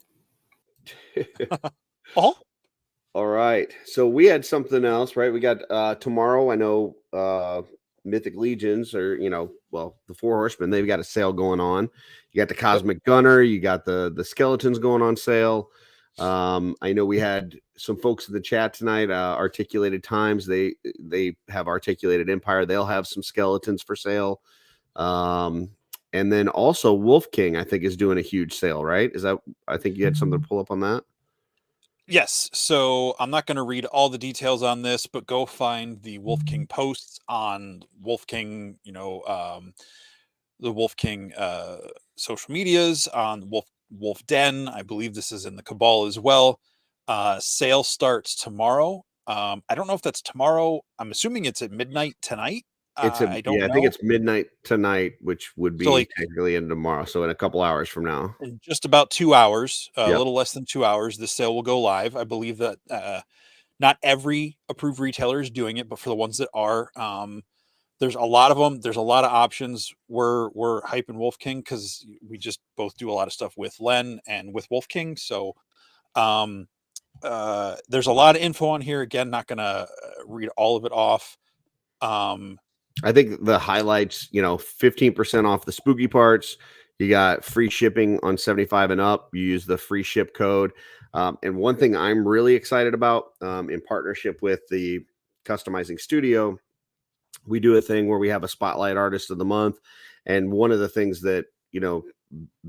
Oh, All right. So we had something else, right? We got tomorrow. I know Mythic Legions, or the Four Horsemen, they've got a sale going on. You got the Cosmic Gunner, you got the skeletons going on sale. I know we had some folks in the chat tonight, Articulated Times. They have Articulated Empire. They'll have some skeletons for sale. And then also Wolf King, I think, is doing a huge sale, right? I think you had something to pull up on that. yes. So I'm not going to read all the details on this, but go find the Wolf King posts on Wolf King, the Wolf King social medias, on Wolf Den. I believe this is in the Cabal as well. Sale starts tomorrow. I don't know if that's tomorrow. I'm assuming it's at midnight tonight. I think it's midnight tonight, which would be technically in tomorrow. So in a couple hours from now. In just about 2 hours, a little less than 2 hours, the sale will go live. I believe that not every approved retailer is doing it, but for the ones that are, there's a lot of them. There's a lot of options. We're hyping Wolf King because we just both do a lot of stuff with Len and with Wolf King. So there's a lot of info on here. Again, not going to read all of it off. I think the highlights, 15% off the spooky parts. You got free shipping on 75 and up. You use the free ship code. And one thing I'm really excited about, in partnership with the Customizing Studio, we do a thing where we have a spotlight artist of the month. And one of the things that, you know,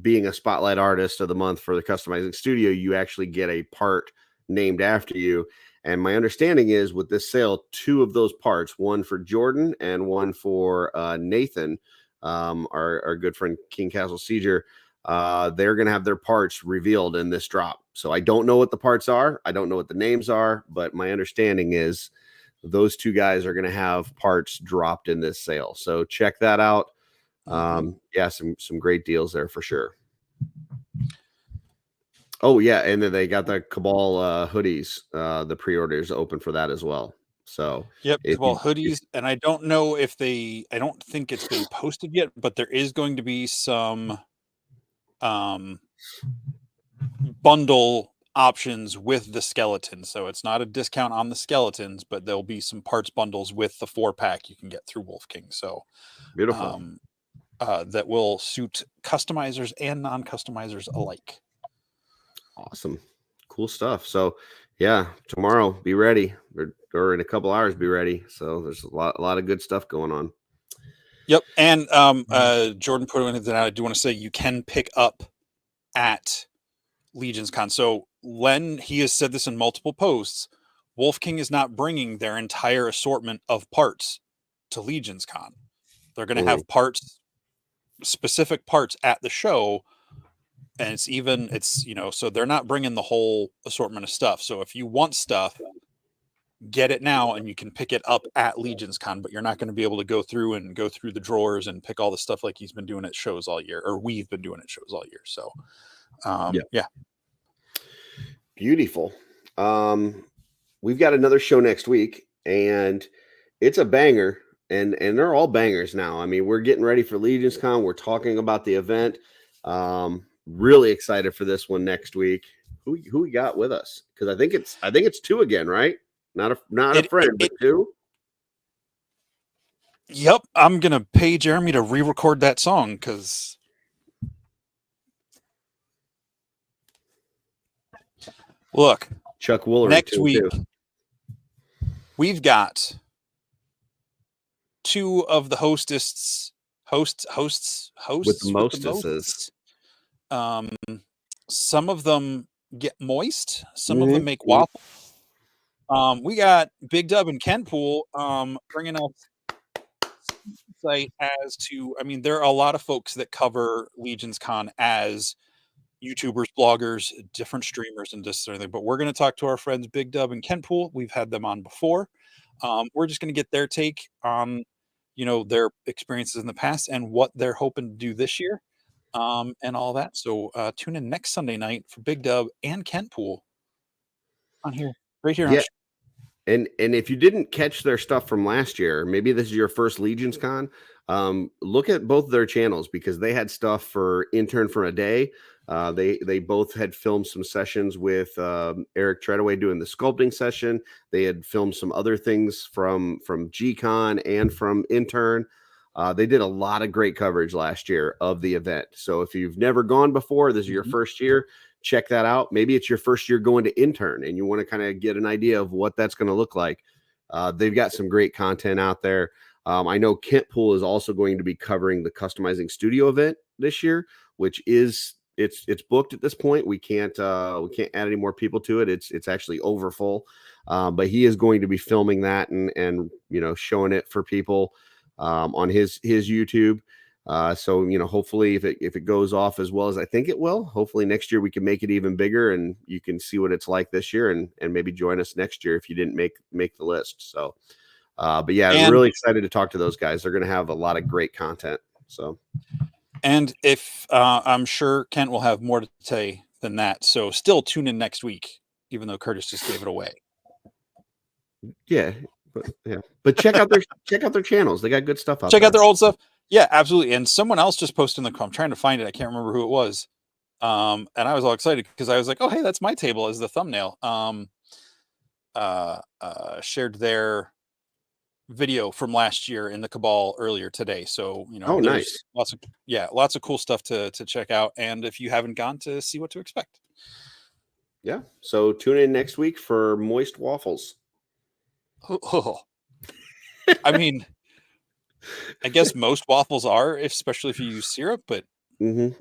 being a spotlight artist of the month for the customizing studio, you actually get a part named after you. And my understanding is with this sale, 2 of those parts, one for Jordan and one for Nathan, our good friend King Castle Sieger, they're going to have their parts revealed in this drop. So I don't know what the parts are. I don't know what the names are, but my understanding is those 2 guys are going to have parts dropped in this sale. So check that out. Yeah, some great deals there for sure. Oh yeah, and then they got the Cabal hoodies. The pre-orders open for that as well. So yep, Cabal hoodies, and I don't know if I don't think it's been posted yet, but there is going to be some bundle options with the skeletons. So it's not a discount on the skeletons, but there'll be some parts bundles with the 4-pack you can get through Wolf King. So beautiful. That will suit customizers and non-customizers alike. Awesome. Cool stuff. So yeah, tomorrow be ready, or in a couple hours be ready. So there's a lot of good stuff going on. Yep. And Jordan put in that I do want to say you can pick up at LegionsCon. So Len, he has said this in multiple posts, Wolf King is not bringing their entire assortment of parts to LegionsCon. They're going to have specific parts at the show. And it's you know, so they're not bringing the whole assortment of stuff. So if you want stuff, get it now and you can pick it up at LegionsCon, but you're not going to be able to go through the drawers and pick all the stuff like he's been doing at shows all year, or we've been doing at shows all year. So, yeah. Beautiful. We've got another show next week and it's a banger, and they're all bangers now. I mean, we're getting ready for LegionsCon. We're talking about the event. Really excited for this one next week. Who we got with us? Because I think it's 2 again, right? Not a friend, but 2. Yep, I'm gonna pay Jeremy to re-record that song because look, Chuck Woolery next week we've got 2 of the hosts with the mostesses. Some of them get moist. Some of them make waffles. We got Big Dub and Kenpool bringing us insight as to. I mean, there are a lot of folks that cover LegionsCon as YouTubers, bloggers, different streamers, and just everything. But we're going to talk to our friends Big Dub and Kenpool. We've had them on before. We're just going to get their take on, you know, their experiences in the past and what they're hoping to do this year. And all that. So tune in next Sunday night for Big Dub and Kenpool on here, right here. Yeah. And if you didn't catch their stuff from last year, maybe this is your first LegionsCon, look at both their channels because they had stuff for Intern for a Day. They both had filmed some sessions with Eric Treadaway doing the sculpting session. They had filmed some other things from G-Con and from Intern. They did a lot of great coverage last year of the event. So if you've never gone before, this is your first year, check that out. Maybe it's your first year going to Intern and you want to kind of get an idea of what that's going to look like. They've got some great content out there. I know Kenpool is also going to be covering the Customizing Studio event this year, which is it's booked at this point. We can't add any more people to it. It's actually over full. But he is going to be filming that and you know, showing it for people on his YouTube. So, you know, hopefully if it goes off as well as I think it will, hopefully next year we can make it even bigger and you can see what it's like this year and maybe join us next year if you didn't make the list. So, but yeah, I'm really excited to talk to those guys. They're going to have a lot of great content. So, and if I'm sure Kent will have more to say than that. So still tune in next week, even though Curtis just gave it away. Yeah. But check out their channels. They got good stuff out Check there. out their old stuff. Yeah, absolutely. And someone else just posted in the I'm trying to find it. I can't remember who it was. And I was all excited because I was like, oh, hey, that's my table as the thumbnail. Shared their video from last year in the Cabal earlier today. So, you know, oh, nice. Lots of cool stuff to check out. And if you haven't gone, to see what to expect. Yeah. So tune in next week for moist waffles. Oh. I mean, I guess most waffles are, especially if you use syrup, but I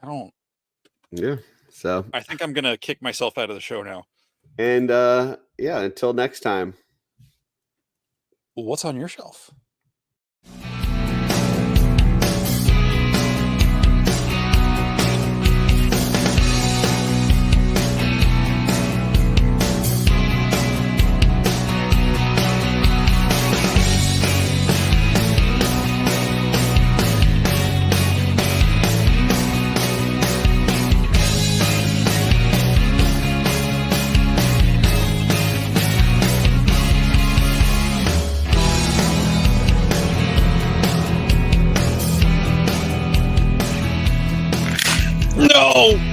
don't. Yeah. So, I think I'm gonna kick myself out of the show now. and yeah, until next time. What's on your shelf? No!